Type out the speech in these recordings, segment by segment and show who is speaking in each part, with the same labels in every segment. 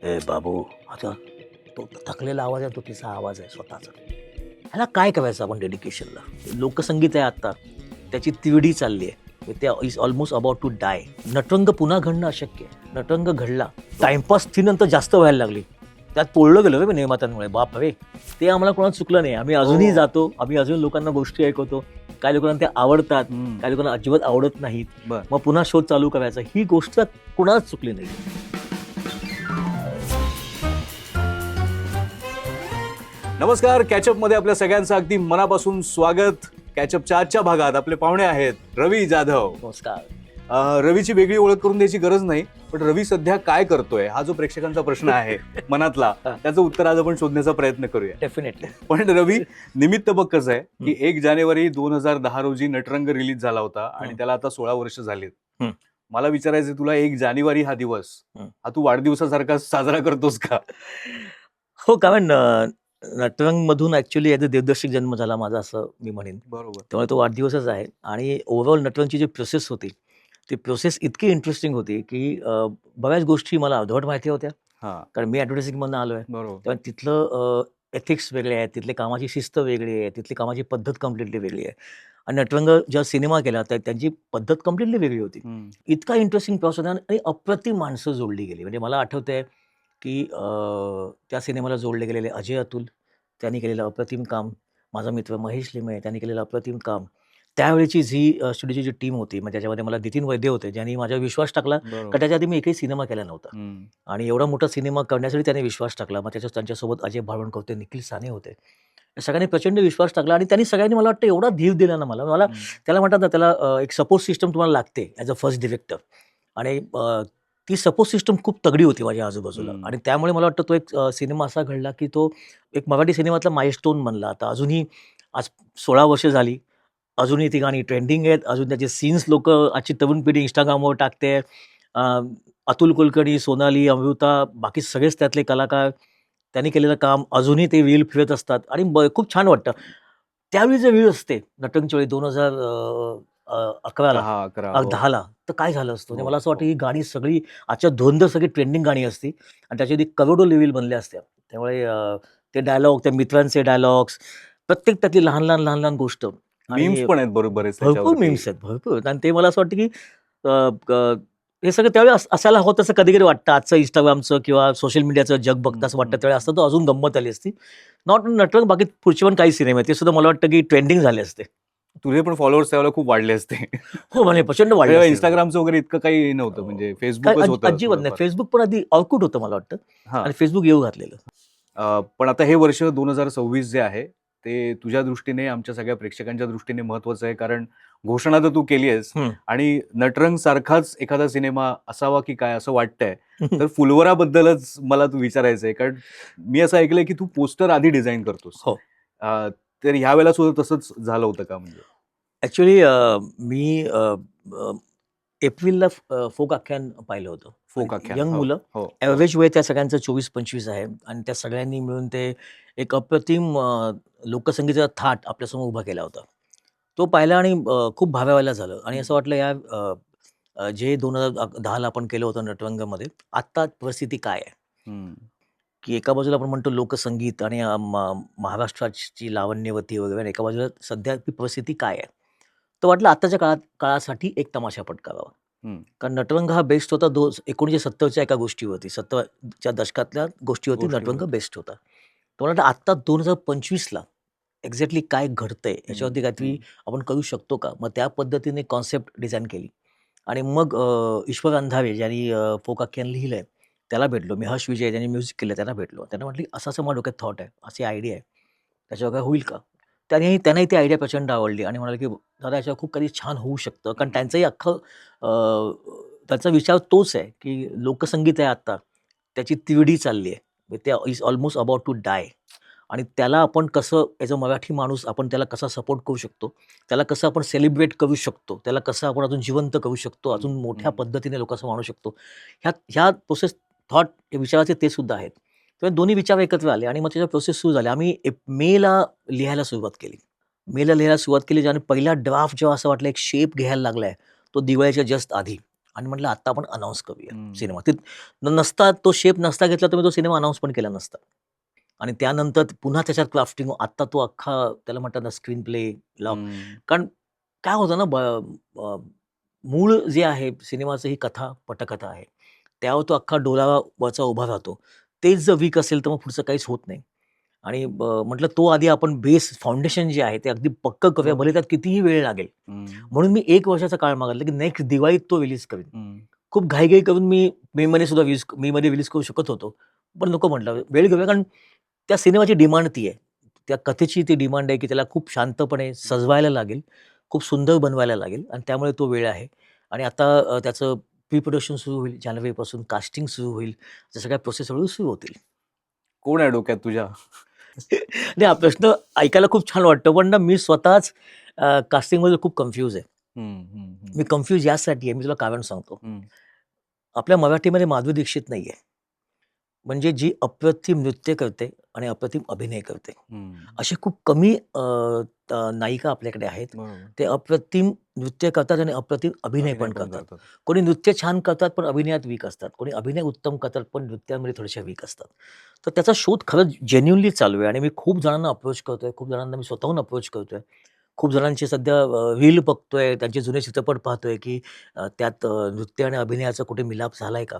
Speaker 1: ए बाबू, आता तो थकलेला आवाज आहे, तो तिचा आवाज आहे स्वतःचा. ह्याला काय करायचं आपण डेडिकेशनला? लोकसंगीत आहे आता, त्याची तिवडी चालली आहे. ते is almost about to die. Natarang पुन्हा घडणं अशक्य आहे. नटरंग घडला, टाइमपास ती नंतर जास्त व्हायला लागली. त्यात पोळलं गेलं रे निर्मात्यांमुळे. बाप रे, ते आम्हाला कोणाला चुकलं नाही. आम्ही अजूनही जातो, आम्ही अजून लोकांना गोष्टी ऐकवतो. काही लोकांना ते आवडतात, काही लोकांना अजिबात आवडत नाहीत. मग पुन्हा शोध चालू करायचा, ही गोष्ट कुणालाच चुकली नाही.
Speaker 2: नमस्कार. कॅचअप मध्ये आपल्या सगळ्यांचं अगदी मनापासून स्वागत. कॅचअपच्या आजच्या भागात आपले पाहुणे आहेत रवी जाधव.
Speaker 1: नमस्कार.
Speaker 2: रवीची वेगळी ओळख करून द्यायची गरज नाही, पण रवी सध्या काय करतोय हा जो प्रेक्षकांचा प्रश्न आहे मनातला, त्याचं उत्तर आज आपण शोधण्याचा प्रयत्न करूया.
Speaker 1: डेफिनेटली.
Speaker 2: पण रवी, निमित्त बघ कसं आहे की 1 जानेवारी 2010 रोजी नटरंग रिलीज झाला होता आणि त्याला आता 16 वर्ष झालीत. मला विचारायचं तुला, 1 जानेवारी हा दिवस हा तू वाढदिवसासारखा साजरा करतोस का?
Speaker 1: हो, कारण नटरंग मधून ऍक्च्युली याचा दिग्दर्शक जन्म झाला माझा, असं मी म्हणेन.
Speaker 2: बरोबर.
Speaker 1: त्यामुळे तो वाढदिवसच आहे. आणि ओव्हरऑल नटरंगची जी प्रोसेस होती, ती प्रोसेस इतकी इंटरेस्टिंग होती की बऱ्याच गोष्टी मला अर्धवट माहिती होत्या, कारण मी ॲडव्हर्टायझिंगमधून आलो आहे.
Speaker 2: बरोबर.
Speaker 1: तेव्हा तिथलं एथिक्स वेगळे आहेत, तिथली कामाची शिस्त वेगळी आहे, तिथली कामाची पद्धत कम्प्लिटली वेगळी आहे. आणि नटरंग जेव्हा सिनेमा केला तर त्यांची पद्धत कम्प्लिटली वेगळी होती. इतका इंटरेस्टिंग प्रोसेस होता आणि अप्रतिम माणसं जोडली गेली. म्हणजे मला आठवतंय की त्या सिनेमाला जोडले गेलेले अजय अतुल, त्यांनी केलेलं अप्रतिम काम. माझा मित्र महेश लिमये, त्यांनी केलेलं अप्रतिम काम. त्यावेळेची स्टुडिओची जी टीम होती, म्हणजे त्याच्यामध्ये मला नितीन वैद्य होते, ज्यांनी माझ्यावर विश्वास टाकला, कारण त्याच्या आधी मी एकही सिनेमा केला नव्हता. आणि एवढा मोठा सिनेमा करण्यासाठी त्यांनी विश्वास टाकला. मग त्यांच्यासोबत अजय बाळवणकर होते, निखिल साने होते. या सगळ्यांनी प्रचंड विश्वास टाकला आणि त्यांनी सगळ्यांनी मला वाटतं एवढा धीर दिला ना मला. त्याला म्हणतात ना, त्याला एक सपोर्ट सिस्टम तुम्हाला लागते ॲज अ फर्स्ट डिरेक्टर. आणि ती सपोर्ट सिस्टम खूप तगडी होती माझ्या आजूबाजूला. आणि त्यामुळे मला वाटतं तो एक सिनेमा असा घडला की तो एक मराठी सिनेमातला माइलस्टोन बनला. आता अजूनही आज 16 वर्ष झाली, अजूनही ती गाणी ट्रेंडिंग आहेत. अजून त्याचे सीन्स लोकं, आजची तरुण पिढी इंस्टाग्रामवर टाकते. अतुल कुलकर्णी, सोनाली, अमृता, बाकी सगळेच त्यातले कलाकार, त्यांनी केलेलं काम अजूनही ते रील फिरत असतात आणि खूप छान वाटतं. त्यावेळी जे रील असते नटरंगच्या वेळी 2011ला 10ला, तर काय झालं असतं, म्हणजे मला असं वाटतं ही गाणी सगळी आजच्या धुंद सगळी ट्रेंडिंग गाणी असती आणि त्याच्यावरती करोडो रील बनल्या असत्या. त्यामुळे ते डायलॉग, त्या मित्रांचे डायलॉग्स, प्रत्येक त्यातली लहान लहान गोष्ट.
Speaker 2: मीम्स पण आहेत बरेच
Speaker 1: भरपूर
Speaker 2: त्याच्यावरती.
Speaker 1: मीम्स आहेत, भरपूर. आणि ते मला असं वाटतं की हे सगळं त्यावेळी असायला हवं, तसं कधी कधी वाटतं. आजचं इंस्टाग्रामचं किंवा सोशल मीडियाचं जग बघतं असं वाटतं, त्यावेळी असतं तर अजून गंमत आली असती. नॉट नटरंग, बाकी पुढचे पण काही सिनेमे आहेत, ते सुद्धा मला वाटतं की ट्रेंडिंग झाले असते.
Speaker 2: तुझे पण फॉलोअर्स त्यावेळेला खूप वाढले असते.
Speaker 1: हो, म्हणजे प्रचंड वाढले असते.
Speaker 2: इंस्टाग्रामचं वगैरे इतकं काही नव्हतं, म्हणजे फेसबुकच होतं.
Speaker 1: अजिबात नाही. फेसबुक पण आधी ऑर्कुट होतं मला वाटतं, आणि फेसबुक येऊ घातलेलं.
Speaker 2: पण आता हे वर्ष 2026 जे आहे ते तुझ्या दृष्टीने, आमच्या सगळ्या प्रेक्षकांच्या दृष्टीने महत्वाचं आहे, कारण घोषणा तर तू केली आहेस आणि नटरंग सारखाच एखादा सिनेमा असावा की काय असं वाटतंय. तर फुलवराबद्दलच मला तू विचारायचंय, कारण मी असं ऐकलंय की तू पोस्टर आधी डिझाईन करतोस.
Speaker 1: हो.
Speaker 2: तर ह्या वेळेला सुद्धा तसंच झालं होतं का? म्हणजे
Speaker 1: ऍक्च्युली मी एप्रिलला फोक आख्यान पाहिलं होतं.
Speaker 2: फोक आख्यान.
Speaker 1: यंग मुलं,
Speaker 2: हो.
Speaker 1: ॲव्हरेज वय त्या सगळ्यांचं 24-25 आहे आणि त्या सगळ्यांनी मिळून ते एक अप्रतिम लोकसंगीताचा थाट आपल्यासमोर उभा केला होता. तो पाहिला आणि खूप भारावायला झालं आणि असं वाटलं यार, जे 2010ला आपण केलं होतं नटरंगमध्ये, आत्ता परिस्थिती काय आहे? की एका बाजूला आपण म्हणतो लोकसंगीत आणि महाराष्ट्राची लावण्यवती वगैरे, आणि एका बाजूला सध्या ती परिस्थिती काय आहे? तर वाटलं आत्ताच्या काळासाठी एक तमाशा पटकावावा. कारण नटरंग हा बेस्ट होता 1970च्या एका गोष्टीवरती, 70च्या दशकातल्या गोष्टीवरती नटरंग बेस्ट होता. तर मला वाटतं आत्ता 2025ला एक्झॅक्टली काय घडतंय याच्यावरती काहीतरी आपण करू शकतो का? मग त्या पद्धतीने कॉन्सेप्ट डिझाईन केली. आणि मग ईश्वर अंधारे, ज्यांनी फोक आख्यान लिहिलंय, त्याला भेटलो. मी हर्ष विजय, ज्यांनी म्युझिक केलं, त्यांना भेटलो. त्यांना म्हटली असं माझ्या डोक्यात थॉट आहे, अशी आयडिया आहे, त्याच्यावर काय होईल का? त्यांनाही ती आयडिया प्रचंड आवडली आणि म्हणाले की दादा याच्यावर खूप काही छान होऊ शकतं. कारण त्यांचंही अख्खं त्यांचा विचार तोच आहे की लोकसंगीत आहे आता, त्याची तिवडी चालली आहे. ते is almost about to die. आणि त्याला आपण कसं, ॲज अ मराठी माणूस आपण त्याला कसा सपोर्ट करू शकतो, त्याला कसं आपण सेलिब्रेट करू शकतो, त्याला कसं आपण अजून जिवंत करू शकतो, अजून मोठ्या पद्धतीने लोकांसमोर आणू शकतो, ह्या प्रोसेस, थॉट, विचाराचे ते सुद्धा आहेत. तर दोन्ही विचार एकत्र आले आणि मग त्याच्या प्रोसेस सुरू झाल्या. आम्ही मेला लिहायला सुरुवात केली. मेला लिहायला सुरुवात केली आणि पहिला ड्राफ्ट जेव्हा असं वाटलं एक शेप घ्यायला लागलाय, तो दिवाळीच्या जस्ट आधी. आणि म्हटलं आता आपण अनाऊन्स करूया
Speaker 2: हम्म.
Speaker 1: सिनेमा. ते नसता तो शेप नसता घेतला तर मी तो सिनेमा अनाऊन्स पण केला नसता. आणि त्यानंतर पुन्हा त्याच्यात क्राफ्टिंग आत्ता तो अख्खा त्याला म्हणतात ना स्क्रीन प्ले लॉक.
Speaker 2: हम्म.
Speaker 1: कारण काय होतं ना अ, मूळ जे आहे सिनेमाचं ही कथा, पटकथा आहे. त्यावर तो अख्खा डोलावरचा उभा राहतो. तेच जर वीक असेल तर मग पुढचं काहीच होत नाही. आणि म्हटलं तो आधी आपण बेस फाउंडेशन जे आहे ते अगदी पक्कं करूया, भले
Speaker 2: बरोबर.
Speaker 1: त्यात कितीही वेळ लागेल.
Speaker 2: हम्म.
Speaker 1: म्हणून मी 1 वर्षाचा काळ मागितला, की नेक्स्ट दिवाळीत तो रिलीज करीन.
Speaker 2: हम्म.
Speaker 1: खूप घाई करून मी मेमध्ये सुद्धा मेमध्ये रिलीज करू शकत होतो. पण नको म्हटलं, वेळ घेऊया कारण त्या सिनेमाची डिमांड ती आहे. त्या कथेची ती डिमांड आहे, की त्याला खूप शांतपणे सजवायला लागेल, खूप सुंदर बनवायला लागेल आणि त्यामुळे तो वेळ आहे. आणि आता त्याचं प्री प्रोडक्शन सुरू होईल. जानेवारीपासून कास्टिंग सुरू होईल. त्या सगळ्या प्रोसेस हळू सुरू होतील.
Speaker 2: कोण आहे डोक्यात तुझ्या?
Speaker 1: नाही, हा प्रश्न ऐकायला खूप छान वाटतो, पण ना मी स्वतःच कास्टिंगमध्ये खूप कन्फ्यूज आहे.
Speaker 2: हम्म. हम्म. हम्म.
Speaker 1: मी कन्फ्यूज यासाठी आहे, मी तुला कारण सांगतो.
Speaker 2: हम्म.
Speaker 1: आपल्या मराठीमध्ये माधुरी दीक्षित नाहीये. म्हणजे जी अप्रतिम नृत्य करते आणि अप्रतिम अभिनय करते.
Speaker 2: हम्म.
Speaker 1: असे खूप कमी नायिका आपल्याकडे आहेत.
Speaker 2: बरोबर.
Speaker 1: ते अप्रतिम नृत्य करतात आणि अप्रतिम अभिनय
Speaker 2: अभिनय
Speaker 1: पण
Speaker 2: पण
Speaker 1: करतात.
Speaker 2: करतात.
Speaker 1: कोणी नृत्य छान करतात, पण अभिनयात वीक असतात. कोणी अभिनय उत्तम करतात, पण नृत्यामध्ये थोडेसे वीक असतात. तर त्याचा शोध खरंच जेन्युइनली चालू आहे आणि मी खूप जणांना अप्रोच करतोय. खूप जणांना मी स्वतःहून अप्रोच करतोय. खूप जणांचे सध्या रील बघतोय, त्यांचे जुने चित्रपट पाहतोय, की त्यात नृत्य आणि अभिनयाचा कुठे मिलाप झालाय का?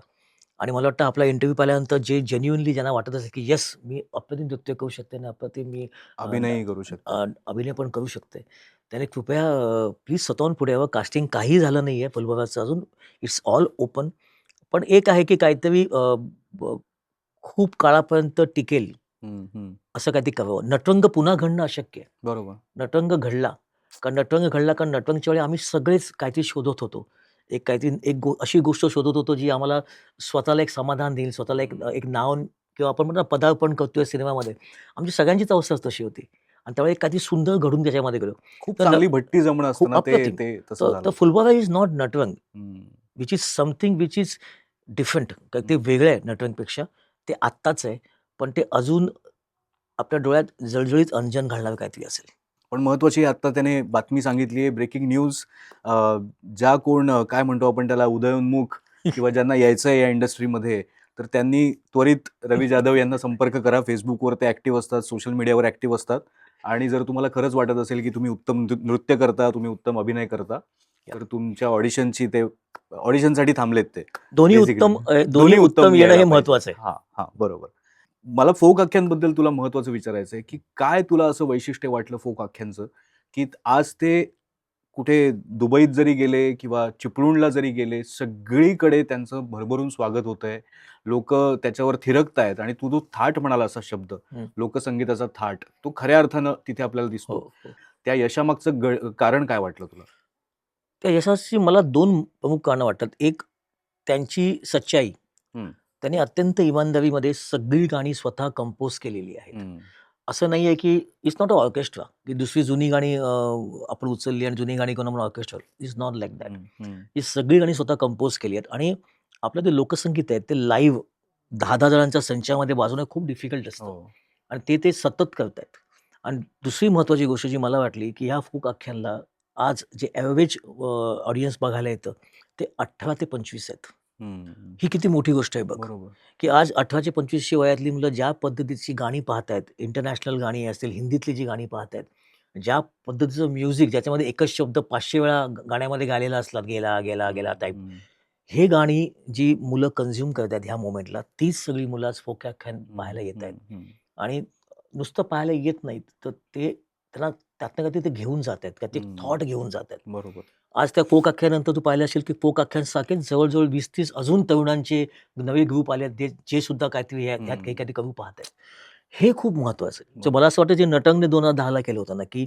Speaker 1: आणि मला वाटतं आपला इंटरव्ह्यू पाहिल्यानंतर जे जेन्युइनली ज्यांना वाटत असेल, की येस मी अप्रतिम नृत्य करू शकते आणि अप्रतिम मी अ, न
Speaker 2: अभिनयही करू शकते.
Speaker 1: अभिनय पण करू शकते. त्याने कृपया प्लीज स्वतःहून पुढे यावं. कास्टिंग काही झालं नाहीये फुलबगाचं अजून. It's all open. पण एक आहे, की काहीतरी ब खूप काळापर्यंत टिकेल
Speaker 2: हम्म. हम्म.
Speaker 1: असं काहीतरी करावं. नटरंग पुन्हा घडणं अशक्य आहे.
Speaker 2: बरोबर.
Speaker 1: नटरंग घडला. कारण नटरंगच्या वेळी आम्ही सगळेच काहीतरी शोधत होतो. एक काहीतरी अशी गोष्ट शोधत होतो, जी आम्हाला स्वतःला एक समाधान देईल, स्वतःला एक एक नाव किंवा आपण म्हणतो ना पदार्पण करतोय सिनेमामध्ये. आमची सगळ्यांचीच अवस्था तशी होती. आणि त्यावेळी काहीतरी सुंदर घडून त्याच्यामध्ये गेलो.
Speaker 2: खूप
Speaker 1: तर
Speaker 2: चांगली भट्टी जमणं असतं
Speaker 1: खूप
Speaker 2: ना, ते
Speaker 1: अप्रतिम.
Speaker 2: ते तसं
Speaker 1: तर
Speaker 2: झालं
Speaker 1: तर
Speaker 2: होतं.
Speaker 1: फुलबर्गा इज नॉट नटरंग.
Speaker 2: हम्म.
Speaker 1: Which is something which is different.
Speaker 2: हम्म.
Speaker 1: ते वेगळं आहे नटरंगपेक्षा. ते आत्ताच आहे. पण ते अजून आपल्या डोळ्यात जळजळीत अंजन घालणारं काहीतरी असेल.
Speaker 2: पण महत्वाची आता त्याने बातमी सांगितली आहे, ब्रेकिंग न्यूज. ज्या कोण काय म्हणतो आपण त्याला, उदयोन्मुख किंवा ज्यांना यायचं आहे या इंडस्ट्रीमध्ये, तर त्यांनी त्वरित रवी जाधव यांना संपर्क करा. फेसबुकवर ते ॲक्टिव्ह असतात, सोशल मीडियावर ॲक्टिव्ह असतात. आणि जर तुम्हाला खरंच वाटत असेल की तुम्ही उत्तम नृत्य करता, तुम्ही उत्तम अभिनय करता,
Speaker 1: या.
Speaker 2: तर तुमच्या ऑडिशनसाठी थांबलेत ते
Speaker 1: दोन्ही
Speaker 2: बेसिकली.
Speaker 1: दोन्ही
Speaker 2: दोन्ही
Speaker 1: उत्तम
Speaker 2: उत्तम
Speaker 1: येणं
Speaker 2: यायला
Speaker 1: हे
Speaker 2: पाहिजे.
Speaker 1: महत्वाचं आहे.
Speaker 2: हां, हां, बरोबर. मला फोक आख्यानबद्दल तुला महत्वाचं विचारायचं आहे, की काय तुला असं वैशिष्ट्य वाटलं फोक आख्यानचं, की आज ते कुठे दुबईत जरी गेले किंवा चिपळूणला जरी गेले, सगळीकडे त्यांचं भरभरून स्वागत होतंय. लोकं त्याच्यावर थिरकतायत आणि तू जो थाट म्हणाला असा शब्द,
Speaker 1: हं.
Speaker 2: लोकसंगीताचा थाट, तो खऱ्या अर्थानं तिथे आपल्याला
Speaker 1: हो,
Speaker 2: दिसतो.
Speaker 1: हो.
Speaker 2: त्या यशामागचं कारण काय वाटलं तुला?
Speaker 1: त्या यशाची मला 2 प्रमुख कारणं वाटतात. एक त्यांची सच्चाई.
Speaker 2: हं,
Speaker 1: त्यांनी अत्यंत इमानदारीमध्ये सगळी गाणी स्वतः कंपोज केलेली आहेत.
Speaker 2: हं,
Speaker 1: असं नाहीये, की इट्स नॉट अ ऑर्केस्ट्रा, की दुसरी जुनी गाणी आपण उचलली आणि जुनी गाणी करून आपण orchestra. It's not like that.
Speaker 2: हं, हं.
Speaker 1: ही सगळी गाणी स्वतः कंपोज केली आहेत आणि आपलं ते लोकसंगीत आहे ते लाईव्ह 10,000 जणांच्या संचामध्ये वाजवणं खूप डिफिकल्ट असतं
Speaker 2: हो.
Speaker 1: आणि ते सतत करतायत. आणि दुसरी महत्त्वाची गोष्ट जी मला वाटली, की ह्या फोक आख्यानला आज जे एव्हरेज ऑडियन्स बघायला येतं, ते 18 ते 25 आहेत.
Speaker 2: हं,
Speaker 1: ही किती मोठी गोष्ट आहे बघ,
Speaker 2: बरोबर.
Speaker 1: की आज 18 ते 25 वयातली मुलं ज्या पद्धतीची गाणी पाहतायत, इंटरनॅशनल गाणी असतील, हिंदीतली जी गाणी पाहतायत, ज्या पद्धतीचं म्युझिक ज्याच्यामध्ये एकच शब्द 500 वेळा गाण्यामध्ये गायलेला असला, गेला, गेला,
Speaker 2: हं,
Speaker 1: गेला टाइप.
Speaker 2: हं,
Speaker 1: हे गाणी जी मुलं कन्झ्युम करतायत ह्या मोमेंटला, तीच सगळी मुलं आज फोक आख्यान
Speaker 2: हं,
Speaker 1: पाहायला येतायत.
Speaker 2: हं, हं.
Speaker 1: आणि नुसतं पाहायला येत नाहीत, तर ते त्यांना त्यातनं काहीतरी ते घेऊन जातायत, काहीतरी
Speaker 2: हं,
Speaker 1: थॉट घेऊन जातायत.
Speaker 2: बरोबर.
Speaker 1: आज त्या फोक आख्यानंतर तू पाहिलं असेल, की फोक आख्यानसारखेच जवळ-जवळ 20-30 अजून तरुणांचे नवे ग्रुप आले आहेत, जे सुद्धा काहीतरी ह्यात
Speaker 2: हं,
Speaker 1: काही करू पाहतायत. हे खूप महत्वाचं आहे. तर
Speaker 2: बरोबर.
Speaker 1: मला असं वाटतं, जे नटंगने 2010ला केलं होतं ना, की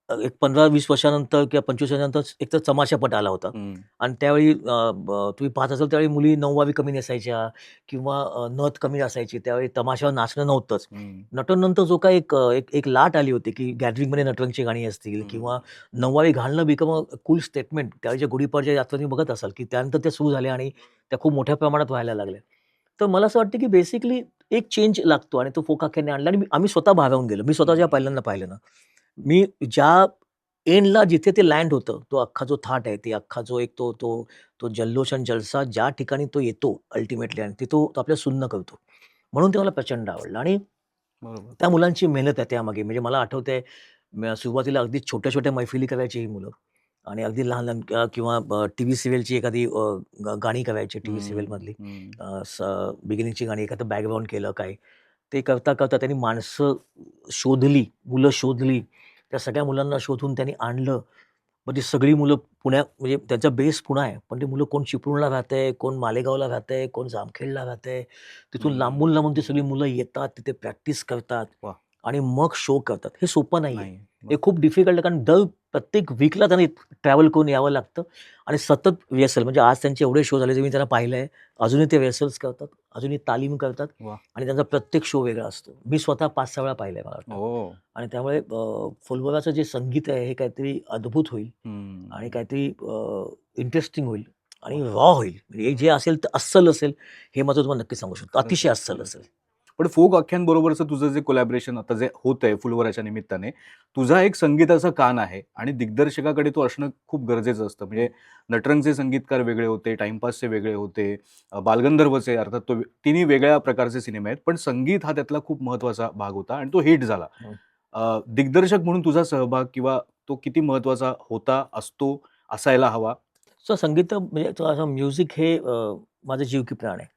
Speaker 1: एक 15-20 वर्षानंतर किंवा 25 वर्षानंतर एक तर तमाशापट आला होता.
Speaker 2: हं,
Speaker 1: आणि त्यावेळी तुम्ही पाहत असाल त्यावेळी मुली नऊवारी कमी नेसायच्या किंवा नथ कमी असायची. त्यावेळी तमाशावर नाचणं नव्हतंच.
Speaker 2: हं,
Speaker 1: नटनंतर जो काही एक लाट आली होती, की गॅदरिंगमध्ये नटरंगची गाणी असतील
Speaker 2: हं,
Speaker 1: किंवा नऊवारी घालणं बिकम अ कूल स्टेटमेंट. त्यावेळच्या गुढीपाडव्याच्या यात्रा तुम्ही बघत असाल, की त्यानंतर त्या सुरू झाल्या आणि त्या खूप मोठ्या प्रमाणात व्हायला लागल्या. तर मला असं वाटतं, की बेसिकली एक चेंज लागतो आणि तो फोक आख्यानने आणला आणि आम्ही स्वतः भारावून गेलो. मी स्वतः
Speaker 2: हं,
Speaker 1: जेव्हा पहिल्यांदा पाहिलं ना, मी ज्या एंडला जिथे ते लँड होतं, तो अख्खा जो थाट आहे, ते अख्खा जो एक तो तो तो जल्लोष आणि जलसा ज्या ठिकाणी तो येतो अल्टिमेटली आणि ते तो आपल्याला सुन्न करतो. म्हणून ते मला प्रचंड आवडलं आणि
Speaker 2: बरोबर.
Speaker 1: त्या मुलांची मेहनत आहे त्यामागे. म्हणजे मला आठवतंय सुरुवातीला अगदी छोट्या-छोट्या मैफिली करायची ही मुलं आणि अगदी लहान-लहान किंवा टीव्ही सीरियलची एखादी गाणी करायची टीव्ही
Speaker 2: हं,
Speaker 1: सीरियलमधली.
Speaker 2: हं.
Speaker 1: बिगिनिंगची गाणी, एखादं बॅकग्राऊंड केलं काय. ते करता-करता त्यांनी माणसं शोधली, मुलं शोधली. त्या सगळ्या मुलांना शोधून त्यांनी आणलं. मग ती सगळी मुलं म्हणजे त्यांचा बेस पुणा आहे. पण ती मुलं कोण चिपळूणला राहतंय, कोण मालेगावला राहतंय, कोण जामखेडला राहतंय. तिथून
Speaker 2: हं.
Speaker 1: लांबून-लांबून ती सगळी मुलं येतात, तिथे प्रॅक्टिस करतात
Speaker 2: वाह!
Speaker 1: आणि मग शो करतात. हे सोपं नाहीये.
Speaker 2: नाही.
Speaker 1: हे खूप डिफिकल्ट आहे कारण प्रत्येक वीकला त्यांनी ट्रॅव्हल करून यावं लागतं आणि सतत रिहर्सल म्हणजे आज त्यांचे एवढे शो झाले, जे मी त्यांना पाहिलंय. अजूनही ते रिहर्सल्स करतात, अजूनही तालीम करतात
Speaker 2: वाह!
Speaker 1: आणि त्यांचा प्रत्येक शो वेगळा असतो. मी स्वतः 5-6 वेळा पाहिलंय मला वाटतं
Speaker 2: ओह!
Speaker 1: आणि त्यामुळे फुलबराचं जे संगीत आहे, हे काहीतरी अद्भुत होईल. आणि
Speaker 2: हं.
Speaker 1: काहीतरी इंटरेस्टिंग होईल आणि
Speaker 2: वाह!
Speaker 1: रॉ होईल. म्हणजे हे जे असेल ते अस्सल असेल, हे मात्र तुम्हाला नक्की सांगू शकतो.
Speaker 2: खरंच
Speaker 1: अतिशय
Speaker 2: आहे,
Speaker 1: अस्सल
Speaker 2: खरंच
Speaker 1: असेल.
Speaker 2: आहे. पण फोक आख्यांबरोबरचं तुझं जे कोलॅबोरेशन आता जे होतंय फुलवराच्या निमित्ताने, तुझा एक संगीताचा कान आहे आणि दिग्दर्शकाकडे तो असणं खूप गरजेचं असतं. म्हणजे नटरंगचे संगीतकार वेगळे होते, टाईमपासचे वेगळे होते, बालगंधर्वचे अर्थात तिन्ही वेगळ्या प्रकारचे सिनेमे आहेत. पण संगीत हा त्यातला खूप महत्त्वाचा भाग होता आणि तो हिट झाला.
Speaker 1: हं.
Speaker 2: दिग्दर्शक म्हणून तुझा सहभाग किंवा तो किती महत्त्वाचा होता, असतो, असायला हवा?
Speaker 1: सो संगीत म्हणजे तो असं म्युझिक हे माझं जीव की प्राण आहे.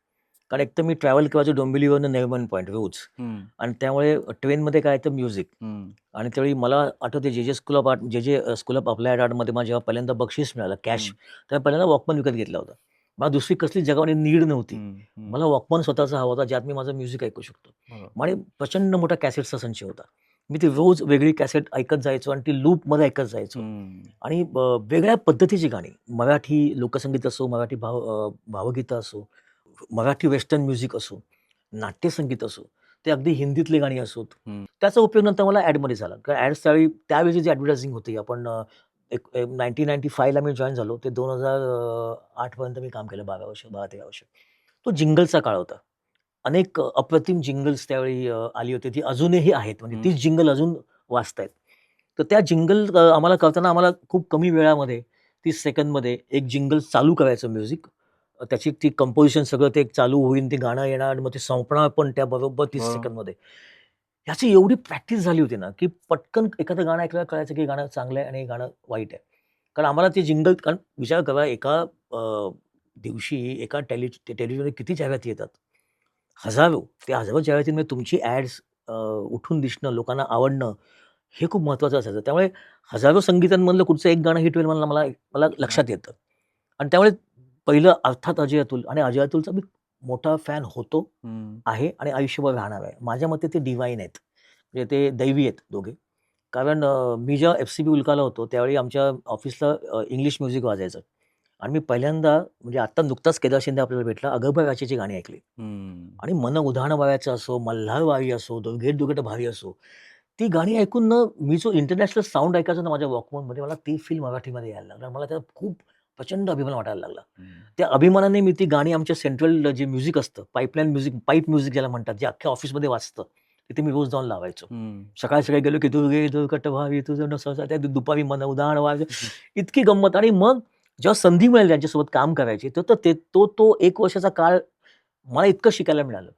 Speaker 1: कारण एकतर मी ट्रॅव्हल करायचो डोंबिवलीवरनं नरिमन पॉइंट रोज
Speaker 2: हं,
Speaker 1: आणि त्यामुळे ट्रेनमध्ये काय तर म्युझिक
Speaker 2: हं,
Speaker 1: आणि त्यावेळी मला आठवतंय जे school of art school of applied आर्टमध्ये मला जेव्हा पहिल्यांदा बक्षीस मिळालं कॅश,
Speaker 2: हं,
Speaker 1: तेव्हा पहिल्यांदा वॉकमन विकत घेतला होता. मला दुसरी कसली जगामध्ये नीड नव्हती.
Speaker 2: हं, हं.
Speaker 1: मला वॉकमन स्वतःचा हवा होता, ज्यात मी माझं म्युझिक ऐकू शकतो.
Speaker 2: बरोबर.
Speaker 1: आणि प्रचंड मोठा कॅसेटचा संच होता. मी ती रोज वेगळी कॅसेट ऐकत जायचो आणि ती लूपमध्ये ऐकत जायचो.
Speaker 2: हं,
Speaker 1: आणि वेगळ्या पद्धतीची गाणी, मराठी लोकसंगीत असो, मराठी भावगीतं असो, मराठी वेस्टर्न म्युझिक असो, नाट्यसंगीत असो, ते अगदी हिंदीतली गाणी असोत.
Speaker 2: हं,
Speaker 1: त्याचा उपयोग नंतर मला ॲडमध्ये झाला. कारण ॲड्स त्यावेळी जी ॲडव्हर्टायझिंग होती आपण 1995 ला मी जॉइन झालो. ते 2008 पर्यंत मी काम केलं 12 वर्ष, 12-13 वर्ष. तो जिंगलचा काळ होता. अनेक अप्रतिम जिंगल्स त्यावेळी आली होती. ती अजूनही आहेत. म्हणजे
Speaker 2: हं.
Speaker 1: तीच जिंगल अजून वाजतायत. तर त्या जिंगल आम्हाला करताना आम्हाला खूप कमी वेळामध्ये 30 सेकंदमध्ये एक जिंगल चालू करायचं म्युझिक. त्याची ती कंपोझिशन सगळं ते चालू होईल, ते गाणं येणार आणि मग ते संपणार पण त्या बरोबर 30
Speaker 2: बरं.
Speaker 1: सेकंदमध्ये. ह्याची एवढी प्रॅक्टिस झाली होती ना, की पटकन एखादं गाणं ऐकल्यावर कळायचं की हे गाणं चांगलं आहे आणि हे गाणं वाईट आहे. कारण आम्हाला ते जिंगल कारण विचार करा एका दिवशी एका टेलिव्हिजनवर किती जाहिराती येतात. हजारो. त्या हजारो जाहिरातींमध्ये तुमची ॲड्स उठून दिसणं, लोकांना आवडणं, हे खूप महत्त्वाचं असायचं. त्यामुळे हजारो संगीतांमधलं कुठचं एक गाणं हिट होईल मला मला मला
Speaker 2: हां.
Speaker 1: लक्षात येतं. आणि त्यामुळे पहिलं अर्थात अजय अतुल आणि अजय अतुलचा मी मोठा फॅन होतो,
Speaker 2: हं,
Speaker 1: आहे आणि आयुष्यभर राहणार आहे. माझ्या मते ते डिव्हाइन आहेत. म्हणजे ते दैवी आहेत दोघे. कारण मी जेव्हा एफ-सी-बी उल्काला होतो, त्यावेळी आमच्या ऑफिसला इंग्लिश म्युझिक वाजायचं आणि मी पहिल्यांदा म्हणजे आत्ता नुकताच केदार शिंदे आपल्याला भेटला, अगं राजाची गाणी ऐकली.
Speaker 2: हं.
Speaker 1: आणि मन उधाण वाऱ्याचं असो, मल्हारवारी असो, दुर्गेट दुर्गेट भारी असो, ती गाणी ऐकून ना मी जो इंटरनॅशनल साउंड ऐकायचो ना माझ्या वॉकमनमध्ये मला ती फील मराठीमध्ये यायला लागला. मला त्यात खूप प्रचंड अभिमान वाटायला लागला.
Speaker 2: हं.
Speaker 1: त्या अभिमानाने मी ती गाणी आमच्या सेंट्रल जे म्युझिक असतं, पाईपलाईन म्युझिक, पाईप म्युझिक ज्याला म्हणतात, जे अख्ख्या ऑफिसमध्ये वाजतं, तिथे मी रोज जाऊन लावायचो.
Speaker 2: हं.
Speaker 1: सकाळी-सकाळी गेलो की दुर्गे दुर्गट भावी तुझं नसं त्या दुपारी मन उधाण वाऱ्याचं इतकी गंमत आणि मग जेव्हा संधी मिळाली त्यांच्यासोबत काम करायची, तर तर ते तो 1 वर्षाचा काळ मला इतकं शिकायला मिळालं.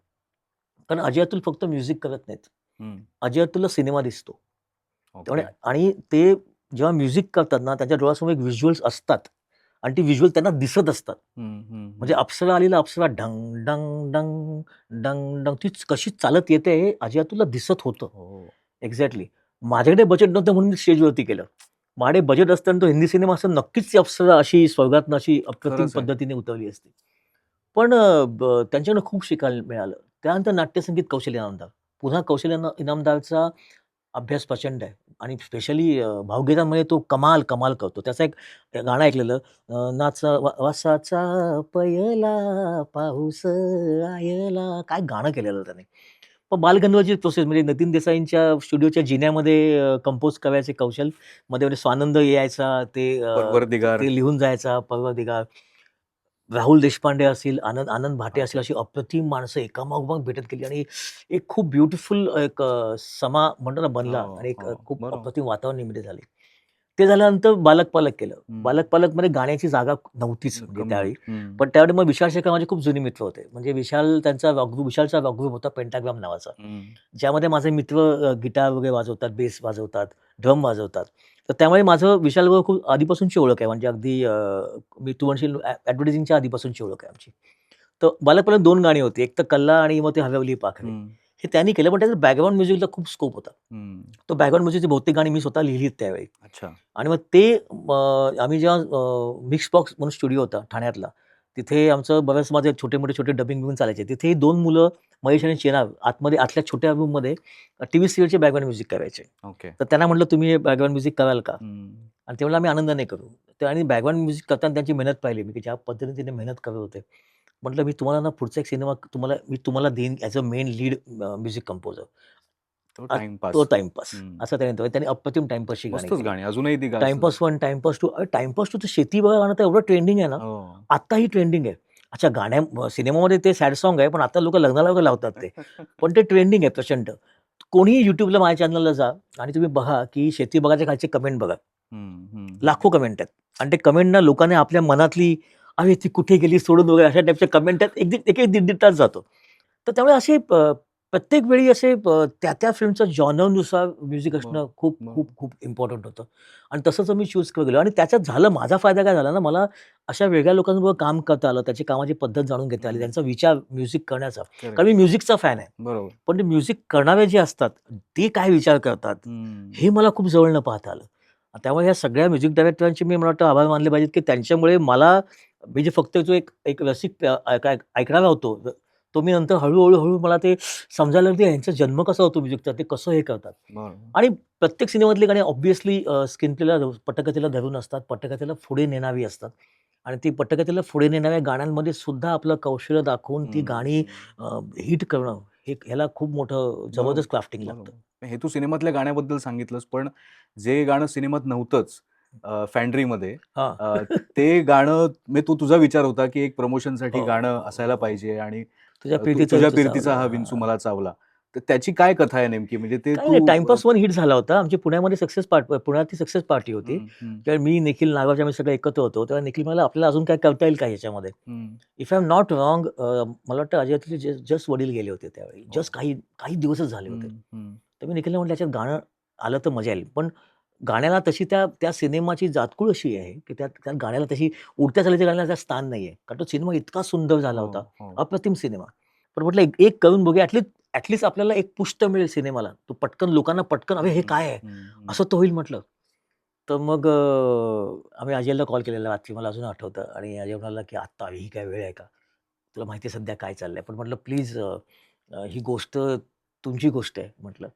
Speaker 1: कारण अजय अतुल फक्त म्युझिक करत नाहीत.
Speaker 2: हं.
Speaker 1: अजय अतुलला सिनेमा दिसतो. त्यामुळे
Speaker 2: ओके.
Speaker 1: आणि ते जेव्हा म्युझिक करतात ना, त्यांच्या डोळ्यासमोर एक व्हिज्युअल्स असतात आणि ती व्हिज्युअल त्यांना दिसत असतात.
Speaker 2: हं, हं,
Speaker 1: म्हणजे
Speaker 2: हं.
Speaker 1: अप्सरा आली ना, अप्सरा ढंग, डंग, डंग, डंग, डंग ती कशी चालत येते हे अजय अतुलला दिसत होतं.
Speaker 2: हो.
Speaker 1: एक्झॅक्टली. माझ्याकडे बजेट नव्हतं म्हणून मी स्टेजवरती केलं. माझ्याकडे बजेट असतं तो हिंदी सिनेमा असता नक्कीच ती अप्सरा अशी स्वर्गातनं अशी अप्रतिम
Speaker 2: खरंच आहे.
Speaker 1: पद्धतीने उतरली असती. पण त्यांच्याकडनं खूप शिकायला मिळालं. त्यानंतर नाट्यसंगीत कौशल इनामदार. पुन्हा कौशल इनामदारचा अभ्यास प्रचंड आहे आणि स्पेशली भावगीतांमध्ये तो कमाल करतो. त्याचं एक गाणं ऐकलेलं वासाचा पयला पाऊस आयला काय गाणं केलेलं त्याने. पण बालगंधर्वची प्रोसेस म्हणजे नितीन देसाईंच्या स्टुडिओच्या जिन्यामध्ये कंपोज करायचे कौशल. मध्ये-मध्ये स्वानंद यायचा
Speaker 2: परवरदिगार.
Speaker 1: ते लिहून जायचा परवदिगार. राहुल देशपांडे असतील, आनंद आनंद भाटे असतील,
Speaker 2: बापरे!
Speaker 1: अशी अप्रतिम माणसं एकामागोमाग भेटत गेली आणि एक खूप ब्युटिफुल एक समा म्हणतो ना बनला
Speaker 2: हो,
Speaker 1: आणि एक
Speaker 2: हो.
Speaker 1: खूप
Speaker 2: बरोबर.
Speaker 1: अप्रतिम वातावरण निर्मिती झाली. ते झाल्यानंतर बालक पालक केलं.
Speaker 2: हम्म.
Speaker 1: बालक पालकमध्ये गाण्याची जागा नव्हतीच म्हणजे
Speaker 2: कमी.
Speaker 1: त्यावेळी.
Speaker 2: हम्म.
Speaker 1: पण त्यावेळी मग विशाल शेखर माझे खूप जुने मित्र होते. म्हणजे विशालचा रॉक ग्रुप होता पेंटाग्राम नावाचा.
Speaker 2: हम्म.
Speaker 1: ज्यामध्ये माझे मित्र गिटार वगैरे वाजवतात, बेस वाजवतात, ड्रम वाजवतात. तर त्यामुळे माझं विशालबरोबर खूप आधीपासूनची ओळख आहे. म्हणजे अगदी मी तू म्हणशील ॲडव्हर्टायझिंगच्या आधीपासूनची ओळख आहे आमची. तर बालक पालक 2 गाणी होती. एक तर कल्ला आणि मग ते हरवली पाखरे.
Speaker 2: हम्म.
Speaker 1: हे त्यांनी केलं पण त्याच्यात बॅकग्राऊंड म्युझिकला खूप स्कोप होता.
Speaker 2: हम्म.
Speaker 1: तो बॅकग्राऊंड म्युझिकची बहुतेक गाणी मी स्वतः लिहिलीत त्यावेळी.
Speaker 2: अच्छा.
Speaker 1: आणि मग ते आम्ही जेव्हा मिक्स बॉक्स म्हणून स्टुडिओ होता ठाण्यातला, तिथे आमचं बऱ्याच माझे छोटे डबिंग चालायचे. तिथेही 2 मुलं महेश आणि चेनाब आतल्या छोट्या रूममध्ये टीव्ही सीरियलचे बॅकग्राऊंड म्युझिक करायचे.
Speaker 2: ओके.
Speaker 1: तर त्यांना म्हटलं, "तुम्ही हे बॅकग्राऊंड म्युझिक कराल का?"
Speaker 2: हम्म.
Speaker 1: आणि ते म्हणले, "आम्ही आनंदाने करू." तर आणि बॅकग्राऊंड म्युझिक करताना त्यांची मेहनत पाहिली मी, की ज्या पद्धतीने ते मेहनत करत होते. म्हटलं, "मी तुम्हाला ना पुढचा एक सिनेमा मी तुम्हाला देईन as a main lead music composer."
Speaker 2: तो
Speaker 1: तो
Speaker 2: टाइमपास.
Speaker 1: टाईमपास
Speaker 2: हम्म.
Speaker 1: असं त्यांनी अप्रतिम टाईमपासची गाणी
Speaker 2: मस्तच
Speaker 1: केली.
Speaker 2: गाणी अजूनही ती
Speaker 1: टाईमपास 1, टाईमपास 2 टाईमपास 2 तर शेती बघा गाणं तर एवढं ट्रेंडिंग आहे ना,
Speaker 2: हो.
Speaker 1: आत्ताही ट्रेंडिंग आहे. अच्छा सिनेमामध्ये ते सॅड सॉन्ग आहे, पण आता लोकं लग्नाला वगैरे लावतात ते. पण ते ट्रेंडिंग आहे प्रचंड. कोणीही YouTubeला माझ्या चॅनलला जा आणि तुम्ही बघा, की शेती बघाच्या खालचे कमेंट बघा.
Speaker 2: हम्म. हम्म.
Speaker 1: लाखो कमेंट आहेत. आणि ते कमेंटना लोकांनी आपल्या मनातली, "अरे ती कुठे गेली सोडून" वगैरे अशा टाईपच्या कमेंट आहेत. एक-एक, दीड-दीड तास जातो. तर त्यामुळे असे प्रत्येक वेळी असे त्या फिल्मच्या जॉनरनुसार म्युझिक असणं खूप,
Speaker 2: बरोबर.
Speaker 1: खूप, खूप इम्पोर्टंट होतं. आणि तसंच मी चूज करत गेलो आणि त्याच्यात झालं माझा फायदा काय झाला ना, मला अशा वेगळ्या लोकांबरोबर काम करता आलं, त्याची कामाची पद्धत जाणून घेता आली,
Speaker 2: हम्म.
Speaker 1: त्यांचा विचार म्युझिक करण्याचा.
Speaker 2: Correct.
Speaker 1: कारण मी म्युझिकचा फॅन आहे.
Speaker 2: बरोबर.
Speaker 1: पण ते म्युझिक करणारे जे असतात, ते काय विचार करतात,
Speaker 2: हम्म.
Speaker 1: हे मला खूप जवळनं पाहता आलं. त्यामुळे ह्या सगळ्या म्युझिक डायरेक्टरांचे मी मला वाटतं आभार मानले पाहिजेत, की त्यांच्यामुळे मला म्हणजे फक्त जो एक एक रसिक ऐकणारा होतो, तो मी नंतर हळू मला ते समजायला लागलं, की यांचा जन्म कसा होतो म्युझिकचा, ते कसं हे करतात.
Speaker 2: बरोबर.
Speaker 1: आणि प्रत्येक सिनेमातली गाणी ऑब्व्हियसली स्क्रीन प्लेला पटकथेला धरून असतात, पटकथेला पुढे नेणारी असतात. आणि ती पटकथेला पुढे नेणाऱ्या गाण्यांमध्ये सुद्धा आपलं कौशल्य दाखवून ती गाणी हिट करणं, ह्याला खूप मोठं
Speaker 2: बरोबर.
Speaker 1: जबरदस्त क्राफ्टिंग लागतं.
Speaker 2: बरोबर. हे तू सिनेमातल्या गाण्याबद्दल सांगितलंस, पण जे गाणं सिनेमात नव्हतंच फॅन्ड्रीमध्ये
Speaker 1: हां.
Speaker 2: ते गाणं तो तुझा विचार होता, की एक प्रमोशनसाठी
Speaker 1: हो,
Speaker 2: गाणं
Speaker 1: हो,
Speaker 2: असायला
Speaker 1: हो.
Speaker 2: पाहिजे आणि
Speaker 1: तुझ्या प्रीतीचा
Speaker 2: तुझ्या
Speaker 1: विंचू
Speaker 2: पिरतीचा
Speaker 1: चावला.
Speaker 2: हा विंचू मला चावला. तर त्याची काय कथा आहे नेमकी? म्हणजे ते
Speaker 1: काही नाही
Speaker 2: तू
Speaker 1: टाईमपास 1 हिट झाला होता. आमची पुण्यातली सक्सेस पार्टी होती.
Speaker 2: हं, हं,
Speaker 1: त्यावेळी मी, निखिल नागराज आम्ही सगळे एकत्र होतो. तेव्हा निखिल म्हणाला, "आपल्याला अजून काय करता येईल का ह्याच्यामध्ये?"
Speaker 2: हं.
Speaker 1: If I am not wrong मला वाटतं अजय अतुलचे जस्ट वडील गेले होते त्यावेळी.
Speaker 2: हो.
Speaker 1: जस्ट काही काही दिवसच झाले होते.
Speaker 2: हं, हं.
Speaker 1: तर मी निखिलला म्हटलं, "याच्यात गाणं आलं तर मजा येईल." पण गाण्याला तशी त्या त्या सिनेमाची जातकुळ अशी आहे, की त्या गाण्याला तशी उडत्या चालीच्या गाण्याला त्या स्थान नाहीये. कारण तो सिनेमा इतका सुंदर झाला
Speaker 2: हो,
Speaker 1: होता.
Speaker 2: हो.
Speaker 1: अप्रतिम सिनेमा. पण म्हटलं एक एक करून बघूया. ॲटलीस्ट आपल्याला एक पुष्ट मिळेल सिनेमाला. तो पटकन लोकांना "अरे हे
Speaker 2: हं,
Speaker 1: काय आहे?"
Speaker 2: हं, हं.
Speaker 1: असं तर होईल म्हटलं. तर मग आम्ही अजयला कॉल केलेला रात्री मला अजून आठवतं आणि अजय म्हणाला, की "आत्ता ही काय वेळ आहे का? तुला माहिती आहे सध्या काय चाललंय?" पण म्हटलं, "प्लीज ही गोष्ट तुमची गोष्ट आहे," म्हटलं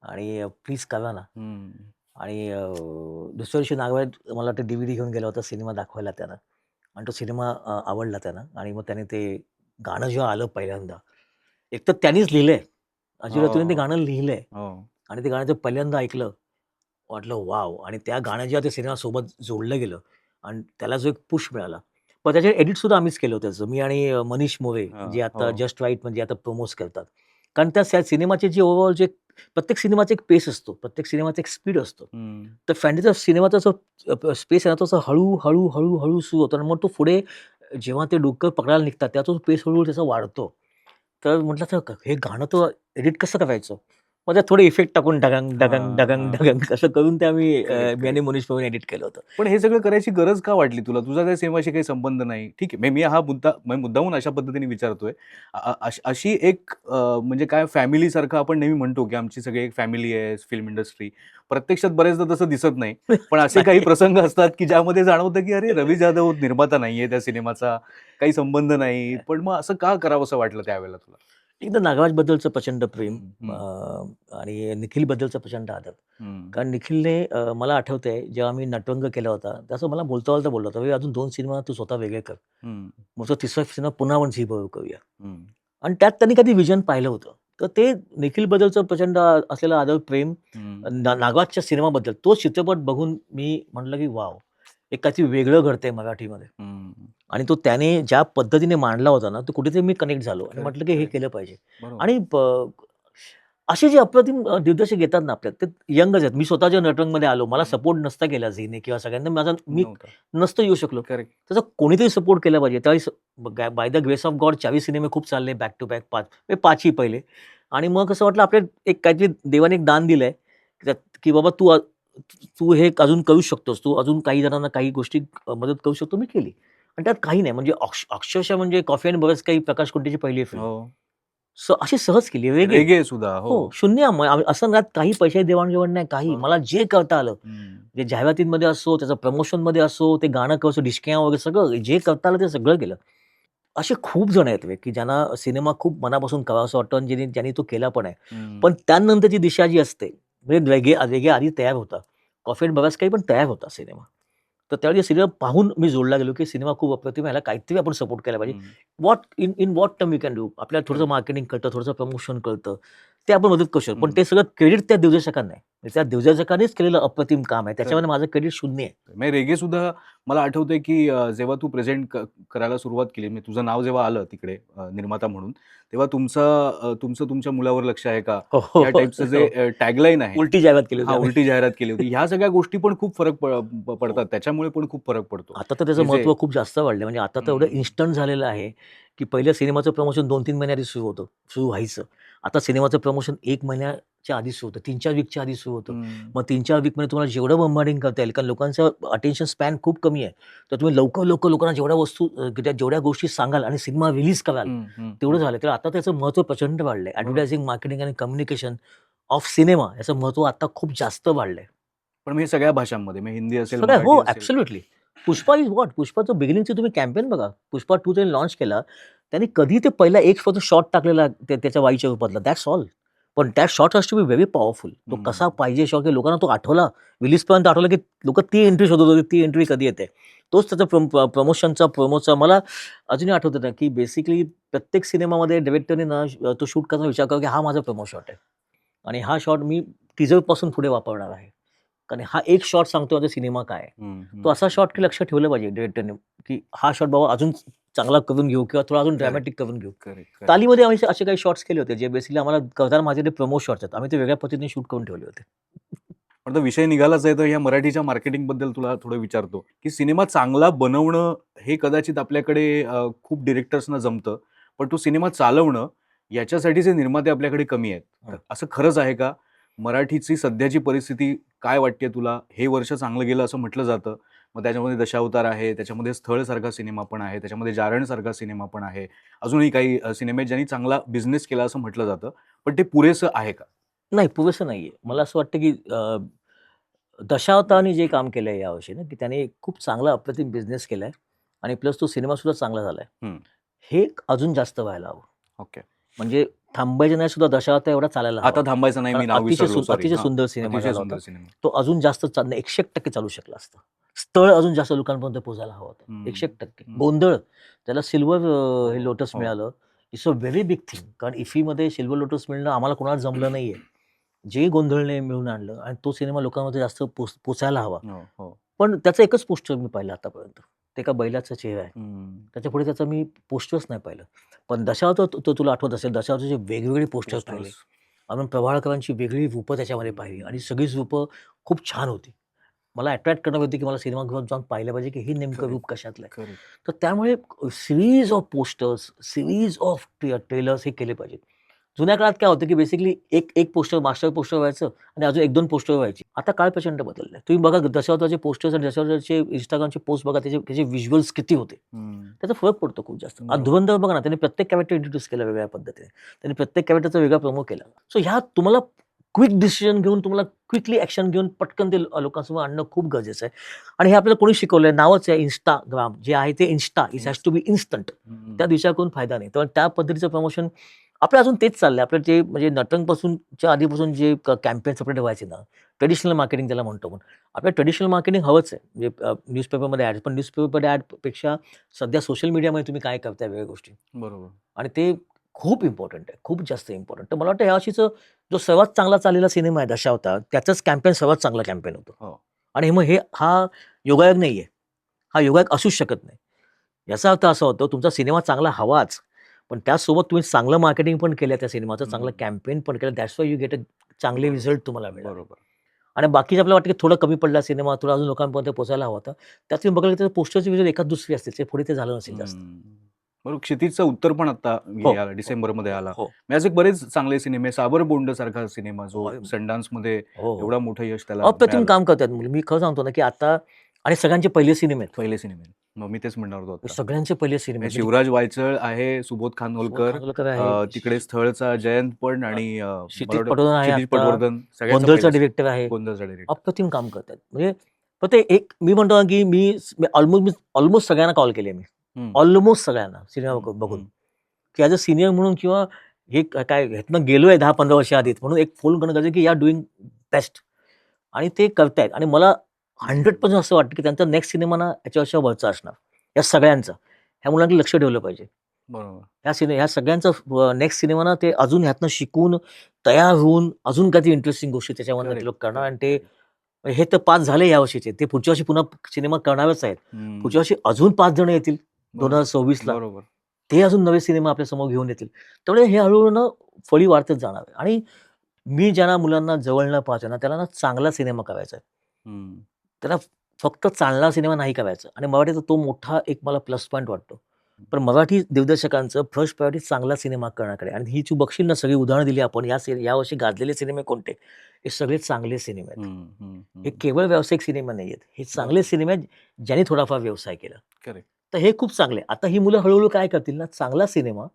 Speaker 1: आणि प्लीज करा ना.
Speaker 2: हं.
Speaker 1: आणि दुसऱ्या दिवशी नागवाड मला वाटतं DVD घेऊन गेला होता सिनेमा दाखवायला त्यानं आणि तो सिनेमा आवडला त्यानं आणि मग त्याने ते गाणं जेव्हा आलं पहिल्यांदा, एकतर त्यांनीच लिहिलंय. अजय अतुलने ते
Speaker 2: हो,
Speaker 1: गाणं लिहिलंय
Speaker 2: हो.
Speaker 1: आणि ते गाणं ते पहिल्यांदा ऐकलं, वाटलं वॉव! आणि त्या गाणं जेव्हा त्या सिनेमासोबत जोडलं गेलं आणि त्याला जो एक पुश मिळाला. पण त्याचे एडिटसुद्धा आम्हीच केलं होतं त्याचं. मी आणि मनीष मोरे
Speaker 2: हां,
Speaker 1: जे आता
Speaker 2: हो.
Speaker 1: जस्ट राईट म्हणजे आता प्रोमोस करतात. कारण त्या सिनेमाचे जे ओव्हरऑल जे प्रत्येक सिनेमाचा एक पेस असतो. प्रत्येक सिनेमाचा एक स्पीड असतो.
Speaker 2: हं.
Speaker 1: तर फॅन्टसीचा सिनेमाचा जो स्पेस आहे ना, तो असा हळू सुरू होतो आणि मग तो पुढे जेव्हा ते डोकं पकडायला निघतात, तेव्हा तो पेस हळू त्याचा वाढतो. तर म्हटलं तर हे गाणं तर एडिट कसं करायचं? मग त्यात थोडे इफेक्ट टाकून ढगंग, ढगंग,
Speaker 2: हां,
Speaker 1: ढगंग,
Speaker 2: हां.
Speaker 1: ढगंग असं करून ते आम्ही
Speaker 2: करेक्ट,
Speaker 1: मी आणि
Speaker 2: करेक्ट.
Speaker 1: मनीष भाऊने एडिट केलं होतं.
Speaker 2: पण हे सगळं करायची गरज का वाटली तुला? तुझा त्या सिनेमाशी काही संबंध नाही. ठीक आहे. मी हा मुद्दामून अशा पद्धतीने विचारतोय. अशी एक म्हणजे काय फॅमिलीसारखं आपण नेहमी म्हणतो, की आमची सगळी एक फॅमिली आहे फिल्म इंडस्ट्री. प्रत्यक्षात बरेचदा तसं दिसत नाही. पण असे काही
Speaker 1: नाही.
Speaker 2: प्रसंग असतात, की ज्यामध्ये जाणवतं, की अरे रवी जाधव निर्माता नाहीये त्या सिनेमाचा, काही संबंध नाही. पण मग असं का करावसं वाटलं त्यावेळेला तुला?
Speaker 1: एकदा नागराजबद्दलचं प्रचंड प्रेम
Speaker 2: हं, हं,
Speaker 1: आणि निखिलबद्दलचा प्रचंड आदर.
Speaker 2: हं,
Speaker 1: कारण निखिलने मला आठवतंय जेव्हा मी नटरंग केला होता, तसं मला बोलता बोलला होता, "अरे अजून 2 सिनेमा तू स्वतः वेगळे कर.
Speaker 2: हं,
Speaker 1: मग तो तिसरा सिनेमा पुन्हा आपण झी बरोबर करूया."
Speaker 2: हं,
Speaker 1: आणि त्यात त्यांनी कधी व्हिजन पाहिलं होतं. तर ते निखिलबद्दलचं प्रचंड असलेलं आदर, प्रेम
Speaker 2: हं,
Speaker 1: नागराजच्या सिनेमाबद्दल तो चित्रपट बघून मी म्हटलं, की वॉव! एक काहीतरी वेगळं घडतंय मराठीमध्ये.
Speaker 2: हं.
Speaker 1: आणि तो त्याने ज्या पद्धतीने मांडला होता ना, तो कुठेतरी मी कनेक्ट झालो आणि
Speaker 2: करेक्ट,
Speaker 1: म्हटलं, की हे
Speaker 2: करेक्ट.
Speaker 1: केलं पाहिजे.
Speaker 2: बरोबर.
Speaker 1: आणि असे जे अप्रतिम दिग्दर्शक येतात ना आपल्यात, ते यंगच आहेत. मी स्वतःच्या नटरंगमध्ये आलो. मला सपोर्ट नसता केला झीने किंवा सगळ्यांना मी
Speaker 2: नव्हतं.
Speaker 1: नसतो येऊ शकलो.
Speaker 2: करेक्ट.
Speaker 1: त्याचा कोणीतरी सपोर्ट केला पाहिजे. त्यावेळेस by the grace of God 40 सिनेमे खूप चालले बॅक टू बॅक 5 म्हणजे 5 ही पहिले. आणि मग असं वाटलं आपल्याला एक काहीतरी देवाने एक दान दिलंय, त्यात की बाबा तू हे अजून करू शकतोस. तू अजून काही जणांना काही गोष्टी मदत करू शकतो. मी केली. आणि त्यात काही नाही म्हणजे अक्षरशः म्हणजे कॉफी अँड बरंच काही प्रकाश कुंटेची पहिली फिल्म.
Speaker 2: हो.
Speaker 1: अशी सहज केली वेगळी.
Speaker 2: रेगे सुद्धा. हो.
Speaker 1: हो, शून्य असं नाही काही पैशाची देवाण-घेवाण नाही, काही.
Speaker 2: हो.
Speaker 1: मला जे करता आलं,
Speaker 2: हं.
Speaker 1: म्हणजे जाहिरातींमध्ये असो, त्याचं प्रमोशनमध्ये असो, ते गाणं कसं डिस्क्या वगैरे सगळं जे करता आलं ते सगळं केलं. असे खूप जण आहेत की ज्यांना सिनेमा खूप मनापासून करावासा वाटतो आणि ज्यांनी तो केला पण आहे.
Speaker 2: हं.
Speaker 1: पण त्यानंतरची दिशा जी असते, म्हणजे रेगे आधी तयार होता. कॉफी अँड बराच काही पण तयार होता सिनेमा. तर त्यावेळी सिनेमा पाहून मी जोडला गेलो, की सिनेमा खूप अप्रतिम आहे. ह्याला काहीतरी आपण सपोर्ट केला पाहिजे.
Speaker 2: हं.
Speaker 1: In what term we can do. आपल्याला थोडंसं
Speaker 2: करेक्ट.
Speaker 1: मार्केटिंग कळतं, थोडंसं प्रमोशन कळतं. ते आपण मदत करू शकतो. पण
Speaker 2: हं.
Speaker 1: ते सगळं क्रेडिट त्या दिग्दर्शकांना आहे. म्हणजे त्या दिग्दर्शकानेच केलेलं अप्रतिम काम आहे.
Speaker 2: करेक्ट.
Speaker 1: त्याच्यामध्ये माझं क्रेडिट शून्य आहे.
Speaker 2: म्हणजे रेगे सुद्धा मला आठवतंय, की जेव्हा तू प्रेझेंट करायला सुरुवात केली, म्हणजे तुझं नाव जेव्हा आलं तिकडे निर्माता म्हणून, तेव्हा तुमचं तुमच्या मुलावर लक्ष आहे का?
Speaker 1: हो, हो,
Speaker 2: या
Speaker 1: हो,
Speaker 2: टाइपचं
Speaker 1: हो.
Speaker 2: जे टॅगलाईन आहे
Speaker 1: उलटी जाहिरात केली होती
Speaker 2: हां,
Speaker 1: आम्ही.
Speaker 2: उलटी जाहिरात केली होती. ह्या सगळ्या गोष्टी पण खूप फरक
Speaker 1: हो.
Speaker 2: पडतात. त्याच्यामुळे पण खूप फरक पडतो.
Speaker 1: आता तर त्याचं
Speaker 2: म्हणजे जे
Speaker 1: महत्त्व खूप जास्त वाढलंय. म्हणजे आता तर एवढं
Speaker 2: हं.
Speaker 1: इन्स्टंट झालेलं आहे, की पहिल्या सिनेमाचं प्रमोशन 2-3 महिन्याआधी सुरू व्हायचं. आता सिनेमाचं प्रमोशन 1 महिन्याच्या आधी सुरू होतं. 3-4 वीकच्या आधी सुरू होतं.
Speaker 2: हं.
Speaker 1: मग 3-4 वीकमध्ये तुम्हाला जेवढं बंबार्डिंग करता येईल, कारण लोकांचं अटेन्शन स्पॅन खूप कमी आहे. तर तुम्ही लवकर लोकांना जेवढ्या गोष्टी सांगाल आणि सिनेमा रिलीज कराल,
Speaker 2: हं, हं,
Speaker 1: तेवढं
Speaker 2: हं.
Speaker 1: झालं. तर आता त्याचं महत्त्व प्रचंड वाढलंय.
Speaker 2: बरोबर.
Speaker 1: ॲडव्हर्टायझिंग, मार्केटिंग आणि कम्युनिकेशन ऑफ सिनेमा याचं महत्त्व आता खूप जास्त वाढलंय.
Speaker 2: पण मी सगळ्या भाषांमध्ये मग हिंदी असेल,
Speaker 1: सगळ्या
Speaker 2: मराठी
Speaker 1: हो,
Speaker 2: असेल.
Speaker 1: ॲब्सोल्युटली. Pushpa is what? पुष्पाचं बिगिनिंगची तुम्ही कॅम्पेन बघा. पुष्पा 2 त्यांनी लॉन्च केला. त्यांनी कधी ते पहिला एक फक्त शॉट टाकलेला त्याच्या वाईच्या रूपातला. That's all. पण that shot has to be very powerful. तो
Speaker 2: हं.
Speaker 1: कसा पाहिजे शॉट की लोकांना तो आठवला. रिलीजपर्यंत आठवला की लोकं ती एंट्री शोधत होती. ती एंट्री कधी येते? तोच त्याचा प्रमोशनचा, प्रोमोचा मला अजूनही आठवतं ना, की बेसिकली प्रत्येक सिनेमामध्ये डायरेक्टरने ना तो शूट करताना विचार करा की हा माझा प्रोमो शॉट आहे. आणि हा शॉट मी टीझरपासून पुढे वापरणार आहे. कारण हा एक शॉट सांगतो आता सिनेमा काय आहे.
Speaker 2: हं,
Speaker 1: तो
Speaker 2: हं.
Speaker 1: असा शॉट की लक्षात ठेवलं पाहिजे डिरेक्टरने, की हा शॉट बाबा अजून चांगला करून घेऊ किंवा थोडा अजून
Speaker 2: करेक्ट,
Speaker 1: ड्रॅमॅटिक करून घेऊ.
Speaker 2: Correct, correct.
Speaker 1: तालीमध्ये आम्ही असे काही शॉट्स केले होते, जे बेसिकली आम्हाला करताना माझे ते प्रोमो शॉट्स आहेत. आम्ही ते वेगळ्या पद्धतीने शूट करून ठेवले होते.
Speaker 2: पण आता विषय निघालाच आहे, तर या मराठीच्या मार्केटिंगबद्दल तुला थोडं विचारतो, की सिनेमा चांगला बनवणं हे कदाचित आपल्याकडे खूप डिरेक्टर्सना जमतं. पण तो सिनेमा चालवणं याच्यासाठीचे निर्माते आपल्याकडे कमी आहेत. तर
Speaker 1: हं.
Speaker 2: असं खरंच आहे का? मराठीची सध्याची परिस्थिती काय वाटते तुला? हे वर्ष चांगलं गेलं असं म्हटलं जातं. मग त्याच्यामध्ये दशावतार आहे, त्याच्यामध्ये स्थळसारखा सिनेमा पण आहे, त्याच्यामध्ये जारणसारखा सिनेमा पण आहे. अजूनही काही सिनेमे आहेत ज्यांनी चांगला बिझनेस केला असं म्हटलं जातं. पण ते पुरेसं आहे का?
Speaker 1: नाही, पुरेसं नाहीये. मला असं वाटतं, की दशावतारने जे काम केलंय यावर्षी ना, की त्याने खूप चांगला अप्रतिम बिझनेस केलाय आणि प्लस तो सिनेमासुद्धा चांगला झालाय.
Speaker 2: हं.
Speaker 1: हे अजून जास्त व्हायला हवं.
Speaker 2: ओके.
Speaker 1: म्हणजे थांबायचं नाही सुद्धा दशावतार एवढा चालायला हवा.
Speaker 2: आता थांबायचं नाही,
Speaker 1: कारण
Speaker 2: मी नाव विसरलो, सॉरी.
Speaker 1: अतिशय
Speaker 2: हां.
Speaker 1: सुंदर सिनेमा
Speaker 2: अतिशय
Speaker 1: झाला होता.
Speaker 2: सुंदर सिनेमा.
Speaker 1: तो अजून जास्त 101% चालू शकला असता. स्थळ अजून जास्त लोकांपर्यंत पोहोचायला हवं होतं.
Speaker 2: हं,
Speaker 1: 101%.
Speaker 2: हं.
Speaker 1: गोंधळ त्याला सिल्व्हर हे
Speaker 2: हो,
Speaker 1: लोटस
Speaker 2: हो.
Speaker 1: मिळालं. It's a very big thing. कारण इफ्फीमध्ये सिल्व्हर लोटस मिळणं आम्हाला कोणाला जमलं नाहीये. जे गोंधळने मिळवून आणलं आणि तो सिनेमा लोकांमध्ये जास्त पोचायला हवा.
Speaker 2: हो, हो.
Speaker 1: पण त्याचं एकच पोस्टर मी पाहिलं आतापर्यंत. ते एका बैलाचा चेहरा आहे.
Speaker 2: हं.
Speaker 1: त्याच्यापुढे त्याचं मी पोस्टर्स नाही पाहिलं. पण दशावतार तो तुला आठवत असेल, दशावतारचे वेगवेगळे पोस्टर्स पाहिले.
Speaker 2: पोस्टर्स.
Speaker 1: अरुण प्रभावळकरांची वेगळी रूपं त्याच्यामध्ये पाहिली आणि सगळीच रूपं खूप छान होती. मला अट्रॅक्ट करणारी होती, की मला सिनेमागृहात जाऊन पाहिलं पाहिजे, की हे नेमकं
Speaker 2: करेक्ट,
Speaker 1: रूप कशातलं आहे.
Speaker 2: करेक्ट.
Speaker 1: तर त्यामुळे series of posters, series of trailers हे केले पाहिजेत. जुन्या काळात काय होतं, की बेसिकली एक पोस्टर मास्टर पोस्टर व्हायचं आणि अजून 1-2 पोस्टर व्हायची. आता काळ प्रचंड बदललाय. तुम्ही बघा दशावतारचे पोस्टर्स आणि दशावतारचे Instagramचे पोस्ट बघा, त्याचे व्हिज्युअल्स किती होते.
Speaker 2: हं.
Speaker 1: त्याचा फरक पडतो खूप जास्त.
Speaker 2: बरोबर.
Speaker 1: धुरंधर बघा ना, त्याने प्रत्येक कॅरेक्टर इंट्रोड्यूस केलं वेगळ्या पद्धतीने. त्याने प्रत्येक कॅरेक्टरचा वेगळा प्रोमो केला. सो ह्या तुम्हाला क्विक डिसिजन घेऊन, तुम्हाला क्विकली ॲक्शन घेऊन पटकन ते लोकांसमोर आणणं खूप गरजेचं आहे. आणि हे आपल्याला कोणी शिकवलंय, नावच आहे Instagram जे आहे ते it has to be instant.
Speaker 2: हं.
Speaker 1: त्या विचार करून फायदा नाही. तर त्या पद्धतीचं प्रमोशन आपलं अजून तेच चाललंय. आपलं जे म्हणजे नटरंगपासूनच्या आधीपासून जे कॅम्पेन सेपरेट व्हायचे ना, ट्रेडिशनल मार्केटिंग त्याला म्हणतो आपण. आपल्याला ट्रेडिशनल मार्केटिंग हवंच आहे. म्हणजे न्यूजपेपरमध्ये ॲड, पण न्यूजपेपरमध्ये ॲडपेक्षा सध्या सोशल मीडियामध्ये तुम्ही काय करताय वेगळ्या गोष्टी
Speaker 2: बरोबर.
Speaker 1: आणि ते खूप इम्पोर्टंट आहे. खूप जास्त इम्पोर्टंट. तर मला वाटतं ह्यावर्षीचा जो सर्वात चांगला चाललेला सिनेमा आहे दशावतार, त्याचंच कॅम्पेन सर्वात चांगला कॅम्पेन होतं.
Speaker 2: हो.
Speaker 1: आणि मग हा योगायोग नाहीये. हा योगायोग असूच शकत नाही. याचा अर्थ असा होतो तुमचा सिनेमा चांगला हवाच. पण त्यासोबत तुम्ही चांगलं मार्केटिंग पण केलं त्या सिनेमाचं, चांगलं
Speaker 2: हम्म.
Speaker 1: कॅम्पेन पण केलं. That's why you get a चांगले रिझल्ट तुम्हाला मिळाले.
Speaker 2: बरोबर.
Speaker 1: आणि बाकीचे आपल्याला वाटतं की थोडं कमी पडला सिनेमा, थोडा अजून लोकांपर्यंत पोहोचायला हवा होता. त्यात तुम्ही बघायला गेलं तर पोस्टरची व्हिज्युअल एखाद दुसरी असतील. ते पुढे ते झालं नसेल जास्त.
Speaker 2: बरोबर. क्षितिजचं उत्तर पण आता
Speaker 1: हो,
Speaker 2: हे आला,
Speaker 1: हो,
Speaker 2: डिसेंबरमध्ये
Speaker 1: हो,
Speaker 2: आला.
Speaker 1: हो.
Speaker 2: म्हणजे असे बरेच चांगले सिनेमे, साबरबोंड सारखा सिनेमा जो
Speaker 1: अरे,
Speaker 2: संडान्समध्ये
Speaker 1: हो, हो.
Speaker 2: एवढा मोठं यश त्याला
Speaker 1: अप्रतिम
Speaker 2: मिळालं.
Speaker 1: काम करतात मुली. मी खरं सांगतो ना, की आता आणि सगळ्यांचे पहिले सिनेमे आहेत.
Speaker 2: पहिले सिनेमे. मग मी तेच म्हणणार होतो आता.
Speaker 1: सगळ्यांचे पहिले सिनेमे
Speaker 2: म्हणजे
Speaker 1: आहेत. म्हणजे
Speaker 2: शिवराज वायचळ आहे, सुबोध
Speaker 1: सुबोध
Speaker 2: खानोलकर,
Speaker 1: खानोलकर आहे,
Speaker 2: तिकडे स्थळचा जयंत पण आणि मला
Speaker 1: क्षितिज
Speaker 2: वाटतं
Speaker 1: पटवर्धन आहे,
Speaker 2: क्षितिज
Speaker 1: आता
Speaker 2: पटवर्धन सगळ्यांचा
Speaker 1: गोंधळचा
Speaker 2: पहिला
Speaker 1: डिरेक्टर आहे.
Speaker 2: गोंधळचा डिरेक्टर.
Speaker 1: अप्रतिम काम करतात. म्हणजे पण ते एक मी म्हणतो ना, की मी ऑलमोस्ट सगळ्यांना कॉल केले मी. ऑलमोस्ट सगळ्यांना सिनेमा बघून. की ॲज अ सीनियर म्हणून किंवा हे काय ह्यातनं गेलोय 10-15 वर्ष आधीच म्हणून एक फोन करणं गरजेचं की या डुइंग बेस्ट आणि ते करतायत आणि मला 100% असं वाटतं की त्यांचा नेक्स्ट सिनेमा ना याच्यापेक्षा वरचा असणार. या सगळ्यांचा. ह्या मुलांनी लक्ष ठेवलं पाहिजे.
Speaker 2: बरोबर.
Speaker 1: ह्या सगळ्यांचा नेक्स्ट सिनेमा ना ते अजून ह्यातनं शिकून, तयार होऊन अजून काहीतरी इंटरेस्टिंग गोष्टी त्याच्यामधनं ते
Speaker 2: करेक्ट,
Speaker 1: लोक करणार आणि
Speaker 2: करेक्ट,
Speaker 1: ते हे तर 5 झाले यावर्षीचे. ते पुढच्या वर्षी पुन्हा सिनेमा करणारच आहेत. पुढच्या वर्षी अजून 5 जण येतील
Speaker 2: बरोबर.
Speaker 1: 2026ला.
Speaker 2: बरोबर.
Speaker 1: ते अजून नवे सिनेमा आपल्यासमोर घेऊन येतील. त्यामुळे हे हळू-हळू ना फळी वाढतच जाणार आहे आणि मी ज्यांना मुलांना जवळनं पाहतो ना, त्याला ना चांगला सिनेमा करायचा आहे.
Speaker 2: हं.
Speaker 1: त्याला फक्त चालणारा सिनेमा नाही करायचा आणि मराठीचा तो मोठा एक मला प्लस पॉइंट वाटतो. पण मराठी दिग्दर्शकांचं फर्स्ट प्रायोरिटी चांगला सिनेमा करण्याकडे आणि ही तू बघशील ना सगळी उदाहरणं दिली आपण यावर्षी गाजलेले सिनेमे कोणते? हे सगळे चांगले सिनेमे आहेत.
Speaker 2: हं, हं,
Speaker 1: हे
Speaker 2: हं.
Speaker 1: केवळ व्यावसायिक सिनेमा नाहीयेत. हे चांगले
Speaker 2: बरोबर.
Speaker 1: सिनेमे आहेत ज्यांनी थोडाफार व्यवसाय केला.
Speaker 2: करेक्ट.
Speaker 1: तर हे खूप चांगले आहे. आता ही मुलं हळू काय करतील ना, चांगला सिनेमा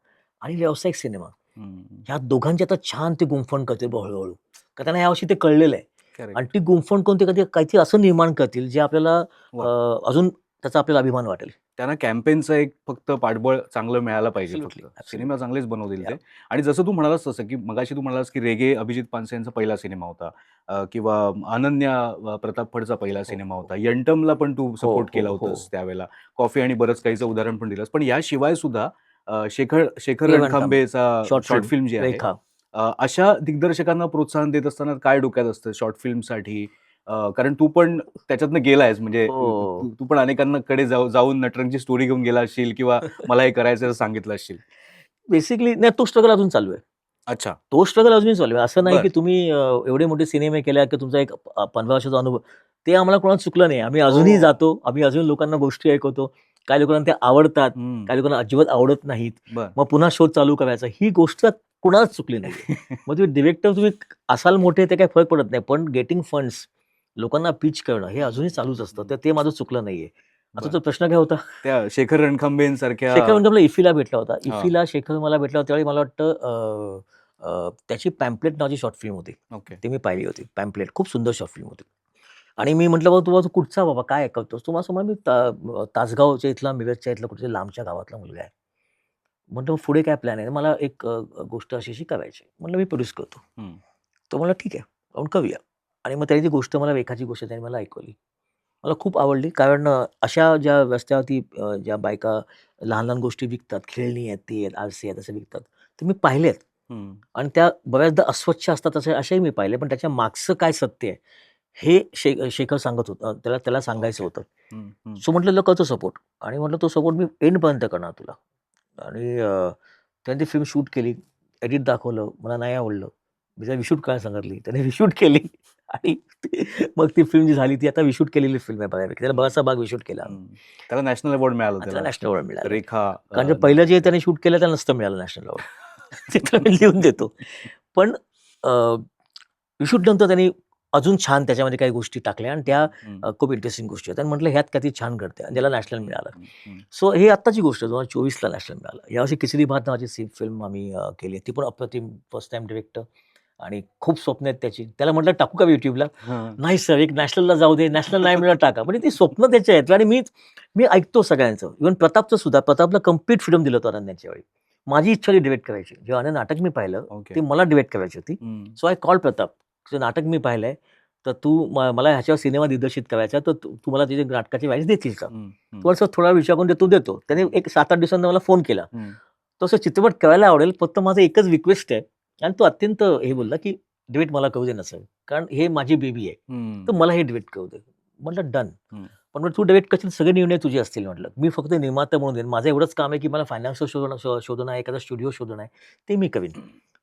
Speaker 1: आणि व्यावसायिक सिनेमा
Speaker 2: हं.
Speaker 1: ह्या दोघांची आता छान ते गुंफण करतील बघ हळू-हळू. कारण त्यांना यावर्षी ते कळलेलं आहे. आणि
Speaker 2: करेक्ट.
Speaker 1: ती गुंफण कोणती कधी काहीतरी असं निर्माण करतील जे आपल्याला
Speaker 2: वाह!
Speaker 1: अजून त्याचा आपल्याला अभिमान वाटेल.
Speaker 2: त्यांना कॅम्पेनचं एक फक्त पाठबळ चांगलं मिळायला पाहिजे
Speaker 1: ॲब्सोल्युटली,
Speaker 2: फक्त. Cinema
Speaker 1: absolutely.
Speaker 2: चांगलेच बनवतील ते.
Speaker 1: याह!
Speaker 2: आणि जसं तू म्हणालास तसं, की मगाशी तू म्हणालास, की रेगे अभिजित पानसे यांचा पहिला सिनेमा होता. किंवा अनन्या प्रताप फडचा पहिला
Speaker 1: हो,
Speaker 2: सिनेमा
Speaker 1: हो.
Speaker 2: होता. यंटमला पण तू
Speaker 1: हो,
Speaker 2: सपोर्ट केला
Speaker 1: हो, हो.
Speaker 2: होतास त्यावेळेला. कॉफी आणि बरंच काहीचं उदाहरण पण दिलंस. पण याशिवाय सुद्धा शेखर शेखर
Speaker 1: प्रेम रणकांबळे,
Speaker 2: रणखांबेचा
Speaker 1: शॉर्ट
Speaker 2: शॉर्ट
Speaker 1: फिल्म,
Speaker 2: फिल्म जी आहे,
Speaker 1: रेखा.
Speaker 2: अशा दिग्दर्शकांना प्रोत्साहन देत असताना काय डोक्यात असतं शॉर्ट फिल्मसाठी? कारण तू पण त्याच्यातनं गेला आहेस, म्हणजे
Speaker 1: हो.
Speaker 2: तू पण अनेकांकडे जाऊन नटरंगची स्टोरी घेऊन गेला असशील किंवा मला हे करायचं आहे असं सांगितलं असशील.
Speaker 1: बेसिकली नाही तो स्ट्रगल अजून चालू आहे.
Speaker 2: अच्छा.
Speaker 1: तो स्ट्रगल अजूनही चालू आहे. असं नाही की
Speaker 2: बरं.
Speaker 1: तुम्ही एवढे मोठे सिनेमे केले की तुमचा एक 15 वर्षाचा अनुभव. ते आम्हाला कोणाला चुकलं नाही. आम्ही अजूनही
Speaker 2: ओह!
Speaker 1: जातो. आम्ही अजून लोकांना गोष्टी ऐकवतो. काही लोकांना ते आवडतात.
Speaker 2: हं.
Speaker 1: काही लोकांना अजिबात आवडत नाहीत.
Speaker 2: बरं.
Speaker 1: मग पुन्हा शोध चालू करायचा. ही गोष्ट कुणालाच चुकली नाहीये. मग तुम्ही डिरेक्टर तुम्ही असाल मोठे ते काही फरक पडत नाही. पण गेटिंग फंड्स, लोकांना पिच करणं हे अजूनही चालूच असतं. तर ते माझं चुकलं नाहीये. आता
Speaker 2: बरं.
Speaker 1: तो प्रश्न काय होता?
Speaker 2: त्या शेखर रणखांबेंसारख्या
Speaker 1: शेखर म्हणजे मला इफ्फीला भेटला होता.
Speaker 2: हां.
Speaker 1: इफ्फीला शेखर मला भेटला होता त्यावेळी मला वाटतं त्याची पॅम्पलेट नावाची शॉर्ट फिल्म होती.
Speaker 2: ओके.
Speaker 1: ती मी पाहिली होती. पॅम्पलेट खूप सुंदर शॉर्ट फिल्म होती. आणि मी म्हटलं, "बाबा तू कुठचा बाबा काय करतोस?" तो मला असं म्हणाला, "मी तासगावच्या इथला, मिरजच्या इथला कुठेतरी लांबच्या गावातला मुलगा आहे." म्हटलं, "मग पुढे काय प्लॅन आहे?" मला एक गोष्ट अशी करायची आहे. म्हटलं, "मी प्रोड्यूस करतो."
Speaker 2: हं.
Speaker 1: तो म्हणला, "ठीक आहे, आपण करूया." आणि मग त्याने ती गोष्ट मला रेखाची गोष्ट त्याने मला ऐकवली. मला खूप आवडली कारण अशा ज्या रस्त्यावरती ज्या बायका लहान-लहान गोष्टी विकतात, खेळणी आहेत, ती आहेत, आरसे आहेत, असं विकतात. ते मी पाहिलेत
Speaker 2: हं.
Speaker 1: आणि त्या बऱ्याचदा अस्वच्छ असतात असेही मी पाहिले. पण त्याच्या मागचं काय सत्य आहे, हे शेखर सांगत होता. त्याला त्याला सांगायचं
Speaker 2: ओके.
Speaker 1: होतं.
Speaker 2: हं, हं.
Speaker 1: सो म्हटलं, "तुला करतो सपोर्ट." आणि म्हटलं, "तो सपोर्ट मी एंडपर्यंत करणार तुला." आणि त्याने ती फिल्म शूट केली. एडिट दाखवलं. मला नाही आवडलं. मी त्याला रिशूट करायला सांगितली. त्याने रिशूट केली आणि मग ती फिल्म जी झाली ती आता रिशूट केलेली फिल्म आहे बऱ्यापैकी. त्याला बराचसा भाग रिशूट केला आम्ही.
Speaker 2: हं. त्याला नॅशनल अवॉर्ड मिळाला
Speaker 1: आणि
Speaker 2: त्याला.
Speaker 1: त्याला नॅशनल अवॉर्ड मिळालं.
Speaker 2: रेखा
Speaker 1: कारण जे पहिलं जे
Speaker 2: नावाचं.
Speaker 1: त्याने शूट केलं त्याला नसतं मिळालं नॅशनल अवॉर्ड. ते त्याला मी लिहून देतो. पण रिशूट नंतर त्यांनी अजून छान त्याच्यामध्ये काही गोष्टी टाकल्या आणि त्या
Speaker 2: हं.
Speaker 1: खूप इंटरेस्टिंग गोष्टी होत्या आणि म्हटलं ह्यात काहीतरी छान घडतंय आणि त्याला नॅशनल मिळालं.
Speaker 2: हं, हं.
Speaker 1: सो हे आत्ताची गोष्ट 2024ला नॅशनल मिळालं. यावर्षी खिचडी भात नावाची फिल्म आम्ही केली आहे. ती पण अप्रतिम फर्स्ट टाईम डिरेक्टर आणि खूप स्वप्न आहेत त्याची. त्याला म्हटलं टाकू का YouTubeला?
Speaker 2: हां.
Speaker 1: नाही सर एक नॅशनलला जाऊ दे. नॅशनल नाही मिळालं टाका. म्हणजे ती स्वप्न त्याची आहेत आणि मी ऐकतो सगळ्यांचं. इव्हन प्रतापचं सुद्धा. प्रतापला कंप्लीट फ्रीडम दिलं होतं अनन्याच्या वेळी. माझी इच्छा होती डिरेक्ट करायची. जेव्हा अनन्या नाटक मी पाहिलं,
Speaker 2: ओके.
Speaker 1: ते मला डिरेक्ट करायची होती.
Speaker 2: हं.
Speaker 1: So I called Pratap. तुझं नाटक मी पाहिलंय. तर तू मला ह्याच्यावर सिनेमा दिग्दर्शित करायचा तर तू मला तिथे नाटकाची राईट्स देशील का?
Speaker 2: हं, हं.
Speaker 1: तो थोडा विचार करून देतो. त्याने एक 7-8 दिवसांनी मला फोन केला.
Speaker 2: हं.
Speaker 1: तसं चित्रपट करायला आवडेल फक्त माझं एकच रिक्वेस्ट आहे आणि तो अत्यंत हे बोलला, की "डिबेट मला करू दे ना सर. कारण हे माझी बेबी आहे.
Speaker 2: हं.
Speaker 1: तर मला हे डिबेट करू दे." म्हटलं डन.
Speaker 2: हं.
Speaker 1: पण मग तू डायरेक्ट करशील सगळे निर्णय तुझे असतील म्हटलं. मी फक्त निर्माता म्हणून देईन. माझं एवढंच काम आहे, की मला फायनान्सर शोधणं आहे, एखादा स्टुडिओ शोधणं आहे, ते मी करीन.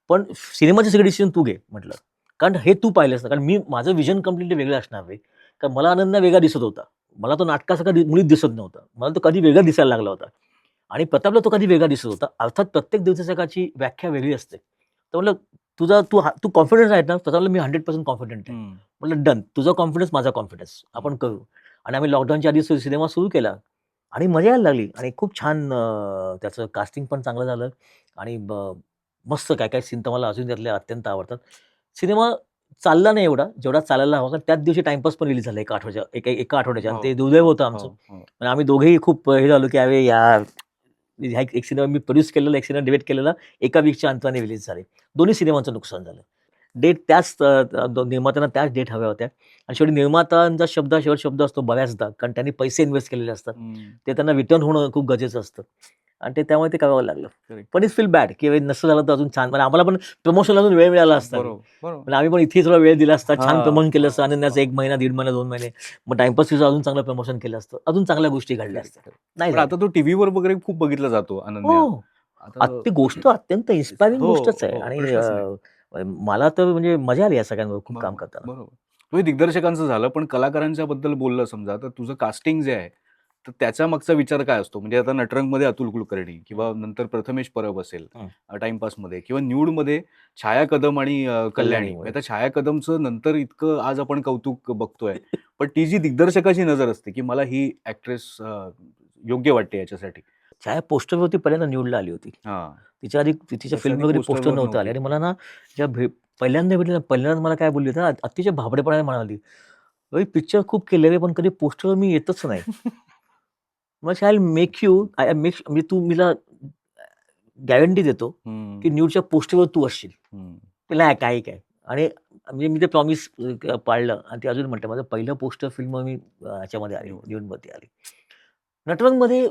Speaker 1: पण सिनेमाचे सगळे डिसिजन तू घे म्हटलं. कारण हे तू पाहिलंस ना, कारण माझं विजन कंप्लीटली वेगळं असणार आहे. कारण मला अनन्या वेगळा दिसत होता. मला तो नाटकासारखा मुळीच दिसत नव्हता. मला तो कधी वेगळा दिसायला लागला होता. आणि प्रतापला तो कधी वेगळा दिसत होता. अर्थात प्रत्येक दिग्दर्शकाची व्याख्या वेगळी असते. तर म्हटलं तू कॉन्फिडन्स आहे ना? प्रतापला मी 100% कॉन्फिडंट आहे. म्हटलं डन. तुझा कॉन्फिडन्स, माझा कॉन्फिडन्स. आपण करू. आणि आम्ही लॉकडाऊनच्या आधी सिनेमा सुरू केला आणि मजा यायला लागली आणि खूप छान त्याचं कास्टिंग पण चांगलं झालं आणि मस्त काय-काय सीन तर मला अजून त्यातले अत्यंत आवडतात. सिनेमा चालला नाही एवढा, जेवढा चालायला हवा. कारण त्याच दिवशी टाईमपास पण रिलीज झाला एका आठवड्याच्या आणि
Speaker 2: हो,
Speaker 1: ते दुर्दैव होतं आमचं. आणि आम्ही दोघेही खूप हे झालो, की "अरे यार!" हा एक सिनेमा मी प्रोड्यूस केलेला, एक सिनेमा डिरेक्ट केलेला, एका वीकच्या अंतराने रिलीज झाले. दोन्ही सिनेमांचं नुकसान झालं. डेट त्याच निर्मात्यांना त्याच डेट हव्या होत्या आणि शेवटी निर्मात्यांचा शेवट शब्द असतो बऱ्याचदा, कारण त्यांनी पैसे इन्व्हेस्ट केलेले असतात. ते त्यांना रिटर्न होणं खूप गरजेचं असतं आणि त्यामुळे ते करावं लागलं.
Speaker 2: Correct.
Speaker 1: पण इट्स फील बॅड, की नसतं झालं तर अजून छान. म्हणजे आम्हाला पण प्रमोशनला अजून वेळ मिळाला असता.
Speaker 2: बरोबर.
Speaker 1: म्हणजे आम्ही पण इथे थोडा वेळ दिला असता, छान प्रमोशन केलं असतं.
Speaker 2: हां,
Speaker 1: अनन्याचं 1 महिना, 1.5 महिना, 2 महिने. मग टाईमपास तिचं अजून चांगलं प्रमोशन केलं असतं. अजून चांगल्या गोष्टी घडल्या
Speaker 2: Correct,
Speaker 1: असत्या.
Speaker 2: correct.
Speaker 1: नाही
Speaker 2: पण
Speaker 1: झालं.
Speaker 2: आता तो टीव्हीवर वगैरे खूप बघितला जातो अनन्या.
Speaker 1: हो.
Speaker 2: आता
Speaker 1: ती गोष्ट अत्यंत इन्स्पायरिंग
Speaker 2: हो,
Speaker 1: गोष्टच आहे
Speaker 2: हो.
Speaker 1: आणि
Speaker 2: प्रश्नच नाही.
Speaker 1: मला तर म्हणजे मजा आली या सगळ्यांबरोबर खूप काम
Speaker 2: बरोबर,
Speaker 1: करताना.
Speaker 2: बरोबर. तो हे दिग्दर्शकांचं झालं, पण कलाकारांच्या बद्दल बोललं समजा, तर तुझं कास्टिंग जे आहे, तर त्याच्या मागचा विचार काय असतो? म्हणजे आता नटरंगमध्ये अतुल कुलकर्णी किंवा नंतर प्रथमेश परब असेल
Speaker 1: हं.
Speaker 2: टाईमपासमध्ये किंवा न्यूडमध्ये छाया कदम आणि कल्याणी.
Speaker 1: कल्याणीमुळे.
Speaker 2: आता छाया कदमचं नंतर इतकं आज आपण कौतुक बघतोय. पण ती जी दिग्दर्शकाची नजर असते, की मला ही ॲक्ट्रेस योग्य वाटते याच्यासाठी.
Speaker 1: छाया पोस्टरवरती पहिल्यांदा निवडला आली होती.
Speaker 2: हां.
Speaker 1: तिच्या आधी तिच्या
Speaker 2: त्याच्या आधी
Speaker 1: फिल्ममध्ये पोस्टर
Speaker 2: पोस्टरवर
Speaker 1: नव्हतं आले
Speaker 2: नव्हती.
Speaker 1: आणि मला ना जेव्हा पहिल्यांदा भेटली ना, पहिल्यांदा मला काय बोलली ना, अतिशय भाबडेपणाने म्हणाली, "अरे पिक्चर खूप केले रे, पण कधी पोस्टरवर मी येतच नाही." मग I make you I make म्हणजे तू मला गॅरंटी देतो,
Speaker 2: हं,
Speaker 1: की न्यूडच्या पोस्टरवर तू असशील.
Speaker 2: हं.
Speaker 1: ते नाही काही काय आणि म्हणजे मी ते प्रॉमिस पाळलं आणि ते अजून म्हणते माझं पहिलं पोस्टर फिल्म मी ह्याच्यामध्ये आली,
Speaker 2: निवड.
Speaker 1: न्यूडमध्ये आली. नटरंगमध्ये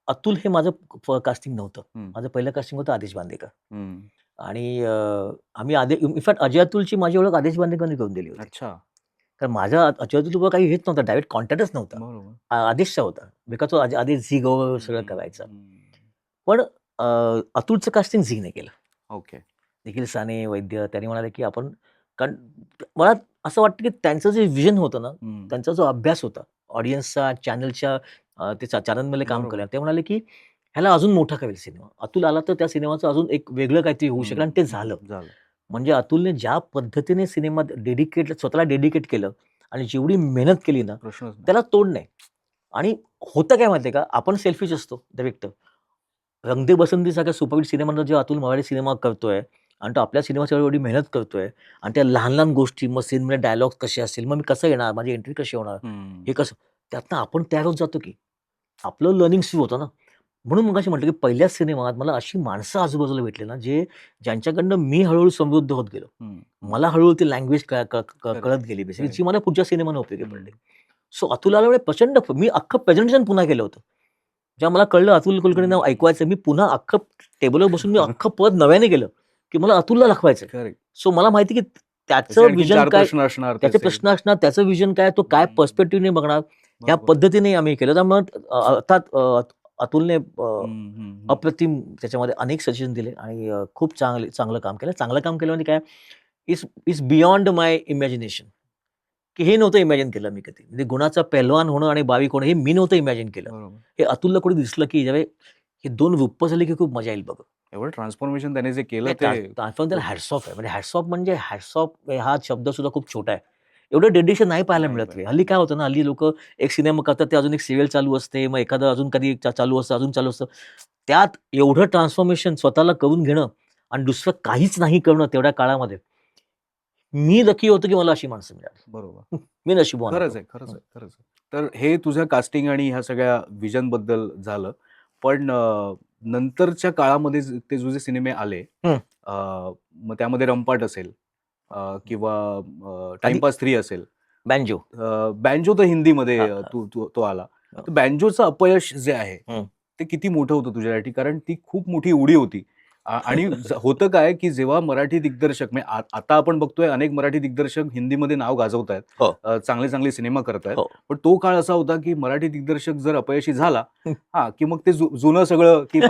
Speaker 1: अतुल हे माझं कास्टिंग नव्हतं.
Speaker 2: हं,
Speaker 1: माझं पहिलं कास्टिंग होतं आदेश बांदेकर
Speaker 2: हं.
Speaker 1: आणि आम्ही इनफॅक्ट अजय अतुलची माझी ओळख आदेश बांदेकरने करून दिली होती.
Speaker 2: अच्छा.
Speaker 1: कारण माझा अजय अतुलबरोबर काही हेच नव्हतं, डायरेक्ट कॉन्टॅक्टच नव्हता.
Speaker 2: बरोबर.
Speaker 1: आदेशचा होता. बिकॉज तो आदेश झी गो सगळं
Speaker 2: हं,
Speaker 1: करायचा.
Speaker 2: हं.
Speaker 1: पण अतुलचं कास्टिंग झीने केलं.
Speaker 2: ओके.
Speaker 1: निखिल साने, वैद्य त्यांनी म्हणाले, की आपण कारण मला असं वाटतं, की त्यांचं जे व्हिजन होतं ना,
Speaker 2: हं.
Speaker 1: त्यांचा जो अभ्यास होता, ऑडियन्सचा, चॅनलच्या ते चॅनलमध्ये काम
Speaker 2: बरोबर.
Speaker 1: केलं. ते म्हणाले, की ह्याला अजून मोठा करेल सिनेमा. अतुल आला तर त्या सिनेमाचं अजून एक वेगळं काहीतरी होऊ
Speaker 2: हं,
Speaker 1: शकेल आणि ते
Speaker 2: हं.
Speaker 1: झालं.
Speaker 2: झालं.
Speaker 1: म्हणजे अतुलने ज्या पद्धतीने सिनेमात स्वतःला डेडिकेट केलं आणि जेवढी मेहनत केली ना,
Speaker 2: प्रश्नच नाही.
Speaker 1: त्याला तोड नाही. आणि होतं काय माहिती का, आपण सेल्फिश असतो डायरेक्टर. रंग दे बसंतीसारख्या सुपरहिट सिनेमांना जेव्हा अतुल मराठी सिनेमा करतोय आणि तो आपल्या सिनेमासाठी एवढी मेहनत करतोय आणि त्या लहान-लहान गोष्टी, मग सीनमध्ये डायलॉग्स कसे असतील, मग मी कसं येणार, माझी एंट्री कशी होणार,
Speaker 2: हं.
Speaker 1: हे कसं त्यातनं आपण तयार होत जातो की. आपलं लर्निंग सुरू होतं ना. म्हणून मगाशी म्हटलं, की पहिल्याच सिनेमात मला अशी माणसं आजूबाजूला भेटली ना, ज्यांच्याकडनं मी हळू समृद्ध होत गेलो.
Speaker 2: हं, हं.
Speaker 1: मला हळू ती लँग्वेज
Speaker 2: करेक्ट,
Speaker 1: कळत गेली बेसिकली,
Speaker 2: करेक्ट.
Speaker 1: जी मला पुढच्या सिनेमाने उपयोगी
Speaker 2: हं.
Speaker 1: पडली. सो अतुल आल्यामुळे प्रचंड मी अख्खं प्रेझेंटेशन पुन्हा केलं होतं. जेव्हा मला कळलं अतुल कुलकर्णी नाव
Speaker 2: हं.
Speaker 1: ऐकवायचं, मी पुन्हा अख्खं टेबलवर बसून मी अख्खं पद नव्याने केलं, की मला अतुलला दाखवायचंय.
Speaker 2: करेक्ट.
Speaker 1: सो मला माहिती की
Speaker 2: त्याचे
Speaker 1: त्याचं
Speaker 2: आणखीन
Speaker 1: व्हिजन
Speaker 2: 4
Speaker 1: काय,
Speaker 2: प्रश्न असणार
Speaker 1: त्याचे
Speaker 2: त्याचे.
Speaker 1: प्रश्न असणार, त्याचं व्हिजन काय, तो काय
Speaker 2: हं.
Speaker 1: पर्स्पेक्टिव्हने बघणार, ह्या
Speaker 2: बरोबर.
Speaker 1: पद्धतीने आम्ही केलं. त्यामुळे अर्थात अतुलने
Speaker 2: हं, हं, हं.
Speaker 1: अप्रतिम त्याच्यामध्ये अनेक सजेशन दिले आणि खूप चांगलं काम केलं. चांगलं काम केलं म्हणजे काय, is is beyond my imagination. की हे नव्हतं इमॅजिन केलं मी कधी. म्हणजे गुणाचा पहिलवान होणं आणि बारीक होणं हे मी नव्हतं इमॅजिन केलं.
Speaker 2: बरोबर.
Speaker 1: हे अतुलला कुठे दिसलं, की ज्यावेळी हे 2 रूपं झाली, की खूप मजा येईल बघ.
Speaker 2: एवढं ट्रान्सफॉर्मेशन त्याने जे केलं
Speaker 1: नाही
Speaker 2: ते
Speaker 1: ट्रान्सफॉर्म त्याला
Speaker 2: खूप
Speaker 1: हॅट्स ऑफ आहे. म्हणजे हॅट्स ऑफ हा शब्द सुद्धा खूप छोटा आहे. एवढं डेडिकेशन नाही पाहायला
Speaker 2: नाही
Speaker 1: मिळत रे.
Speaker 2: पाहिजे.
Speaker 1: हल्ली काय होतं ना, हल्ली लोकं एक सिनेमा करतात, ते अजून एक सीरियल चालू असते. मग एखादं अजून कधी चालू असतं, अजून चालू असतं. त्यात एवढं ट्रान्सफॉर्मेशन स्वतःला करून घेणं आणि दुसरं काहीच नाही करणं तेवढ्या काळामध्ये. मी लकी होतो, की मला अशी माणसं मिळाली.
Speaker 2: बरोबर.
Speaker 1: मी नशीबवान
Speaker 2: खरंच
Speaker 1: होतो.
Speaker 2: आहे, खरंच
Speaker 1: हं.
Speaker 2: आहे, खरंच आहे. तर हे तुझ्या कास्टिंग आणि ह्या सगळ्या व्हिजनबद्दल झालं. पण नंतरच्या काळामध्ये ते तुझे सिनेमे आले,
Speaker 1: हं.
Speaker 2: अ, मग त्यामध्ये रंपाट असेल किंवा
Speaker 1: आधी
Speaker 2: टाईमपास 3 असेल.
Speaker 1: बँजो.
Speaker 2: बँजो तर हिंदीमध्ये
Speaker 1: हां, हां.
Speaker 2: तो आला.
Speaker 1: हो.
Speaker 2: तर बँजोचं अपयश जे आहे,
Speaker 1: हं.
Speaker 2: ते किती मोठं होतं तुझ्यासाठी? कारण ती खूप मोठी उडी होती आणि होतं काय की जेव्हा मराठी दिग्दर्शक म्हणजे आता आपण बघतोय अनेक मराठी दिग्दर्शक हिंदीमध्ये नाव गाजवतायत,
Speaker 1: हो,
Speaker 2: चांगले चांगले सिनेमा करतायत.
Speaker 1: हो.
Speaker 2: पण तो काळ असा होता की मराठी दिग्दर्शक जर अपयशी झाला, हा की मग ते जुनं सगळं की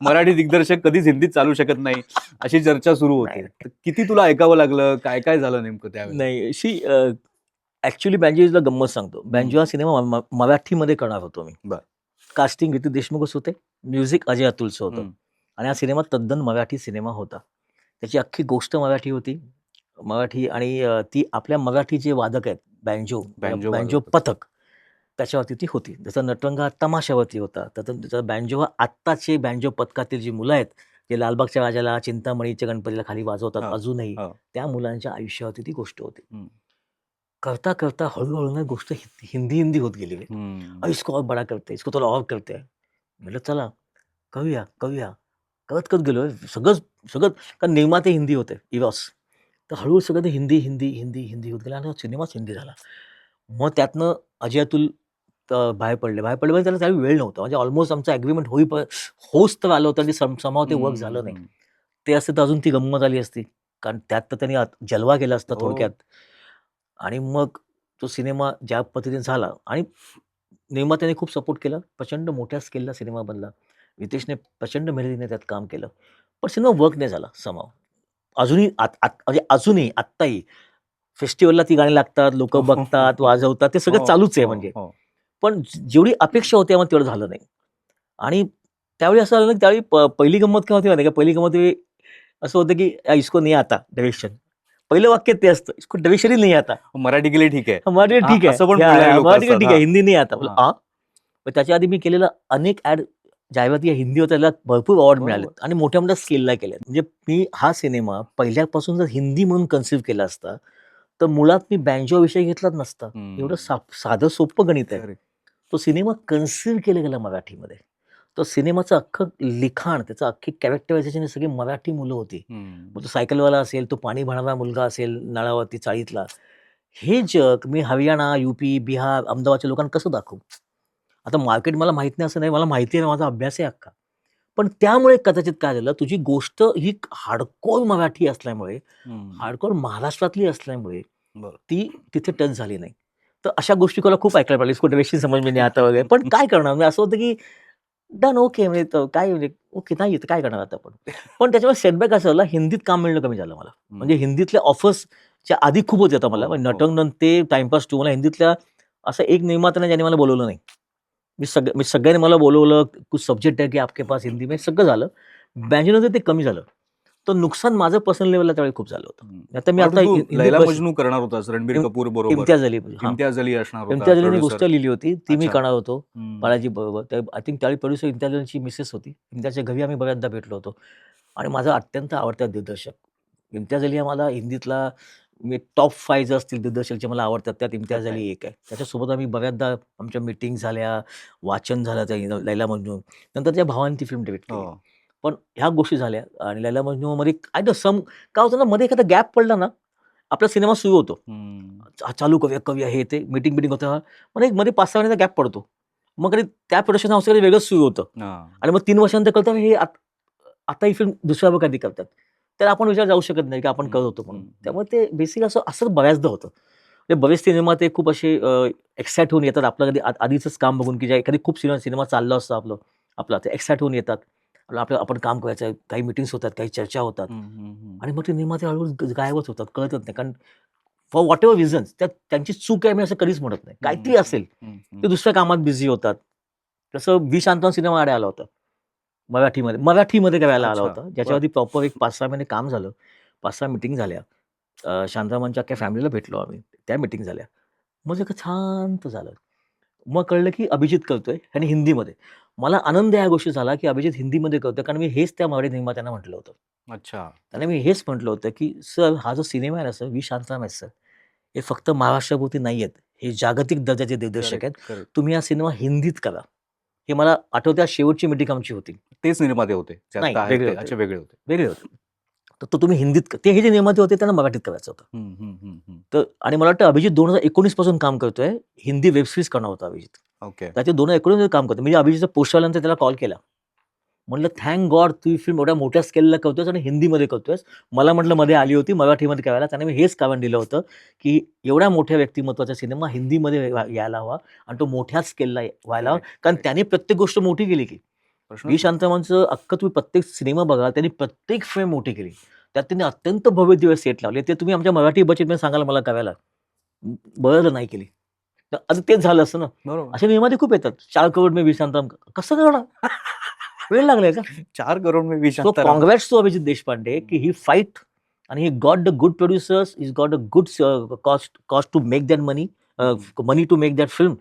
Speaker 2: मराठी दिग्दर्शक कधीच हिंदीत चालू शकत नाही, अशी चर्चा सुरू
Speaker 1: नाही,
Speaker 2: होते. तर किती तुला ऐकावं लागलं, काय काय झालं नेमकं त्यावेळेला?
Speaker 1: नाही. ॲक्चुअली बँजोला गंमत सांगतो.
Speaker 2: हम्म,
Speaker 1: बँजो हा सिनेमा मराठीमध्ये करणार होतो मी.
Speaker 2: बर.
Speaker 1: कास्टिंग ऋतिक देशमुखच होते. म्युझिक अजय अतुलचं होतं.
Speaker 2: हम्म,
Speaker 1: आणि हा सिनेमा तद्दन मराठी सिनेमा होता. त्याची अख्खी गोष्ट मराठी होती. मराठी आणि ती आपल्या मराठी जे वादक आहेत,
Speaker 2: बँजो
Speaker 1: बँजो
Speaker 2: वाजवतात.
Speaker 1: पथक त्याच्यावरती ती होती. जसा नटरंग हा तमाशावरती होता. त्याचा बँजो हा आत्ताचे बँजो पथकातील जी मुलं आहेत, जे लालबागच्या राजाला, चिंतामणीच्या गणपतीला खाली वाजवतात
Speaker 2: हो,
Speaker 1: अजूनही,
Speaker 2: हो.
Speaker 1: त्या मुलांच्या आयुष्यावरती ती गोष्ट होती.
Speaker 2: हम्म,
Speaker 1: करता हळू ना गोष्ट हिंदी होत गेली.
Speaker 2: हम्म.
Speaker 1: इसको और बड़ा करते हैं, इसको थोड़ा और करते हैं. म्हटलं चला करूया. करत गेलो. सगळं सगळं कारण निर्माते हिंदी होते, इरॉस. तर हळू सगळं ते हिंदी होत गेलं आणि सिनेमाच हिंदी झाला. मग त्यातनं अजय अतुल बाहेर पडले म्हणजे त्याला वेळ नव्हता. म्हणजे ऑलमोस्ट आमचं ॲग्रीमेंट होच तर आलं होतं आणि समहाऊ ते वर्क झालं नाही.
Speaker 2: हम्म.
Speaker 1: ते असतं तर अजून ती गंमत आली असती. कारण त्यात तर त्यांनी जलवा केला असता
Speaker 2: हो.
Speaker 1: थोडक्यात. आणि मग तो सिनेमा ज्या पद्धतीने झाला आणि निर्मात्याने खूप सपोर्ट केला. प्रचंड मोठ्या स्केलला सिनेमा बनला. रितेशने प्रचंड मेहनतीने त्यात काम केलं. पण सिनेमा वर्क नाही झाला समहाऊ. अजूनही म्हणजे अजूनही आत्ताही फेस्टिव्हलला ती गाणी लागतात, लोकं बघतात, वाजवतात. ते सगळं
Speaker 2: हो,
Speaker 1: चालूच आहे
Speaker 2: हो,
Speaker 1: म्हणजे.
Speaker 2: हो.
Speaker 1: पण जेवढी अपेक्षा होती आम्हाला तेवढं झालं नाही. आणि त्यावेळी असं झालं ना, त्यावेळी पहिली गंमत काय होती माहिती आहे का? पहिली गंमत ही असं होतं की इसको नहीं आता डायरेक्शन. पहिलं वाक्य ते असतं, इसको डायरेक्शन ही नहीं आता.
Speaker 2: मराठी के लिए ठीक आहे.
Speaker 1: मराठी
Speaker 2: हां,
Speaker 1: ठीक है.
Speaker 2: असं पण
Speaker 1: या,
Speaker 2: बोलणारे
Speaker 1: या,
Speaker 2: लोकं
Speaker 1: मराठी का
Speaker 2: असतात.
Speaker 1: ठीक
Speaker 2: हां,
Speaker 1: आहे, हिंदी नहीं आता.
Speaker 2: हां.
Speaker 1: पण त्याच्या आधी मी केलेलं अनेक जाहिराती या हिंदी होत्या, त्याला भरपूर अवॉर्ड
Speaker 2: बरोबर.
Speaker 1: मिळालेत आणि मोठ्या-मोठ्या स्केलला केल्यात. म्हणजे मी हा सिनेमा पहिल्यापासून जर हिंदी म्हणून कन्सीव्ह केला असता, तर मुळात मी बँजो विषय घेतलाच नसता. एवढं
Speaker 2: हं.
Speaker 1: साधं सोपं गणित आहे.
Speaker 2: करेक्ट.
Speaker 1: तो सिनेमा कन्सीव्ह केला गेला मराठीमध्ये. तो सिनेमाचं अख्खं लिखाण, त्याचं अख्खी कॅरेक्टरायझेशन ही सगळी मराठी मुलं होती.
Speaker 2: हं.
Speaker 1: मग तो सायकलवाला असेल, तो पाणी भरणारा मुलगा असेल नळावरती चाळीतला. हे जग मी हरियाणा, यूपी, बिहार, अहमदाबादच्या लोकांना कसं दाखवू? आता मार्केट मला माहीत नाही असं नाही. मला माहिती आहे, माझा अभ्यास आहे अख्खा. पण त्यामुळे कदाचित काय झालं, तुझी गोष्ट ही हार्डकोर मराठी असल्यामुळे,
Speaker 2: हं.
Speaker 1: हार्डकोर महाराष्ट्रातली असल्यामुळे,
Speaker 2: बरं.
Speaker 1: ती तिथे टच झाली नाही. तर अशा गोष्टी मला खूप ऐकायला पाहिजे. इसको डायरेक्शन समझ में नहीं आता वगैरे. पण काय करणार? म्हणजे असं होतं की डन ओके म्हणजे काय म्हणजे ओके नाही येत काय करणार आता आपण. पण त्याच्यामुळे सेटबॅक असं झाला, हिंदीत काम मिळणं कमी झालं मला. म्हणजे
Speaker 2: हं.
Speaker 1: हिंदीतल्या ऑफर्सच्या आधी खूप होत्या मला.
Speaker 2: हो,
Speaker 1: म्हणजे
Speaker 2: हो.
Speaker 1: नटंग ते टाईमपास 2 मला हिंदीतल्या असा एक निर्माता नाही ज्याने मला बोलावलं नाही. मी सगळ्यांनी मला बोलवलं, कुछ सब्जेक्ट है की आपके पास हिंदी में सगळं झालं. बँजोनंतर ते कमी झालं. तर नुकसान माझं पर्सनल लेव्हलला त्यावेळी खूप झालं होतं.
Speaker 2: हं.
Speaker 1: आता मी
Speaker 2: मला
Speaker 1: आता
Speaker 2: वाटतं तू
Speaker 1: हिंदीत
Speaker 2: लैला मजनू करणार होतास रणबीर
Speaker 1: इम
Speaker 2: कपूर बरोबर.
Speaker 1: इम्तियाज अली हां.
Speaker 2: इम्तियाज अली असणार होता
Speaker 1: इम्तियाज अलीने
Speaker 2: प्रोड्युसर.
Speaker 1: गोष्ट लिहिली होती. ती मी
Speaker 2: अच्छा.
Speaker 1: करणार होतो.
Speaker 2: हं.
Speaker 1: बाळाजी बरोबर. तर आय थिंक त्यावेळी प्रोड्युसर इम्तियाज अलीची मिसेस होती. इम्तियाजच्या घरी आम्ही बऱ्याचदा भेटलो होतो. आणि माझा अत्यंत आवडता दिग्दर्शक. इम्तियाज अली हा मला हिंदीतला मी टॉप 5 जर असतील दिग्दर्शक जे मला आवडतात, त्यात इम्तियाज
Speaker 2: ओके.
Speaker 1: अली एक आहे. त्याच्यासोबत आम्ही बऱ्याचदा आमच्या मीटिंग झाल्या, वाचन झालं त्या लैला मजनू. नंतर त्याच्या भावाने ती फिल्म डिरेक्ट
Speaker 2: हो.
Speaker 1: केली. पण ह्या गोष्टी झाल्या आणि लैला मजनूमध्ये आय नो सम काय होतं ना, मध्ये एखादा गॅप पडला ना, आपला सिनेमा सुरू होतो.
Speaker 2: हं.
Speaker 1: चालू करूया हे ते मीटिंग होतं. मग एक मध्ये 5-6 महिन्याचा गॅप पडतो. मग कधी त्या प्रोडक्शन हाऊसकडे वेगळंच सुरू होतं.
Speaker 2: हां.
Speaker 1: आणि मग 3 वर्षानंतर कळतं हे आता ही फिल्म दुसऱ्या कधी करतात. तर आपण विचार जाऊ शकत नाही की आपण
Speaker 2: हं,
Speaker 1: करत होतो
Speaker 2: हं,
Speaker 1: म्हणून.
Speaker 2: हं.
Speaker 1: त्यामुळे ते बेसिक असं बऱ्याचदा होतं. ते बरेच सिनेमा ते खूप असे एक्साईट होऊन येतात आपलं कधी आधीचंच काम बघून की जे एखादी खूप सिनेमा चाललं असतं आपला ते एक्साईट होऊन येतात. आपण काम करायचं काही मीटिंग्स होतात, काही चर्चा होतात
Speaker 2: हं, हं, हं.
Speaker 1: आणि मग ते निर्माते हळू गायबच होतात, कळतच नाही. कारण फॉर व्हॉटेव्हर रिझन्स त्यांची चूक आहे मी असं कधीच म्हणत नाही.
Speaker 2: हं,
Speaker 1: काहीतरी
Speaker 2: हं,
Speaker 1: असेल.
Speaker 2: हं, हं.
Speaker 1: ते दुसऱ्या कामात बिझी होतात. तसं व्ही. शांताराम सिनेमा माझ्याकडे आला होता. मराठीमध्ये करायला आला
Speaker 2: अच्छा.
Speaker 1: होता.
Speaker 2: बरं.
Speaker 1: ज्याच्यावरती प्रॉपर एक 5-6 महिने काम झालं. 5-6 मीटिंग झाल्या. शांतारामांच्या अख्ख्या फॅमिलीला भेटलो आम्ही. त्या मीटिंग झाल्या. मग सगळं शांत झालं. मग कळलं की अभिजित करतोय आणि हिंदीमध्ये. मला आनंद या गोष्टी झाला की अभिजित हिंदीमध्ये करतोय कारण मी हेच त्या मराठी निर्मात्यांना म्हटलं होतं.
Speaker 2: अच्छा.
Speaker 1: त्यांना मी हेच म्हटलं होतं की "सर हा जो सिनेमा आहे ना सर, व्ही. शांताराम आहेत सर. हे फक्त महाराष्ट्रापुरती नाही आहेत. हे जागतिक दर्जाचे दिग्दर्शक आहेत.
Speaker 2: Correct, correct.
Speaker 1: तुम्ही हा सिनेमा हिंदीत करा." हे मला आठवतंय शेवटची मीटिंग आमची होती.
Speaker 2: तेच निर्माते होते. जे
Speaker 1: नाही
Speaker 2: आता आहेत
Speaker 1: वेगळे
Speaker 2: ते.
Speaker 1: होते.
Speaker 2: अच्छा, वेगळे होते.
Speaker 1: वेगळे होते. तर तो तुम्ही हिंदीत ते हे जे निर्माते होते त्यांना मराठीत करायचं होतं.
Speaker 2: हं, हं, हं, हं.
Speaker 1: तर आणि मला वाटतं अभिजित 2019 पासून काम करतोय. हिंदी वेब सीरीज करणार होता अभिजित.
Speaker 2: ओके.
Speaker 1: तर ते 2019 मध्ये काम करतो. म्हणजे अभिजितचा पोस्ट आल्यानंतर त्याला कॉल केला. म्हटलं थँक गॉड तू ही फिल्म एवढ्या मोठ्या स्केलला करतोयस आणि हिंदीमध्ये करतोयस. मला म्हटलं मध्ये आली होती मराठीमध्ये करायला. त्याने मी हेच कारण दिलं होतं, की एवढ्या मोठ्या व्यक्तिमत्वाचा सिनेमा हिंदीमध्ये यायला हवा आणि तो मोठ्या स्केलला व्हायला हवा.
Speaker 2: करेक्ट,
Speaker 1: कारण
Speaker 2: करेक्ट.
Speaker 1: त्याने प्रत्येक गोष्ट मोठी केली की.
Speaker 2: प्रश्नच
Speaker 1: व्ही
Speaker 2: नाही.
Speaker 1: शांतारामनचं अख्खं तुम्ही प्रत्येक सिनेमा बघा, त्यांनी प्रत्येक फ्रेम मोठी केली. त्यात त्यांनी अत्यंत भव्य दिवस सेट लावले. ते तुम्ही आमच्या मराठी बजेटमध्ये सांगाल मला करायला. बरं नाही केली. तर आता तेच झालं असतं ना.
Speaker 2: बरोबर.
Speaker 1: असे निर्माते खूप येतात. 4 करोड में व्ही शांताराम कसं करणार? वेळ लागलाय का?
Speaker 2: 4 करोड में व्ही
Speaker 1: सो
Speaker 2: शांताराम.
Speaker 1: काँग्रॅट्स टू अभिजित देशपांडे की ही फाईट आणि he got the good producers, is got a good cost to make that money money to make that film.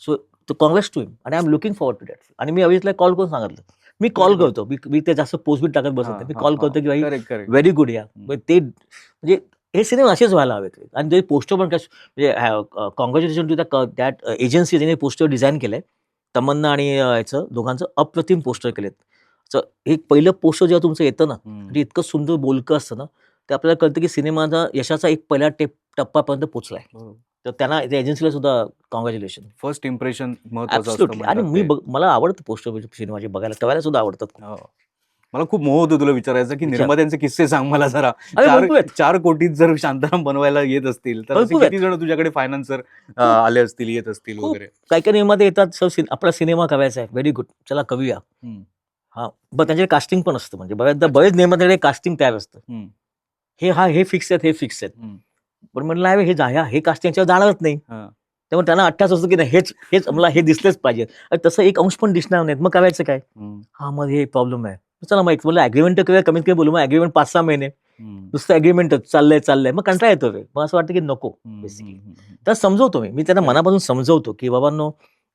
Speaker 1: So congrats to him आणि I am looking forward to that. आणि मी अभिजितला call करून सांगितलं. मी call
Speaker 2: very good.
Speaker 1: करतो. मी ते जास्त पोस्ट बीट टाकत बसत
Speaker 2: हां,
Speaker 1: नाही. मी
Speaker 2: हां,
Speaker 1: कॉल
Speaker 2: हां.
Speaker 1: करतो की भाई
Speaker 2: करेक्ट, करेक्ट.
Speaker 1: व्हेरी गुड या.
Speaker 2: हं.
Speaker 1: ते म्हणजे हे सिनेमा असेच व्हायला हवेत. आणि ते पोस्टर पण म्हणजे कॉंग्रॅच्युलेशन टू दॅट एजन्सी ज्याने पोस्टर डिझाईन केलंय. तमन्ना आणि याचं दोघांचं अप्रतिम पोस्टर केलेत. एक पहिलं पोस्टर जेव्हा तुमचं येतं ना, म्हणजे इतकं सुंदर बोलकं असतं ना, ते आपल्याला कळतं की सिनेमाचा यशाचा एक पहिला टप्पापर्यंत पोहोचलाय.
Speaker 2: बरोबर.
Speaker 1: तर त्यांना त्या एजन्सीला सुद्धा कॉंग्रॅच्युलेशन.
Speaker 2: फर्स्ट इम्प्रेशन महत्वाचं असतं
Speaker 1: ॲब्सोल्युटली. आणि
Speaker 2: म्हणतात
Speaker 1: मी
Speaker 2: ते.
Speaker 1: मला आवडतं पोस्टर सिनेमाचे बघायला, करायला सुद्धा आवडतात खूप.
Speaker 2: हो. मला खूप मोह होतो तुला विचारायचं, की
Speaker 1: विचार.
Speaker 2: निर्मात्यांचे किस्से सांग मला जरा.
Speaker 1: अरे
Speaker 2: 4
Speaker 1: भरपूर आहेत.
Speaker 2: 4 कोटीत जर शांताराम बनवायला येत असतील, तर असे
Speaker 1: भरपूर आहेत.
Speaker 2: किती जण तुझ्याकडे फायनान्सर
Speaker 1: खूप.
Speaker 2: आले असतील, येत असतील
Speaker 1: खूप.
Speaker 2: वगैरे?
Speaker 1: काही-काही निर्माते येतात, सर आपला सिनेमा करायचा आहे. Very good. चला करूया.
Speaker 2: हं.
Speaker 1: हां. मग त्यांच्याकडे कास्टिंग पण असतं. म्हणजे बऱ्याचदा
Speaker 2: अच्छा.
Speaker 1: बरेच निर्मात्याकडे कास्टिंग तयार असतं.
Speaker 2: हं.
Speaker 1: हे फिक्स आहेत, हे फिक्स आहेत.
Speaker 2: हं.
Speaker 1: पण म्हटलं नाही हे कास्टिंग याच्यावर जाणारच नाही.
Speaker 2: हां.
Speaker 1: त्यामुळे त्यांना अट्टास असतो की नाही हेच मला हे दिसलेच पाहिजे. आणि तसं एक अंश पण दिसणार नाहीत. मग करायचं काय?
Speaker 2: हं.
Speaker 1: हां, मग हे प्रॉब्लेम आहे. चला मग मला ॲग्रीमेंट तर करूया कमीत कमी बोलू. मग ॲग्रीमेंट 5-6 महिने.
Speaker 2: हं.
Speaker 1: नुसतं ॲग्रीमेंटच चाललंय. मग कंटाळा येतो रे. मग असं वाटतं की नको
Speaker 2: हं,
Speaker 1: बेसिकली.
Speaker 2: हं, हं, हं.
Speaker 1: तर समजवतो मी त्यांना
Speaker 2: करेक्ट.
Speaker 1: मनापासून समजवतो की बाबांनो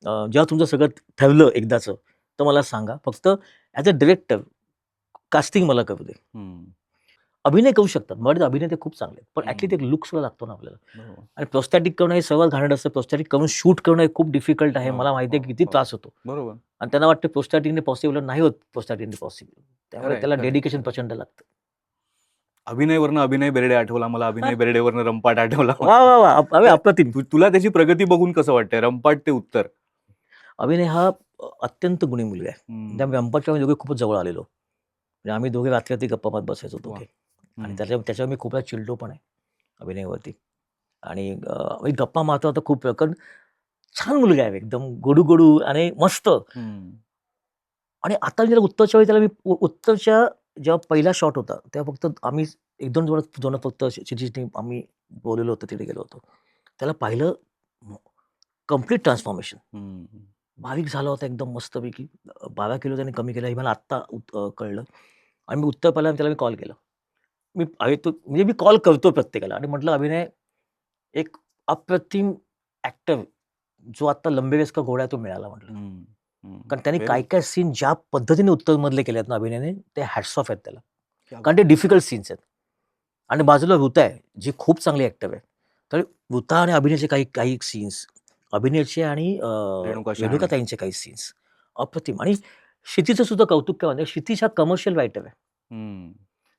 Speaker 1: जेव्हा तुमचं सगळं ठरलं एकदाचं, तर मला सांगा. फक्त ॲज अ डिरेक्टर कास्टिंग मला करू दे.
Speaker 2: हं.
Speaker 1: अभिनय करू शकतात. मराठीत अभिनेते खूप चांगले आहेत. पण
Speaker 2: हं.
Speaker 1: ॲटलीस्ट एक लूक सुद्धा लागतो ना आपल्याला.
Speaker 2: बरोबर.
Speaker 1: आणि प्रोस्थेटिक करणं हे सर्वात घाणेरडं असतं. प्रोस्थेटिक करून शूट करणं हे खूप डिफिकल्ट आहे.
Speaker 2: हो,
Speaker 1: मला माहिती आहे
Speaker 2: हो,
Speaker 1: की किती
Speaker 2: हो.
Speaker 1: त्रास होतो.
Speaker 2: बरोबर.
Speaker 1: आणि त्यांना वाटतं प्रोस्थेटिकने पॉसिबल नाही होत प्रोस्थेटिकने पॉसिबल. त्यामुळे
Speaker 2: खरंय,
Speaker 1: त्याला
Speaker 2: खरंय,
Speaker 1: डेडिकेशन
Speaker 2: खरंय.
Speaker 1: प्रचंड लागतं.
Speaker 2: अभिनयवरनं अभिनय बेर्डे आठवला मला. अभिनय बेर्डेवरनं रंपाट आठवला
Speaker 1: वाह!
Speaker 2: मला.
Speaker 1: वाह! वाह! अरे
Speaker 2: तर
Speaker 1: अप्रतिम.
Speaker 2: तुला त्याची प्रगती बघून कसं वाटतंय? रंपाट ते उत्तर.
Speaker 1: अभिनय हा अत्यंत गुणी मुलगा आहे.
Speaker 2: हं.
Speaker 1: त्या रंपाटच्या आम्ही दोघे खूपच जवळ आलेलो. म्हणजे आम्ही दोघे रात्री गप्पा मारत बसायचो
Speaker 2: वाह!
Speaker 1: दोघे. आणि
Speaker 2: हं.
Speaker 1: त्याच्यावर मी खूप वेळा चिडलो पण आहे अभिनयवरती. आणि मी गप्पा मारतो आता खूप वेळ. कारण छान मुलगा आहे एकदम गोडू-गोडू आणि मस्त.
Speaker 2: हं.
Speaker 1: आणि आता मी त्याला उत्तरच्या वेळी त्याला मी उत्तरच्या जेव्हा पहिला शॉट होता, तेव्हा फक्त आम्ही 1-2 जण फक्त क्षितिजनी आम्ही बोललेलो होतो, तिथे गेलो होतो. त्याला पाहिलं कंप्लीट ट्रान्सफॉर्मेशन.
Speaker 2: हं.
Speaker 1: बारीक झाला होता एकदम मस्तपैकी. 12 किलो त्याने कमी केला हे मला आत्ता कळलं. आणि मी उत्तर पाहिलं आणि त्याला मी कॉल केला. म्हणजे मी कॉल करतो प्रत्येकाला आणि म्हटलं, "अभिनय एक अप्रतिम ॲक्टर जो आता लंबे रेस का घोडा है तो मिळाला" म्हटलं.
Speaker 2: हं. हं.
Speaker 1: कारण त्याने
Speaker 2: व्हेरी
Speaker 1: काय-काय सीन ज्या पद्धतीने उत्तरमधले केलेत ना अभिनयने, ते हॅट्स ऑफ आहेत त्याला.
Speaker 2: क्या
Speaker 1: कारण ते डिफिकल्ट सीन्स आहेत. आणि बाजूला ऋता आहे, जी खूप चांगली ॲक्टर आहे. तर ऋता आणि अभिनयचे काही काही सीन्स, अभिनयचे आणि
Speaker 2: रेणुका शहाणे.
Speaker 1: रेणुकाताईंचे काही सीन्स अप्रतिम. आणि क्षितीचं सुद्धा कौतुक काय म्हणजे क्षितीज हा कमर्शियल रायटर आहे.
Speaker 2: हं.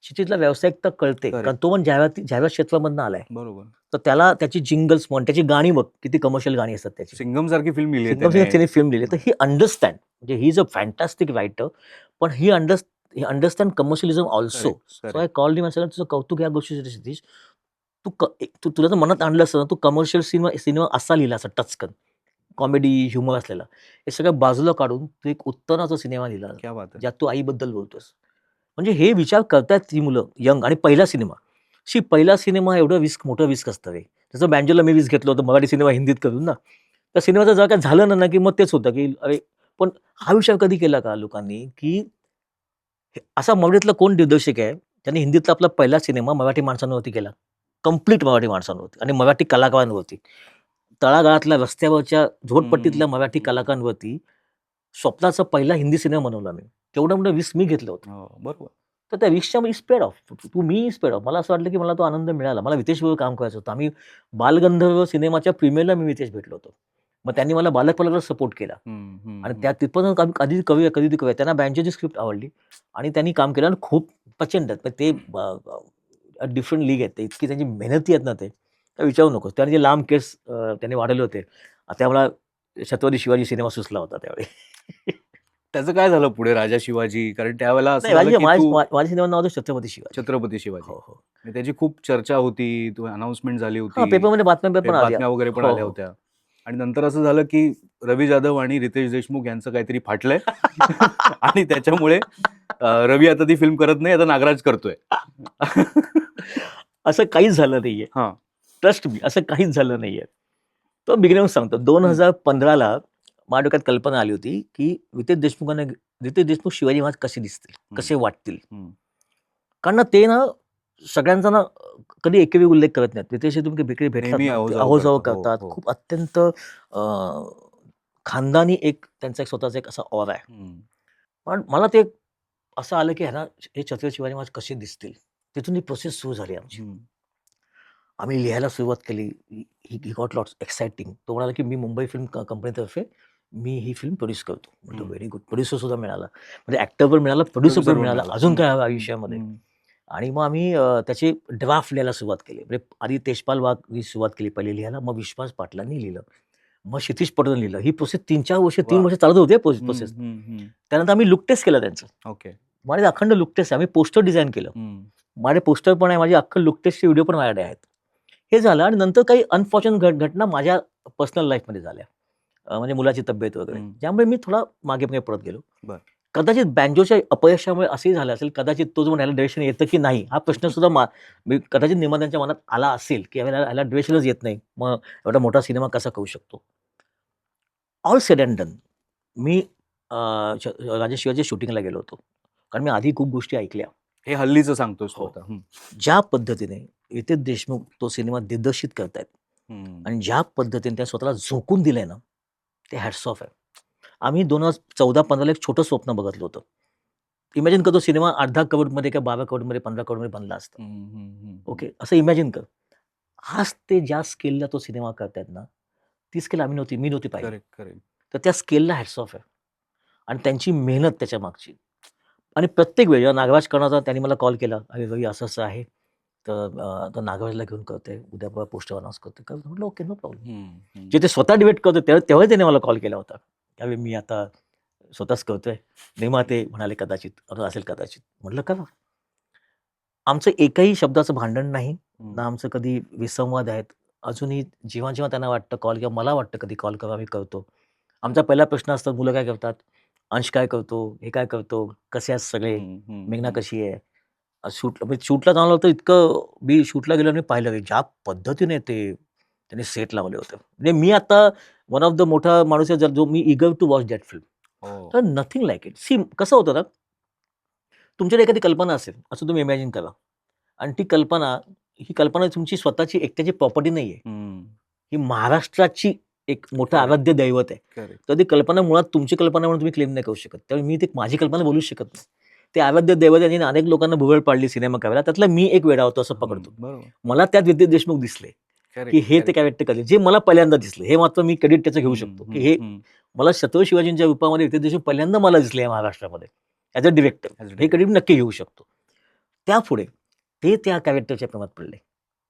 Speaker 1: क्षितीजला व्यावसायिकता कळते. कारण
Speaker 2: करेक्ट.
Speaker 1: तो पण जाहिरात क्षेत्रामधनं आलाय.
Speaker 2: बरोबर.
Speaker 1: तर त्याला त्याची जिंगल्स म्हण, त्याची गाणी बघ, किती कमर्शियल गाणी असतात त्याची.
Speaker 2: सिंघम सारखी फिल्म लिहिली आहे
Speaker 1: सिंघम
Speaker 2: त्याने.
Speaker 1: सिंग त्याने फिल्म लिहिली. तर ही अंडरस्टँड म्हणजे he is a fantastic writer. पण he understand commercialism also.
Speaker 2: Correct,
Speaker 1: so I
Speaker 2: correct.
Speaker 1: Called him and said तुझं कौतुक या गोष्टीसाठी क्षितिज. तुला जर मनात आणलं असतं ना, तू कमर्शियल सिनेमा असा लिहिला असता टचकन. कॉमेडी, ह्युमर असलेला. हे सगळं बाजूला काढून तू एक उत्तराचा सिनेमा लिहिला,
Speaker 2: क्या बात है!
Speaker 1: ज्यात तू आईबद्दल बोलतोस. म्हणजे हे विचार करतायत ती मुलं यंग. आणि पहिला सिनेमा. पहिला सिनेमा एवढं मोठं रिस्क असतं रे. जसं बँजोला मी रिस्क घेतलं होतं मराठी सिनेमा हिंदीत करून ना. त्या सिनेमाचं जर काही झालं ना, की मग तेच होतं, की अरे पण हा विचार कधी केला का लोकांनी, की असा मराठीतला कोण दिग्दर्शक आहे, त्यांनी हिंदीतला आपला पहिला सिनेमा मराठी माणसांवरती केला. कंप्लीट मराठी माणसांवरती आणि मराठी कलाकारांवरती. तळागाळातल्या रस्त्यावरच्या
Speaker 2: हं,
Speaker 1: झोपडपट्टीतल्या मराठी
Speaker 2: हं.
Speaker 1: कलाकारांवरती स्वप्नाचा पहिला हिंदी सिनेमा बनवला मी. केवढं मोठं रिस्क मी घेतलं होतं.
Speaker 2: हो, बरोबर.
Speaker 1: तर त्या रिस्कच्या is paid of. Me is paid of. मला असं वाटलं, की मला तो आनंद मिळाला. मला रितेशबरोबर काम करायचं होतं. आम्ही बालगंधर्व सिनेमाच्या प्रीमियरला मी रितेश भेटलो होतो. मग त्यांनी मला बालक पलकला सपोर्ट केला.
Speaker 2: हं, हं,
Speaker 1: आणि
Speaker 2: हं.
Speaker 1: त्या तिथपर्यंत आम्ही कधी करूया, कधी करूया. त्यांना बँजोची स्क्रिप्ट आवडली आणि त्यांनी काम केलं आणि खूप प्रचंड ते डिफरंट लीग आहेत. ते इतकी त्यांची मेहनती आहेत ना ते, काय विचारू नकोस. त्याने जे लांब केस त्यांनी वाढवले होते. त्यावेळेला छत्रपती शिवाजी सिनेमा सुचला होता त्यावेळी.
Speaker 2: त्याचं काय झालं पुढे राजा शिवाजी? कारण त्यावेळेला असं
Speaker 1: नाही,
Speaker 2: झालं की तू
Speaker 1: माझ्या सिनेमाचं नाव होतं छत्रपती शिवाजी.
Speaker 2: छत्रपती शिवाजी.
Speaker 1: हो, हो.
Speaker 2: आणि त्याची खूप चर्चा होती, अनाउन्समेंट झाली
Speaker 1: हां,
Speaker 2: होती,
Speaker 1: पेपरमध्ये बातम्या पण आल्या.
Speaker 2: बातम्या वगैरे पण
Speaker 1: हो,
Speaker 2: आल्या
Speaker 1: हो.
Speaker 2: होत्या. आणि नंतर असं झालं की रवी जाधव आणि रितेश देशमुख यांचं काहीतरी फाटलंय आणि त्याच्यामुळे रवी आता ती फिल्म करत नाही, आता नागराज करतोय.
Speaker 1: असं काहीच झालं नाहीये.
Speaker 2: हां.
Speaker 1: ट्रस्ट मी, असं काहीच झालं नाहीये. तो बिगिनिंग सांगतो. 2015ला माझ्या डोक्यात कल्पना आली होती, की रितेश देशमुख शिवाजी महाराज कसे दिसतील, कसे वाटतील.
Speaker 2: हं.
Speaker 1: कारण ना ते ना सगळ्यांचा ना कधी एकही उल्लेख करत नाहीत. रितेश तुम्ही भेटतात
Speaker 2: नेहमी
Speaker 1: ना, ते
Speaker 2: अहोजाव
Speaker 1: अहोजाव
Speaker 2: करतात. हो,
Speaker 1: करतात.
Speaker 2: हो.
Speaker 1: खूप अत्यंत खानदानी एक त्यांचा एक स्वतःचा एक असा ऑरा आहे.
Speaker 2: हं.
Speaker 1: पण मला ते असं आलं, की ह्यांना हे छत्रपती शिवाजी महाराज कसे दिसतील. तिथून ही प्रोसेस सुरू झाली आमची.
Speaker 2: हं.
Speaker 1: आम्ही लिहायला सुरुवात केली. He got lots exciting. तो म्हणाला, की मी मुंबई फिल्म कंपनीतर्फे मी ही फिल्म प्रोड्यूस करतो. म्हटलं
Speaker 2: हं.
Speaker 1: Very good. प्रोड्युसर सुद्धा मिळाला. म्हणजे ॲक्टर पण मिळाला, प्रोड्युसर
Speaker 2: प्रोड्युसर
Speaker 1: पण
Speaker 2: पण
Speaker 1: मिळाला.
Speaker 2: मिळाला.
Speaker 1: अजून
Speaker 2: हं.
Speaker 1: काय हवं आयुष्यामध्ये.
Speaker 2: हं.
Speaker 1: आणि मग आम्ही त्याची ड्राफ्ट लिहायला सुरुवात केली. म्हणजे आधी तेजपाल वाघनी सुरुवात केली पहिले लिहायला. मग विश्वास पाटलांनी लिहिलं. मग क्षितिज पटवर्धन लिहिलं. ही प्रोसेस 3-4 वर्ष 3
Speaker 2: वाह!
Speaker 1: वर्ष चालत होती
Speaker 2: हं,
Speaker 1: प्रोसेस.
Speaker 2: हं, हं.
Speaker 1: त्यानंतर आम्ही लुक टेस्ट केलं त्यांचं.
Speaker 2: ओके.
Speaker 1: माझे अखंड लुक टेस्ट आहे. आम्ही पोस्टर डिझाइन केलं.
Speaker 2: हं.
Speaker 1: माझे पोस्टर पण आहे. माझे अख्खं लुक टेस्टचे व्हिडिओ पण माझ्याकडे आहेत. हे झालं आणि नंतर काही अनफॉर्च्युनेट घटना माझ्या पर्सनल लाईफमध्ये झाल्या. म्हणजे मुलाची तब्येत वगैरे.
Speaker 2: हं.
Speaker 1: ज्यामुळे मी थोडा मागे-मागे पडत गेलो.
Speaker 2: बरं.
Speaker 1: कदाचित बँजोच्या अपयशामुळे असंही झालं असेल. कदाचित तो जो ह्याला डिरेक्शन येतं की नाही हा प्रश्न सुद्धा मी कदाचित निर्मात्यांच्या मनात आला असेल, की ह्याला डिरेक्शनच येत नाही. मग एवढा मोठा सिनेमा कसा करू शकतो? All said and done. मी राजा शिवाजी शूटिंगला गेलो होतो. कारण मी आधी खूप गोष्टी ऐकल्या.
Speaker 2: हे हल्लीचं सांगतोस तू
Speaker 1: हो.
Speaker 2: आता. हं.
Speaker 1: ज्या पद्धतीने रितेश देशमुख तो सिनेमा दिग्दर्शित करतायत
Speaker 2: हं.
Speaker 1: आणि ज्या पद्धतीने त्या स्वतःला झोकून दिलंय ना, ते हॅट्स ऑफ आहे. आम्ही 2014-15ला एक छोटं स्वप्न बघितलं होतं. इमॅजिन कर तो सिनेमा 10 करोडमध्ये किंवा 12 करोडमध्ये, 15 करोडमध्ये बनला असता.
Speaker 2: हं, हं, हं.
Speaker 1: ओके. असं इमॅजिन कर. आज ते ज्या स्केलला तो सिनेमा करतायत ना, ती स्केल मी नव्हती पाहिली.
Speaker 2: Correct, correct.
Speaker 1: तर त्या स्केलला हॅट्स ऑफ आहे. आणि त्यांची मेहनत त्याच्या मागची. आणि प्रत्येक वेळी जेव्हा नागराज करण्याचा त्यांनी मला कॉल केला, "अरे रवी असं-असं आहे, तर आता नागराजला घेऊन करतोय, उद्या परवा पोस्टर अनाउन्स करतोय." का म्हटलं, "ओके, नो प्रॉब्लेम."
Speaker 2: हं, हं.
Speaker 1: जे ते स्वतः डिबेट करतोय तेव्हा त्याने मला कॉल केला होता. "अरे मी आता स्वतःच करतोय." निर्माते म्हणाले, "कदाचित." असेल कदाचित. म्हटलं, "करा." आमचं एकही शब्दाचं भांडण नाही,
Speaker 2: हं.
Speaker 1: ना आमचं कधी विसंवाद आहेत. अजूनही जेव्हा-जेव्हा त्यांना वाटतं कॉल किंवा मला वाटतं कधी कॉल करावा, मी करतो. आमचा पहिला प्रश्न असतो, मुलं काय करतात? अंश काय करतो? हे काय करतो? कसे आहेत सगळे?
Speaker 2: हं, हं,
Speaker 1: मेघना
Speaker 2: हं.
Speaker 1: कशी आहे? शूटला जाणार होतं इतकं मी शूटला गेलो आणि पाहिलं की ज्या पद्धतीने त्यांनी सेट लावले होते. म्हणजे मी आता वन ऑफ द मोठा माणूस आहे जो मी eager to watch that film.
Speaker 2: हो.
Speaker 1: तर नथिंग लाइक इट. सी कसं होतं ना, तुमच्याकडे एखादी कल्पना असेल, असं तुम्ही इमॅजिन करा आणि ही कल्पना तुमची स्वतःची एकट्याची प्रॉपर्टी नाहीये.
Speaker 2: हं.
Speaker 1: ही महाराष्ट्राची एक मोठं
Speaker 2: करेक्ट,
Speaker 1: आराध्य दैवत आहे.
Speaker 2: करेक्ट.
Speaker 1: तर ती कल्पना मुळात तुमची कल्पना म्हणून तुम्ही क्लेम नाही करू शकत. त्यामुळे मी ती माझी कल्पना बोलूच शकत नाही. ते आराध्य दैवत आहे, ज्याने अनेक लोकांना भुरळ पाडली सिनेमा करायला. त्यातला मी एक वेडा होतो असं पकडतो.
Speaker 2: बरोबर.
Speaker 1: मला त्यात रितेश देशमुख दिसले, की
Speaker 2: करेक्ट,
Speaker 1: हे ते
Speaker 2: करेक्ट.
Speaker 1: कॅरेक्टर करले. जे मला पहिल्यांदा दिसले. हे मात्र मी क्रेडिट त्याचं घेऊ
Speaker 2: हं,
Speaker 1: शकतो, की
Speaker 2: हं,
Speaker 1: हे
Speaker 2: हं.
Speaker 1: मला छत्रपती शिवाजींच्या रूपामध्ये रितेश देशमुख पहिल्यांदा मला दिसले या महाराष्ट्रामध्ये as a director.
Speaker 2: As a
Speaker 1: हे
Speaker 2: डायरेक्टर.
Speaker 1: क्रेडिट नक्की घेऊ शकतो. त्यापुढे ते त्या कॅरेक्टरच्या प्रेमात पडले.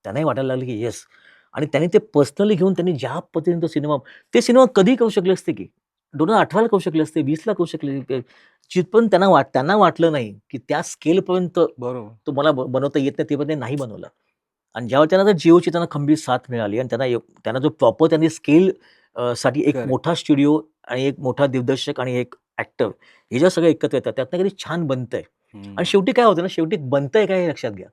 Speaker 1: त्यांनाही वाटायला लागलं, की येस आणि त्यांनी ते पर्सनली घेऊन त्यांनी ज्या पद्धतीने ते सिनेमा कधीही करू शकले असते की 2018ला करू शकले असते, 20ला करू शकले असते. जिथपर्यंत त्यांना वाटलं नाही, की त्या स्केलपर्यंत
Speaker 2: बरोबर.
Speaker 1: तो मला बनवता येत नाही, ते पण ते नाही बनवलं. आणि ज्यावेळेला त्यांना जिओची खंबीर साथ मिळाली आणि त्यांना जो प्रॉपर त्यांनी स्केल साठी एक
Speaker 2: करेक्ट.
Speaker 1: मोठा स्टुडिओ आणि एक मोठा दिग्दर्शक आणि एक ॲक्टर हे ज्या सगळं एकत्र येतात, त्यातनं कधी छान बनतंय.
Speaker 2: हं.
Speaker 1: आणि शेवटी काय होतं ना, शेवटी बनतंय काय हे लक्षात घ्या.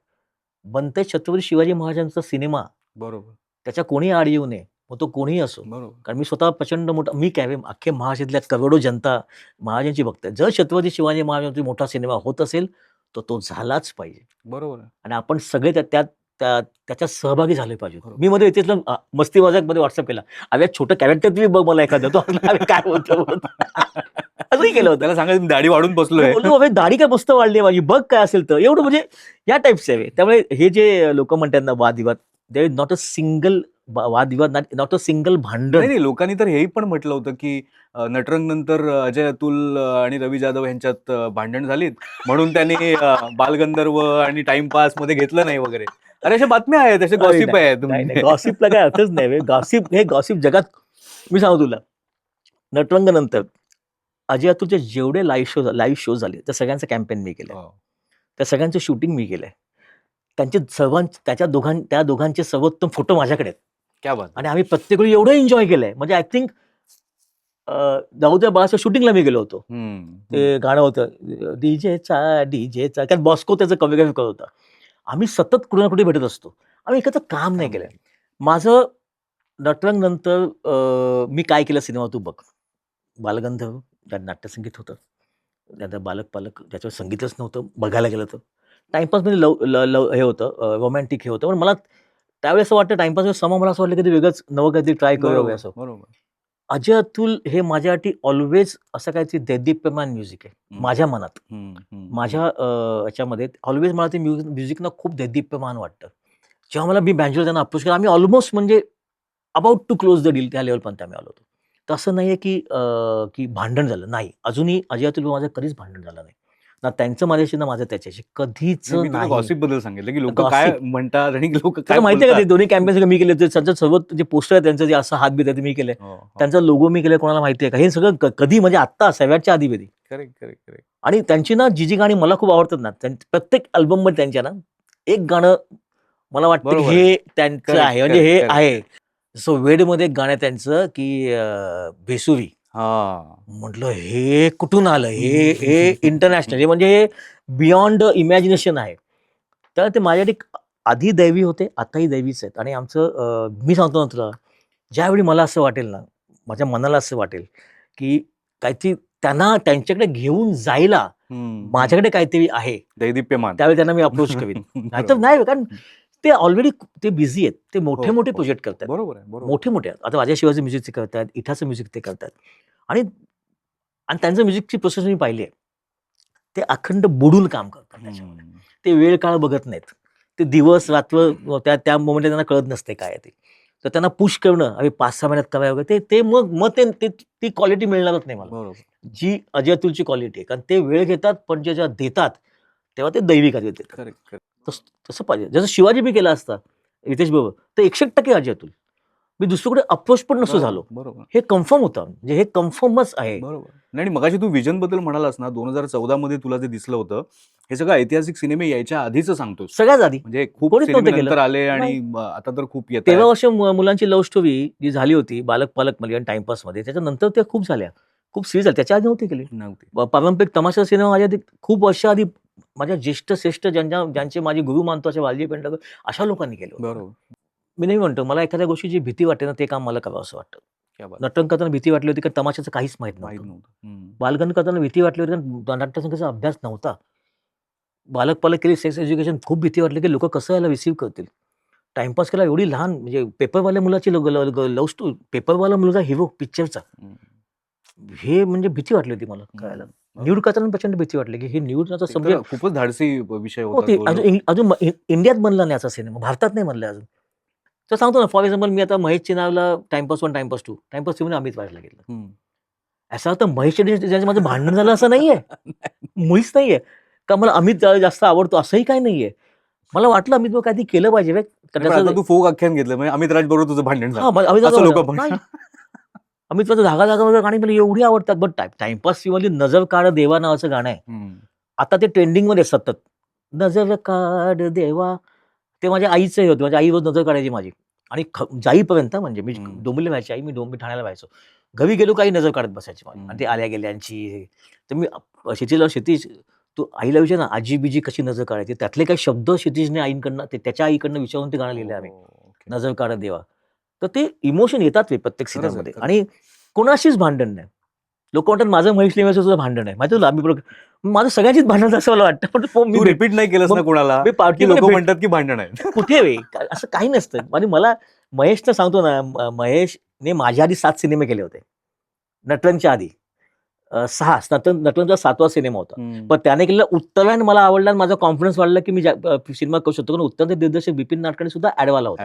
Speaker 1: बनतंय छत्रपती शिवाजी महाराजांचा सिनेमा.
Speaker 2: बरोबर,
Speaker 1: त्याच्या कोणीही आड येऊ नये. मग तो कोणीही असो.
Speaker 2: बरोबर.
Speaker 1: कारण मी स्वतः प्रचंड मोठा मी काय अख्खे महाराष्ट्रातल्या करोडो जनता महाराजांची भक्त आहे. जर छत्रपती शिवाजी महाराजांचा मोठा सिनेमा होत असेल, तर तो झालाच पाहिजे.
Speaker 2: बरोबर आहे.
Speaker 1: आणि आपण सगळे त्याच्यात सहभागी झाले पाहिजे.
Speaker 2: बरोबर.
Speaker 1: मी मध्ये इथेच मस्ती मजाकमध्ये WhatsApp केला. "अरे छोटं कॅरेक्टर तुम्ही बघ मला एखादं." तो म्हणाला, "अरे काय बोलतो?" असंही केलं होतं.
Speaker 2: त्याला सांगायचं दाढी वाढून
Speaker 1: मी
Speaker 2: बसलोय.
Speaker 1: बोललो, "अबे दाढी काय मस्त वाढली आहे माझी. बघ काय असेल तर." एवढं म्हणजे या टाइपचे आहे. त्यामुळे हे जे लोकं म्हणतात ना वादविवाद, there is not a single वादविवाद, नॉट अ सिंगल भांडण.
Speaker 2: नाही, लोकांनी तर हेही पण म्हटलं होतं, की नटरंग नंतर अजय अतुल आणि रवी जाधव यांच्यात भांडण झालीत म्हणून त्यांनी बालगंधर्व आणि टाईमपासमध्ये घेतलं नाही वगैरे. अरे अशा बातम्या आहेत, असे
Speaker 1: अरे
Speaker 2: गॉसिप
Speaker 1: नाही,
Speaker 2: आहेत.
Speaker 1: नाही, नाही. गॉसिपला काही अर्थच नाही. गॉसिप जगात मी सांगतो तुला, नटरंग नंतर अजय अतुलचे जेवढे लाईव्ह शो झाले त्या सगळ्यांचं कॅम्पेन मी केलं.
Speaker 2: हो.
Speaker 1: त्या सगळ्यांचं शूटिंग मी केलंय. त्यांचे त्या दोघांचे सर्वोत्तम फोटो माझ्याकडे आहेत.
Speaker 2: क्या बात आहे.
Speaker 1: आणि आम्ही प्रत्येक वेळी एवढं एन्जॉय केलंय. म्हणजे आय थिंक दाऊदच्या बाळाच्या शूटिंगला मी गेलो होतो. ते गाणं होतं डीजेचा त्यात बॉस्को त्याचं कव्हर करत होता. आम्ही सतत कुठे ना कुठे भेटत असतो. आम्ही एकत्र काम नाही केलंय. माझं नटरंग नंतर मी काय केलं सिनेमा तू बघ. बालगंधर्व त्यात नाट्यसंगीत होतं. त्यानंतर बालक पालक ज्याच्यावर संगीतच नव्हतं बघायला गेलं तर. टाइमपासमध्ये लव हे होतं रोमॅन्टिक हे होतं. पण मला त्यावेळेस असं वाटतं टाइमपास समा मला असं वाटलं की वेगळंच नवं काहीतरी ट्राय करूया असं.
Speaker 2: बरोबर.
Speaker 1: अजय अतुल हे माझ्यासाठी ऑलवेज असं काहीतरी दैदिप्यमान म्युझिक आहे माझ्या मनात. माझ्या ह्याच्यामध्ये ऑलवेज मला ते म्युझिक ना खूप दैदिप्यमान वाटतं. जेव्हा मला मी बँजोला त्यांना अप्रोच केला आम्ही ऑलमोस्ट म्हणजे about to close the deal त्या लेवलपर्यंत आम्ही आलो होतो. तर असं नाहीये की भांडण झालं नाही. अजूनही अजय अतुल माझं कधीच भांडण झालं नाही. ना त्यांचं माझ्याशी ना माझं त्याच्याशी कधीच
Speaker 2: मी तुला
Speaker 1: नाही.
Speaker 2: गॉसिप बद्दल सांगितलं की लोक
Speaker 1: Gossip.
Speaker 2: काय म्हणतात आणि लोक काय
Speaker 1: तुला माहिती आहे का ते
Speaker 2: बोलतात.
Speaker 1: दोन्ही कॅम्पेन मी केले होते. त्यांचं सर्व जे पोस्टर आहे त्यांचं जे असं हात बीत आहे ते मी केलंय. त्यांचा लोगो मी केलाय कोणाला माहिती आहे का? हे सगळं कधी म्हणजे आत्ता सव्याच्या आधी कधी.
Speaker 2: करेक्ट.
Speaker 1: आणि त्यांची ना जी गाणी मला खूप आवडतात ना प्रत्येक अल्बममध्ये त्यांच्या ना एक गाणं मला वाटतं की
Speaker 2: बरोबर
Speaker 1: हे त्यांचं
Speaker 2: Correct,
Speaker 1: आहे म्हणजे हे
Speaker 2: correct.
Speaker 1: आहे. सो वेडमध्ये एक गाणं आहे त्यांचं की भेसुरी. म्हटलं हे कुठून आलं हे इंटरनॅशनल हे म्हणजे बियॉन्ड इमॅजिनेशन आहे. तर ते माझ्यासाठी आधी दैवी होते आताही दैवीच आहेत. आणि आमचं मी सांगतो ना तुला ज्यावेळी मला असं वाटेल ना माझ्या मनाला असं वाटेल की काहीतरी त्यांना त्यांच्याकडे घेऊन जायला माझ्याकडे काहीतरी आहे
Speaker 2: दैदिप्यमान.
Speaker 1: त्यावेळी त्यांना मी अप्रोच करीन. नाहीतर नाही कारण ते ऑलरेडी ते बिझी आहेत. ते मोठे मोठे प्रोजेक्ट करतात.
Speaker 2: बरोबर आहे.
Speaker 1: मोठे आता माझ्या शिवाजी म्युझिकचे करतात इठाचं म्युझिक ते करतात. आणि त्यांचं म्युझिकची प्रोसेस मी पाहिली आहे. ते अखंड बुडून काम करतात त्याच्यामध्ये. ते वेळ काळ बघत नाहीत. ते दिवस रात्र त्या मोमेंटला त्यांना कळत नसते काय आहे ते. तर त्यांना पुश करणं आम्ही 5-6 महिन्यात करावं वगैरे ते मग ती क्वालिटी मिळणारच नाही मला. जी अजय अतुलची क्वालिटी आहे. कारण ते वेळ घेतात पण जेव्हा देतात तेव्हा ते दैवी कार्य देतात. तसं पाहिजे. जसं शिवाजी बी केला असता रितेश बरोबर तर 100% अजय अतुल. मी दुसरीकडे अप्रोच पण नसतो झालो.
Speaker 2: बरोबर.
Speaker 1: हे कन्फर्म होतं. म्हणजे हे कन्फर्मच आहे.
Speaker 2: बरोबर. नाही मगाशी तू विजन बद्दल म्हणालास ना 2014 मध्ये तुला जे दिसलं होतं हे सगळं ऐतिहासिक सिनेमे यायच्या आधीच सांगतोस.
Speaker 1: सगळ्यात आधी
Speaker 2: म्हणजे खूप
Speaker 1: कोणीच नव्हतं
Speaker 2: सिनेमे
Speaker 1: केलं.
Speaker 2: नंतर आले आणि
Speaker 1: नाही.
Speaker 2: आता तर खूप येत
Speaker 1: 13 वर्ष मुलांची लव्ह स्टोरी जी झाली होती बालक पालक मध्ये आणि टाइमपासमध्ये त्याच्यानंतर त्या खूप झाल्या. खूप सिरीज झाल्या. त्याच्या आधी नव्हती केली. पारंपरिक तमाशा सिनेमा माझ्या आधी खूप वर्ष आधी माझ्या ज्येष्ठ श्रेष्ठ ज्यांचे माझे गुरु मानतो असे वालजी पेंढारकर अशा लोकांनी केलं होतं.
Speaker 2: बरोबर.
Speaker 1: मी नाही म्हणतो मला एखाद्या गोष्टीची भीती वाटते ना ते काम मला करावं असं वाटतं.
Speaker 2: क्या बात.
Speaker 1: नटन करताना भीती वाटली होती कारण तमाशाचं काहीच माहित नव्हतं. बालगण करताना भीती वाटली होती कारण नाट्यसंगीताचा अभ्यास नव्हता. बालक पालक केली सेक्स एज्युकेशन खूप भीती वाटली की लोक कसं याला रिसीव्ह करतील. टाइमपास केला एवढी लहान म्हणजे पेपरवाल्या मुलाची लव्ह स्टोरी पेपरवाला मुलगा हिरो पिक्चरचा. हे म्हणजे भीती वाटली होती मला कळायला. न्यूड करताना प्रचंड भीती वाटली की हे न्यूडचा समजेल.
Speaker 2: खूपच धाडसी विषय
Speaker 1: हो
Speaker 2: होता
Speaker 1: ते
Speaker 2: तो.
Speaker 1: अजून इंडियात बनला नाही असा सिनेमा भारतात नाही बनला अजून. तर सांगतो ना फॉर एक्झाम्पल मी आता महेश चिनावला टाइमपास 1 टाइमपास 2 टाइमपास 3 मध्ये अमित वाघला घेतलं. असं तर महेश ज्यांचं माझं भांडण झालं असं नाहीये. मुळीच नाहीये. का मला अमित जास्त आवडतो असंही काही नाहीये. मला वाटलं अमित काहीतरी केलं पाहिजे.
Speaker 2: तू फोक आख्यान घेतलं म्हणजे अमित राज बरोबर तुझं भांडण झालं.
Speaker 1: अमित धागा धागा गाणी मला एवढी आवडतात. बट टाइमपास वाली नजर काढ देवा नावाचं गाणं आहे. आता ते ट्रेंडिंग मध्ये सतत नजर काढ देवा ते माझ्या आईचं हे होतं. माझ्या आईवर नजर काढायची माझी आणि जाईपर्यंत म्हणजे मी डोंबिवली व्हायची आई मी ठाण्याला व्हायचो. घरी गेलो काही नजर काढत बसायची माझी आणि ते आल्या गेल्यांची. तर मी क्षितिज तू आईला विचार ना आजी बिजी कशी नजर काढायची त्यातले काही शब्द क्षितिजने आईकडनं त्याच्या आईकडनं विचारून ते गाणं लिहिलं आम्ही नजर काढत देवा. तर ते इमोशन येतात प्रत्येक सिनेमामध्ये आणि कोणाशीच भांडण नाही. लोक म्हणतात माझं महेश लेवाचं सुद्धा भांडण आहे माहिती तुला आम्ही माझं सगळ्याचीच भांडण असं मला वाटतं. पण मी
Speaker 2: रिपीट नाही केलंस ना कोणाला
Speaker 1: मी पार्टी
Speaker 2: लोक म्हणतात की भांडण आहे
Speaker 1: कुठे वे असं काही नसतं. आणि मला महेशनं सांगतो ना महेशने माझ्या आधी 7 सिनेमे केले होते. नटरंगच्या आधी 6 नटरंगचा 7वा सिनेमा होता. पण त्याने केलेला उत्तरायण मला आवडला आणि माझा कॉन्फिडन्स वाढला की मी सिनेमा करू शकतो. कारण उत्तरायणचे दिग्दर्शक बिपिन नाटकर्णी सुद्धा ऍडवाला होता.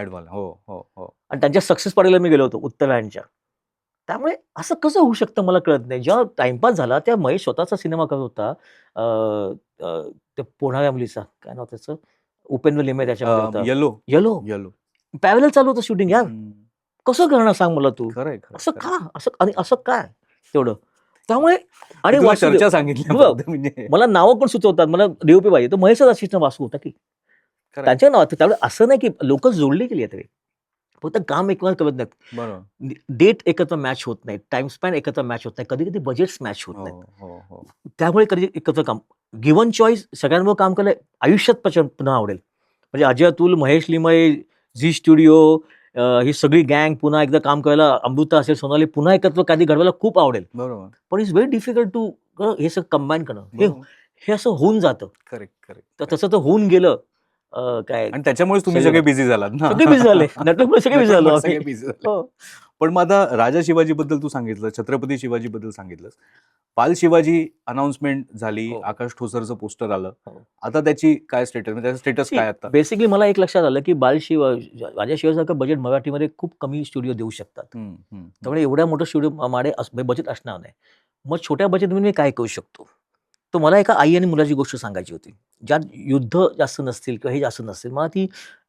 Speaker 1: आणि त्यांच्या सक्सेस पार्टीला मी गेलो होतो उत्तरायणच्या. त्यामुळे असं कसं होऊ शकतं मला कळत नाही. जेव्हा टाइमपास झाला तेव्हा महेश स्वतःचा सिनेमा करत होता. त्या पोणाव्या मुलीचा काय नाव त्याचं उपेंद्र लिमे त्याच्यामध्ये होता. येलो पॅरलल चालू होतं शूटिंग यार. कसं करणार सांग मला तू. असं का असं काय तेवढं त्यामुळे आणि
Speaker 2: तुला
Speaker 1: वासुदेव
Speaker 2: चर्चा सांगितल्या
Speaker 1: बघ,
Speaker 2: फक्त म्हणजे
Speaker 1: मला नावं पण सुचवतात. मला डीओपी पाहिजे. तर महेश असिस्टंट वासू होता की
Speaker 2: खरं आहे.
Speaker 1: त्यांच्या नावात. त्यामुळे असं नाही की लोक जोडली गेली आहेत रे. फक्त काम एकमेकांना करत नाहीत.
Speaker 2: बरोबर.
Speaker 1: डेट एकत्र मॅच होत नाहीत. टाईम स्पॅन एकत्र मॅच होत नाही. कधी-कधी बजेट्स मॅच होत
Speaker 2: हो,
Speaker 1: नाहीत.
Speaker 2: हो, हो.
Speaker 1: त्यामुळे कधी एकत्र काम गिव्हन चॉईस सगळ्यांबरोबर काम करायला आयुष्यात पुन्हा आवडेल. म्हणजे अजय अतुल, महेश लिमये, झी स्टुडिओ ही सगळी गँग पुन्हा एकदा काम करायला अमृता असेल, सोनाली पुन्हा एकत्र कधी घडवायला खूप आवडेल.
Speaker 2: बरोबर.
Speaker 1: पण इट्स व्हेरी डिफिकल्ट टू हे सगळं कंबाईन करणं. हे
Speaker 2: बरोबर.
Speaker 1: हे असं होऊन जातं.
Speaker 2: Correct, correct.
Speaker 1: तर तसं तर होऊन गेलं. काय
Speaker 2: आणि त्याच्यामुळेच तुम्ही
Speaker 1: सगळे
Speaker 2: सगळे बिझी झालात ना.
Speaker 1: सगळे बिझी झाले. नटकमुळे सगळे बिझी झालो
Speaker 2: नटरमुळे
Speaker 1: आम्ही.
Speaker 2: सगळे बिझी झाले.
Speaker 1: हो.
Speaker 2: पण मग आता राजा शिवाजीबद्दल तू सांगितलं, छत्रपती शिवाजीबद्दल सांगितलंस. बाल शिवाजी अनाउन्समेंट झाली,
Speaker 1: हो.
Speaker 2: आकाश ठोसरचं पोस्टर आलं.
Speaker 1: हो.
Speaker 2: आता त्याची काय स्टेटस, म्हणजे त्याचं स्टेटस काय आता?
Speaker 1: बेसिकली मला एक लक्षात आलं, की राजा शिवासारखं बजेट मराठीमध्ये खूप कमी स्टुडिओ देऊ शकतात.
Speaker 2: हं, हं.
Speaker 1: त्यामुळे एवढ्या मोठं स्टुडिओ माडे बजेट असणार नाही. मग छोट्या बजेटमध्ये मी काय करू शकतो? तर मला एका आई आणि मुलाची गोष्ट सांगायची होती. ज्यात युद्ध जास्त नसतील किंवा हे जास्त नसतील. मला ती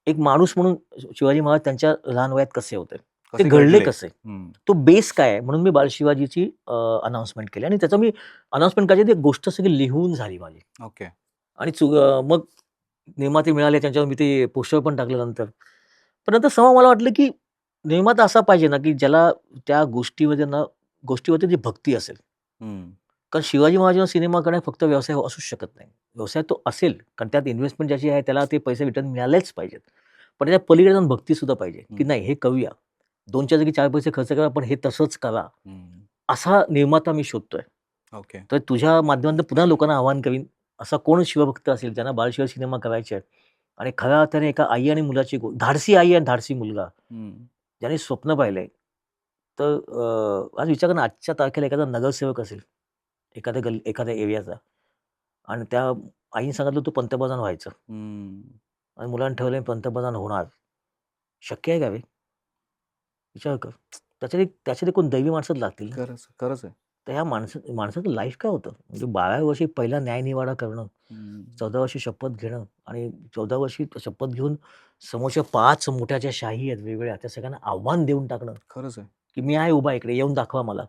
Speaker 1: एक माणूस म्हणून शिवाजी महाराज त्यांच्या लहान वयात कसे होते? ते
Speaker 2: कसे
Speaker 1: घडले
Speaker 2: घडले?
Speaker 1: कसे?
Speaker 2: हं.
Speaker 1: तो बेस काय आहे? म्हणून मी बालशिवाजीची अनाउन्समेंट केली आणि त्याचं मी अनाउन्समेंट करायची ती गोष्ट सगळी लिहून झाली माझी.
Speaker 2: ओके.
Speaker 1: आणि मग निर्माते मिळाले त्यांच्यावर मी ते पोस्टर पण टाकलं नंतर. पण नंतर समोर मला वाटलं, की निर्माता असा पाहिजे ना, की ज्याला त्या गोष्टीवरती जी भक्ती असेल.
Speaker 2: हं.
Speaker 1: कारण शिवाजी महाराजांचा सिनेमा करणे फक्त व्यवसाय असूच शकत नाही. व्यवसाय तो असेल, कारण त्यात इन्व्हेस्टमेंट ज्याची आहे त्याला ते पैसे रिटर्न मिळालेच पाहिजेत. पण त्याच्या पलीकडे जाऊन भक्तीसुद्धा पाहिजे, की
Speaker 2: हं.
Speaker 1: नाही हे करूया. 2च्या जागी 4 पैसे खर्च करा, पण हे तसंच करा.
Speaker 2: हं.
Speaker 1: असा निर्माता मी शोधतोय.
Speaker 2: ओके.
Speaker 1: तर तुझ्या माध्यमातून पुन्हा लोकांना आवाहन करीन, असा कोण शिवभक्त असेल ज्यांना बालशिवाय सिनेमा करायचे आहेत आणि खऱ्या अर्थाने एका आई आणि मुलाची धाडसी आई आणि धाडसी मुलगा
Speaker 2: हं.
Speaker 1: ज्याने स्वप्न पाहिलंय. तर आज विचार करा ना, आजच्या तारखेला एखादा नगरसेवक असेल, एखाद्या एरियाचा आणि त्या आईने सांगितलं तू पंतप्रधान व्हायचं
Speaker 2: हं.
Speaker 1: आणि मुलांनी ठरवलंय पंतप्रधान होणार. शक्य आहे का रे? विचार कर. त्याच्यासाठी कोण दैवी माणसंच लागतील ना.
Speaker 2: खरंच, खरंच आहे.
Speaker 1: तर ह्या माणसाचं लाईफ काय होतं? म्हणजे 12व्या वर्षी पहिला न्यायनिवाडा करणं,
Speaker 2: हं.
Speaker 1: 14 वर्षी शपथ घेणं आणि 14 वर्षी शपथ घेऊन समोरच्या 5 मोठ्या ज्या शाही आहेत वेगवेगळ्या, त्या सगळ्यांना आव्हान देऊन टाकणं,
Speaker 2: खरंच आहे.
Speaker 1: की मी आहे उभा इकडे, येऊन दाखवा मला.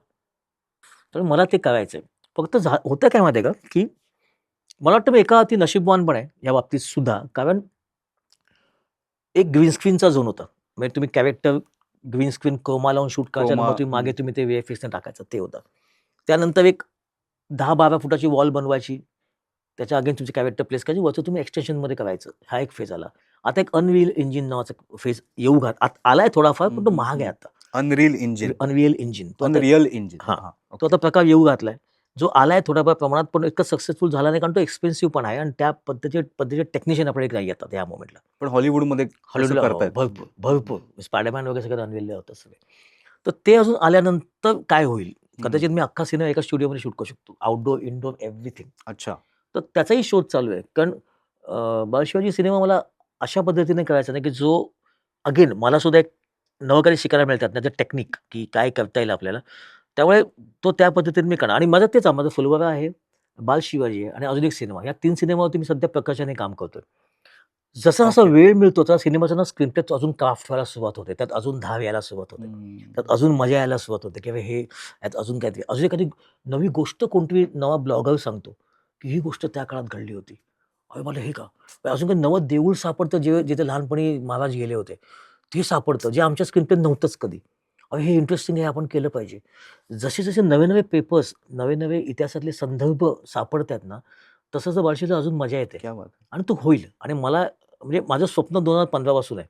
Speaker 1: तर मला ते करायचंय. फक्त होतं काय माहिती आहे का, की मला वाटतं मी एका अर्थी नशीबवान पण आहे या बाबतीत सुद्धा. कारण एक ग्रीन स्क्रीनचा झोन होता. म्हणजे तुम्ही कॅरेक्टर ग्रीन स्क्रीन क्रोमा लावून शूट करायचं आणि
Speaker 2: क्रोमा
Speaker 1: मग तुम्ही मागे तुम्ही ते व्हीएफएक्सने टाकायचं ते होतं. त्यानंतर एक 10-12 फुटाची वॉल बनवायची. त्याच्या अगेन्स्ट तुमची कॅरेक्टर प्लेस करायची. वरचं तुम्ही एक्सटेन्शनमध्ये करायचं. हा एक फेज आला. आता एक अनरिअल इंजिन नावाचा फेज येऊ आलाय थोडाफार, पण तो महाग आहे आता.
Speaker 2: Unreal engine.
Speaker 1: Unreal engine.
Speaker 2: Unreal engine.
Speaker 1: हां.
Speaker 2: हां.
Speaker 1: तो आता प्रकार येऊ घातलाय. जो आलाय थोड्याफार प्रमाणात, पण इतकं सक्सेसफुल झाला नाही कारण तो एक्सपेन्सिव्ह पण आहे आणि त्या पद्धतीचे टेक्निशियन आपल्याकडे नाही येतात या मोमेंटला.
Speaker 2: पण हॉलिवूडमध्ये कसं
Speaker 1: हॉलिवूडला
Speaker 2: करतायत?
Speaker 1: भरपूर. स्पायडरमॅन वगैरे सगळं अनरिअल होतं सगळे. तर ते अजून आल्यानंतर काय होईल? कदाचित मी अख्खा सिनेमा एका स्टुडिओमध्ये शूट करू शकतो. Outdoor, indoor everything.
Speaker 2: अच्छा.
Speaker 1: तर त्याचाही शोध चालू आहे. कारण बालशिवाजी सिनेमा मला अशा पद्धतीने करायचा नाही, की जो अगेन मला सुद्धा एक नवं काही शिकायला मिळतात त्याचं टेक्निक, की काय करता येईल आपल्याला. त्यामुळे तो त्या पद्धतीने मी करणार आणि माझं तेच आहे. माझं फुलवारा आहे, बाल शिवाजी आहे आणि अजून एक सिनेमा. या 3 सिनेमावरती मी सध्या प्रकर्षाने काम करतोय. जसा
Speaker 2: ओके.
Speaker 1: वेळ मिळतो तसा सिनेमाचा ना स्क्रीन प्ले अजून क्राफ्ट व्हायला सुरुवात होते. त्यात अजून धार यायला सुरुवात होते. त्यात अजून मजा यायला सुरुवात होते, की हे यात अजून काहीतरी अजून एखादी नवी गोष्ट कोणतरी नवा ब्लॉगर सांगतो, की ही गोष्ट त्या काळात घडली होती. अरे मला हे का? अजून काही नवं देऊळ सापडतं जिथे लहानपणी महाराज गेले होते. ते सापडतं जे आमच्या स्क्रीन प्लेत नव्हतंच कधी. अरे हे इंटरेस्टिंग आहे आपण केलं पाहिजे. जसे नवे-नवे पेपर्स, नवे-नवे इतिहासातले संदर्भ सापडतायत ना, तसं बालशीला अजून मजा येते.
Speaker 2: क्या बात है!
Speaker 1: आणि तो होईल आणि मला म्हणजे माझं स्वप्न 2015 पासून आहे,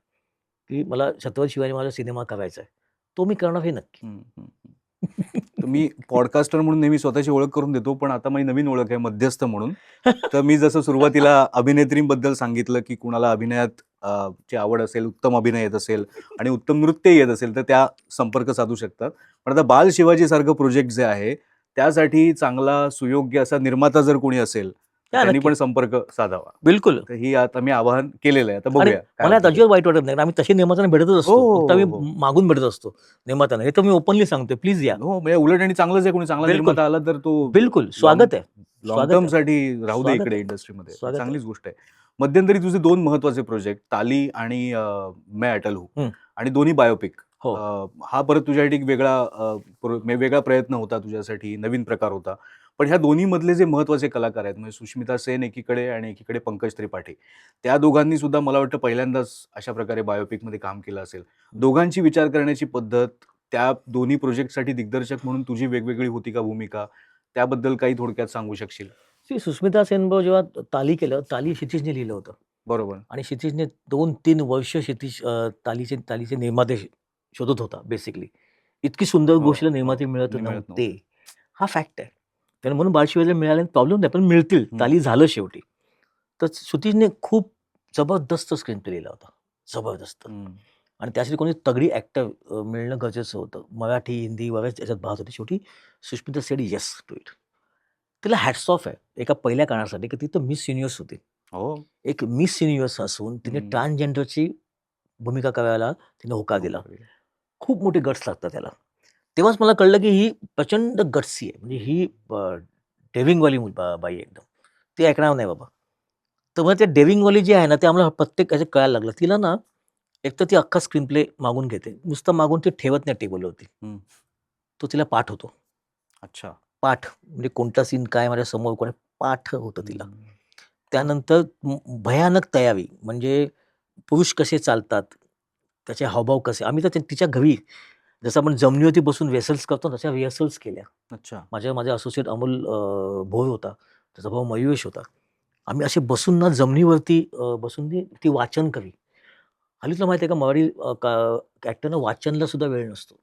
Speaker 1: की मला छत्रपती शिवाजी महाराज सिनेमा करायचा आहे. तो मी करणार हे नक्की.
Speaker 2: हं, हं, हं. तर मी पॉडकास्टर म्हणून नेहमी स्वतःची ओळख करून देतो, पण आता माझी नवीन ओळख आहे मध्यस्थ म्हणून. तर मी जसं सुरुवातीला अभिनेत्रींबद्दल सांगितलं, की कुणाला अभिनयात ची आवड असेल, उत्तम अभिनय येत असेल आणि उत्तम नृत्य येत असेल, तर त्या संपर्क साधू शकतात. पण आता बाल शिवाजीसारखं प्रोजेक्ट जे आहे, त्यासाठी चांगला सुयोग्य असा निर्माता जर कोणी असेल, तर
Speaker 1: हां,
Speaker 2: त्यांनी
Speaker 1: नक्की.
Speaker 2: पण संपर्क साधावा.
Speaker 1: बिलकुल.
Speaker 2: तर ही आता मी आवाहन केलेलं आहे. आता
Speaker 1: आणि
Speaker 2: बघूया काय
Speaker 1: मला यात
Speaker 2: होतं ते.
Speaker 1: अजिबात वाईट वाटत नाही. आम्ही तसे निर्मात्यांना भेटतच
Speaker 2: हो,
Speaker 1: असतो.
Speaker 2: हो,
Speaker 1: फक्त
Speaker 2: हो,
Speaker 1: आम्ही
Speaker 2: हो.
Speaker 1: मागून भेटत असतो निर्मात्यांना. हे तर मी ओपनली सांगतोय. प्लीज या.
Speaker 2: हो, म्हणजे उलट आणि चांगलंच आहे कोणी चांगला
Speaker 1: बिलकुल.
Speaker 2: निर्माता आला तर तो
Speaker 1: बिलकुल. स्वागत आहे.
Speaker 2: लाँग
Speaker 1: स्वागत
Speaker 2: टर्म
Speaker 1: आहे.
Speaker 2: साठी राहू दे
Speaker 1: स्वागत
Speaker 2: इकडे
Speaker 1: आहे.
Speaker 2: इंडस्ट्रीमध्ये.
Speaker 1: स्वागत आहे.
Speaker 2: चांगलीच गोष्ट आहे. मध्यंतरी तुझे 2 महत्त्वाचे प्रोजेक्ट ताली आणि मैं अटल हूँ
Speaker 1: हं.
Speaker 2: आणि दोन्ही बायोपिक.
Speaker 1: हो.
Speaker 2: हा परत तुझ्यासाठी एक वेगळा प्रयत्न होता तुझ्यासाठी, नवीन प्रकार होता. पण ह्या दोन्हीमधले जे महत्त्वाचे कलाकार आहेत, म्हणजे सुष्मिता सेन एकीकडे आणि एकीकडे पंकज त्रिपाठी. त्या दोघांनी सुद्धा मला वाटतं पहिल्यांदाच अशा प्रकारे बायोपिकमध्ये काम केलं असेल. दोघांची विचार करण्याची पद्धत, त्या दोन्ही प्रोजेक्टसाठी दिग्दर्शक म्हणून तुझी वेगवेगळी होती का भूमिका? त्याबद्दल काही थोडक्यात सांगू शकशील?
Speaker 1: सुस्मिता सेनबरोबर जेव्हा ताली केलं, ताली क्षितिजने लिहिलं होतं
Speaker 2: बरोबर.
Speaker 1: आणि क्षितिजने 2-3 वर्ष तालीचे निर्माते शोधत होता बेसिकली. इतकी सुंदर
Speaker 2: हो,
Speaker 1: गोष्टीला
Speaker 2: हो.
Speaker 1: निर्माते मिळत
Speaker 2: नाही मिळत
Speaker 1: नव्हते.
Speaker 2: नव्हते.
Speaker 1: हा फॅक्ट आहे. त्याने म्हणून बाळशिवाजीला मिळाले प्रॉब्लेम नाही, पण मिळतील.
Speaker 2: हं,
Speaker 1: ताली झालं शेवटी. तर क्षितिजने खूप जबरदस्त स्क्रीन प्ले लिहिला होता. जबरदस्त.
Speaker 2: हं.
Speaker 1: आणि त्यासाठी कोणी तगडी ॲक्टर मिळणं गरजेचं होतं. मराठी, हिंदी बऱ्याच त्याच्यात भाग होते. शेवटी Sushmita said yes to it. तिला हॅट्स ऑफ आहे एका पहिल्या कारणासाठी, की ती तर मिस युनिव्हर्स होती.
Speaker 2: हो.
Speaker 1: एक मिस युनिव्हर्स असून तिने
Speaker 2: हं.
Speaker 1: ट्रान्सजेंडरची भूमिका करायला तिने होकार दिला.
Speaker 2: होकार दिला.
Speaker 1: खूप मोठे गट्स लागतात त्याला. तेव्हाच मला कळलं, की ही प्रचंड गट्सी आहे. म्हणजे ही डेअरिंगवाली बाई आहे एकदम. ती ऐकणार नाही बाबा. तर मग ते डेअरिंगवाली जी आहे ना, ते आम्हाला प्रत्येक ह्याच्यात कळायला लागलं. तिला ना, एकतर ती अख्खा स्क्रीन प्ले मागून घेते. नुसतं मागून ती ठेवत नाही टेबलवरती.
Speaker 2: हं.
Speaker 1: तो तिला पाठ होतो.
Speaker 2: अच्छा.
Speaker 1: पाठ म्हणजे कोणता सीन काय माझ्या समोर कोण आहे, पाठ होतं तिला.
Speaker 2: हं.
Speaker 1: त्यानंतर भयानक तयारी म्हणजे पुरुष कसे चालतात, त्याचे हावभाव कसे. आम्ही तर तिच्या घरी जसं आपण जमिनीवरती बसून वेसल्स करतो ना, तशा रिहर्सल्स केल्या.
Speaker 2: अच्छा.
Speaker 1: माझा असोसिएट अमोल भोर होता. त्याचा भाऊ मयुरेश होता. आम्ही असे बसून ना जमिनीवरती बसून ती वाचन कवी. हल्ली तुला माहिती आहे का मराठी ॲक्टरना वाचनला सुद्धा वेळ नसतो.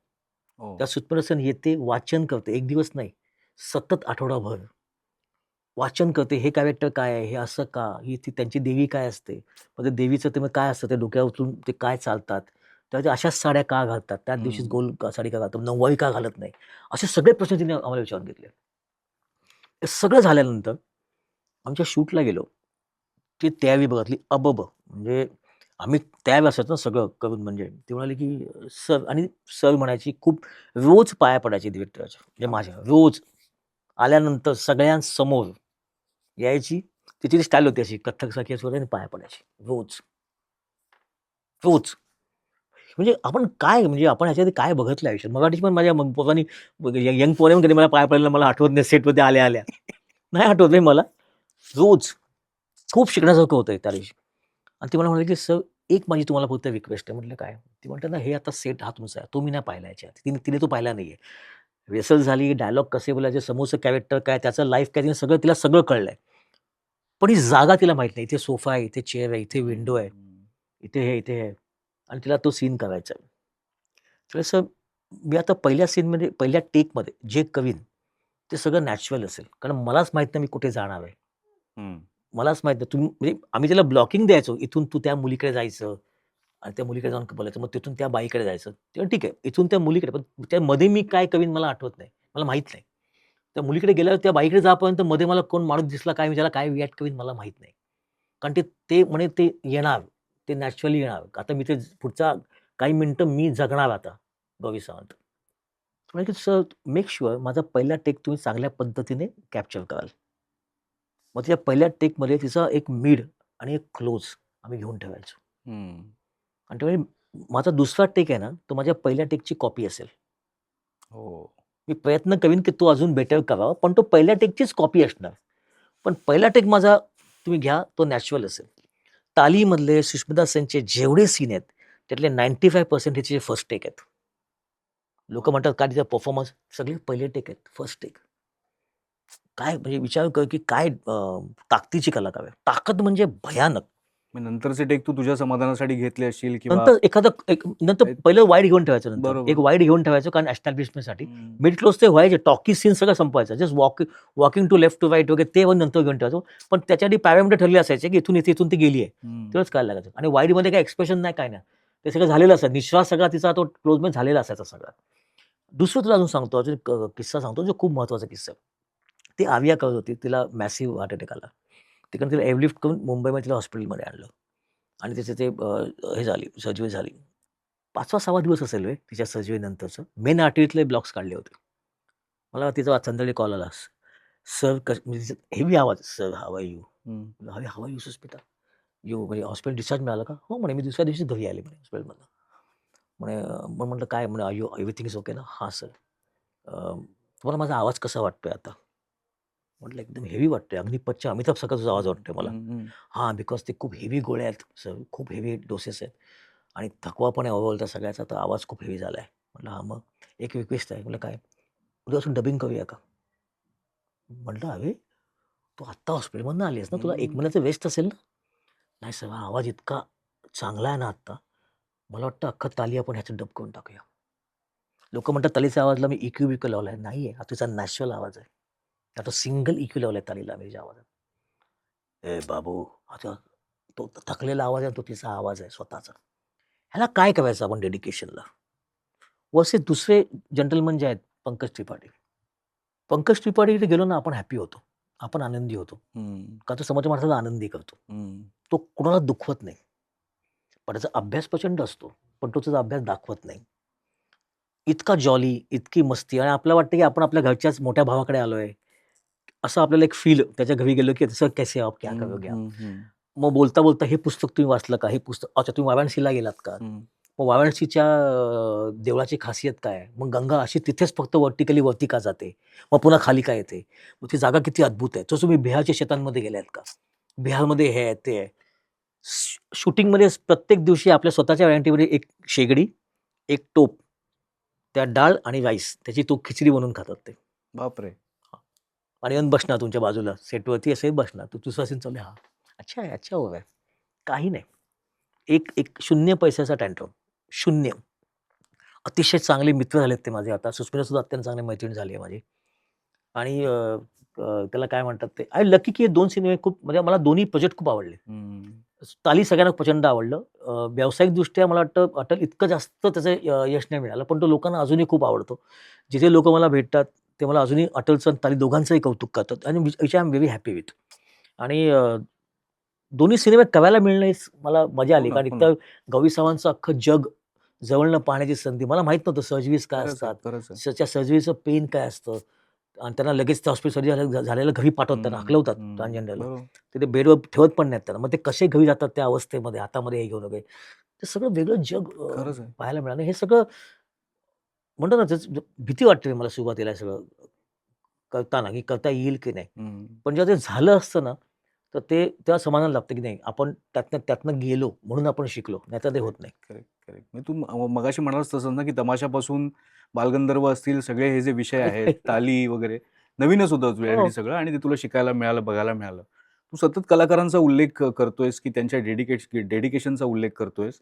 Speaker 2: हो.
Speaker 1: त्या सुत्परा सेन येते, वाचन करते. 1 दिवस नाही, सतत आठवडाभर वाचन करते. हे कॅरेक्टर काय आहे? हे असं का? ही ती त्यांची देवी काय असते? मग ते देवीचं ते मग काय असतं? ते डोक्यावर उचलून ते काय चालतात? तर ते अशाच साड्या का घालतात? त्याच दिवशीच
Speaker 2: हं.
Speaker 1: गोल साडी का घालतात? नऊवारी का घालत नाही? असे सगळे प्रश्न तिने आम्हाला विचारून घेतले. हे सगळं झाल्यानंतर आमच्या शूटला गेलो. ती त्यावेळी बघितली अबब! म्हणजे आम्ही त्यावेळी असायचो ना सगळं करून म्हणजे. ती म्हणाली, की "सर" आणि सर म्हणायची खूप रोज पाया पडायची डिरेक्टरच्या म्हणजे माझ्या रोज. आल्यानंतर सगळ्यांसमोर यायची. तिची ती स्टाईल होती अशी कथ्थकसारखी अशी आणि पाया पडायची. रोज, रोज. म्हणजे आपण काय म्हणजे आपण ह्याच्यात काय बघितलं आयुष्यात. मगाशी पण माझ्या पोरांनी यंग पोरांनी कधी मला पाया पडलेलं मला आठवत नाही सेटमध्ये आल्या-आल्या. नाही आठवत नाही मला. रोज. खूप शिकण्यासारखं होतं त्या दिवशी. आणि ती मला म्हणाली, की "सर एक माझी तुम्हाला फक्त रिक्वेस्ट आहे." म्हटलं, "काय?" ती म्हणते ना, "हे आता सेट हा तुमचा आहे. तो मी नाही पाहिला याच्या आधी." तिने तिने तो पाहिला नाहीये. रिहर्सल झाली, डायलॉग कसे बोलायचे, समोरचं कॅरेक्टर काय, त्याचं लाईफ काय, तिला सगळं कळलंय. पण ही जागा तिला माहीत नाही. इथे सोफा आहे, इथे चेअर आहे, इथे विंडो आहे,
Speaker 2: हं.
Speaker 1: इथे हे, इथे हे आणि तिला तो सीन करायचा आहे. तर असं मी आता पहिल्या सीनमध्ये पहिल्या टेकमध्ये जे करीन, ते सगळं नॅचरल असेल. कारण मलाच माहीत नाही मी कुठे जाणार आहे.
Speaker 2: हं.
Speaker 1: मलाच माहीत नाही. तुम्ही म्हणजे आम्ही त्याला ब्लॉकिंग द्यायचो. इथून तू त्या मुलीकडे जायचं आणि त्या मुलीकडे जाऊन बोलायचं. मग तिथून त्या बाईकडे जायचं. तेव्हा ठीक आहे. इथून त्या मुलीकडे पण त्यामध्ये मी काय करीन मला आठवत नाही. मला माहीत नाही. त्या मुलीकडे गेल्यावर त्या बाईकडे जाईपर्यंत मध्ये मला कोण माणूस दिसला काय मी त्याला काय रिएक्ट करीन मला माहीत नाही. कारण ते ते म्हणे ते येणार. ते नॅचरली येणार. आता मी ते पुढचा काही मिनिटं मी जगणार आता गौरी सावंत. म्हणे की सर मेक शुअर माझा पहिला टेक तुम्ही चांगल्या पद्धतीने कॅप्चर कराल. मग त्या पहिल्या टेकमध्ये तिचा एक मिड आणि एक क्लोज आम्ही घेऊन ठेवायचो.
Speaker 2: हं.
Speaker 1: आणि त्यामुळे माझा दुसरा टेक आहे ना, तो माझ्या पहिल्या टेकची कॉपी असेल.
Speaker 2: हो.
Speaker 1: मी प्रयत्न करीन की तो अजून बेटर करावा, पण तो पहिल्या टेकचीच कॉपी असणार. पण पहिला टेक माझा तुम्ही घ्या, तो नॅचरल असेल. तालीमधले सुष्मिता सेनचे जेवढे सीन आहेत, त्यातले 95% तिचे फर्स्ट टेक आहेत. लोकं म्हणतात का तिचा परफॉर्मन्स सगळे पहिले टेक आहेत, फर्स्ट टेक. काय म्हणजे विचार कर की काय ताकदीची कलाकार आहे. ताकद म्हणजे भयानक.
Speaker 2: मग नंतरचे टेक तू तुझ्या समाधानासाठी घेतले असशील किंवा
Speaker 1: नंतर नंतर
Speaker 2: काही
Speaker 1: पहिलं वाईड घेऊन ठेवायचं नंतर. एक
Speaker 2: बरोबर.
Speaker 1: वाईड घेऊन ठेवायचं कारण एस्टॅब्लिशमेंटसाठी.
Speaker 2: हं.
Speaker 1: मिड क्लोज ते व्हायचे. टॉकी सीन सगळं संपवायचं. Just walking to left to right वगैरे ते नंतर घेऊन ठेवायचो. पण त्याच्याआधी पॅरामीटर ठरले असायचे की इथून इथे इथून ती गेली आहे.
Speaker 2: हं.
Speaker 1: तेव्हाच कळायला लागायचं. आणि वाईडमध्ये काही एक्सप्रेशन नाही, काय नाही. ते सगळं झालेलं असायचं. निश्वास सगळा तिचा तो क्लोजमध्ये झालेला असायचा सगळा. दुसरं तुला अजून सांगतो, अजून एक किस्सा सांगतो जो खूप महत्त्वाचा किस्सा आहे. ती आर्या करत होती. तिला मॅसिव्ह हार्ट अटॅक आला. तिकडून तिला एअरलिफ्ट करून मुंबईमध्ये तिला हॉस्पिटलमध्ये आणलं. आणि तिचे ते हे झाली, सर्जरी झाली. 5वा-6वा दिवस असेल रे तिच्या सर्जरीनंतरचं. मेन आर्टरीतले ब्लॉक्स काढले होते. मला तिचा संध्याकाळी कॉल आला. सर म्हणजे हेवी आवाज, "सर हाऊ आर यू?"
Speaker 2: हं.
Speaker 1: "अरे how are you Sushmita? You म्हणजे हॉस्पिटल डिस्चार्ज मिळाला का?" "हो," म्हणे, "मी दुसऱ्या दिवशीच घरी आले," म्हणे हॉस्पिटलमधनं. मग म्हटलं काय म्हणे एव्हरीथिंग इज ओके ना? हां सर. तुम्हाला माझा आवाज कसा वाटतोय आता? म्हटलं एकदम हेवी वाटतोय. अग्निपथच्या अमिताभ सकाळचा आवाज वाटतोय मला. हां, बिकॉज ते खूप हेवी गोळ्या आहेत सर, खूप हेवी डोसेस आहेत आणि थकवा पण आहे ओव्हरऑल सगळ्याचा, तर आवाज खूप हेवी झालाय. म्हटलं हां, मग एक रिक्वेस्ट आहे. म्हटलं काय? उद्यापासून डबिंग करूया का? म्हटलं अरे, तू आत्ता हॉस्पिटलमधनं आलीस ना, तुला 1 महिन्याचं रेस्ट असेल ना? नाही सर, हा आवाज इतका चांगला आहे ना आत्ता, मला वाटतं अख्खा ताली आपण ह्याच्यात डब करून टाकूया. लोकं म्हणतात तालीच्या आवाजाला मी इक्यू-बिक्यू लावलाय. नाहीये, हा तुझा नॅचरल आवाज आहे. आता सिंगल इक्यू लावलाय तालीला मी तुझ्या आवाजात. ए बाबू, आता तो थकलेला आवाज आहे, तो तिचा आवाज आहे स्वतःचा. ह्याला काय करायचं आपण डेडिकेशनला? वरचे दुसरे जंटलमन जे आहेत, पंकज त्रिपाठी. पंकज त्रिपाठीकडे गेलो ना, आपण हॅपी होतो. आपण आनंदी होतो. का तो समोरच्या माणसाला आनंदी करतो. तो कुणाला दुखवत नाही. पण त्याचा अभ्यास प्रचंड असतो. पण तो त्याचा अभ्यास दाखवत नाही. इतका जॉली, इतकी मस्ती आणि आपल्याला वाटतं की आपण आपल्या घरच्याच मोठ्या भावाकडे आलोय. असं आपल्याला एक फील त्याच्या घरी गेलो की "सर कैसे हो आप? क्या करोगे आप?" मग बोलता-बोलता "हे पुस्तक तुम्ही वाचलं का? हे पुस्तक अच्छा तुम्ही वाराणसीला गेलात का?" मग वाराणसीच्या देवळाची खासियत काय आहे? मग गंगा अशी तिथेच फक्त व्हर्टिकली वरती का जाते? मग पुन्हा खाली का येते? मग ती जागा किती अद्भुत आहे. तर तुम्ही बिहारच्या शेतांमध्ये गेलात का? बिहारमध्ये हे आहे, ते आहे. शूटिंगमध्ये प्रत्येक दिवशी आपल्या स्वतःच्या व्हॅनिटीमध्ये एक शेगडी, एक टोप, त्यात डाळ आणि राईस त्याची तो खिचडी बनवून खातात ते.
Speaker 2: बापरे!
Speaker 1: हां. आणि येऊन बसणार तुमच्या बाजूला सेटवरती असे बसणार. तू तुझं असेल चालू हां. अच्छा है, अच्छा हुआ है. काही नाही. एक एक 0 पैशाचा टँट्रम. 0. अतिशय चांगले मित्र झालेत ते माझे आता. सुस्मिता सुद्धा अत्यंत चांगली मैत्रीण झाली आहे माझी. आणि त्याला काय म्हणतात ते आय लकी की हे 2 सिनेमे खूप म्हणजे मला दोन्ही प्रोजेक्ट खूप आवडले. ताली सगळ्यांना प्रचंड आवडलं. व्यावसायिकदृष्ट्या मला वाटतं अटल इतकं जास्त त्याचं यश नाही मिळालं, पण तो लोकांना अजूनही खूप आवडतो. जिथे लोकं मला भेटतात, ते मला अजूनही अटलचं आणि ताली दोघांचंही कौतुक करतात आणि which I am very happy with. आणि दोन्ही सिनेमे करायला मिळणं हीच मला मजा
Speaker 2: हो
Speaker 1: आली.
Speaker 2: ना,
Speaker 1: कारण
Speaker 2: हो ना.
Speaker 1: एकतर गौरी सावंतचं अख्खं जग जवळनं पाहण्याची संधी. मला माहीत नव्हतं सर्जरीज काय
Speaker 2: खरंच आहे,
Speaker 1: असतात.
Speaker 2: खरंच आहे.
Speaker 1: त्या सर्जरीचं पेन काय असतं आणि त्यांना लगेच त्या हॉस्पिटल सर्जरी झालेलं घरी पाठवतात, त्यांना हकलवतात ट्रान्सजेंडरला.
Speaker 2: बरोबर.
Speaker 1: ते बेडवर ठेवत पण नाहीत त्यांना. मग ते कसे घरी जातात त्या अवस्थेमध्ये, हातामध्ये हे घेऊन वगैरे. ते सगळं वेगळं जग
Speaker 2: खरंच आहे.
Speaker 1: पाहायला मिळालं. हे सगळं म्हणतो ना, भीती वाटते मला सुरुवातीला हे सगळं करताना, की करता येईल की नाही. पण जेव्हा ते झालं असतं ना, तर ते तेव्हा समाधान लागतं, की नाही आपण त्यातनं त्यातनं गेलो म्हणून आपण शिकलो. नाहीतर ते होत
Speaker 2: करेक्ट,
Speaker 1: नाही.
Speaker 2: Correct, correct. म्हणजे तू मगाशी म्हणालास तसं ना, की तमाशापासून बालगंधर्व असतील सगळे हे जे विषय आहेत, ताली वगैरे नवीनच होतं तुझ्यासाठी
Speaker 1: हो.
Speaker 2: सगळं आणि ते तुला शिकायला मिळालं, बघायला मिळालं. तू सतत कलाकारांचा उल्लेख करतोयस, की त्यांच्या डेडिकेशनचा उल्लेख करतोयस.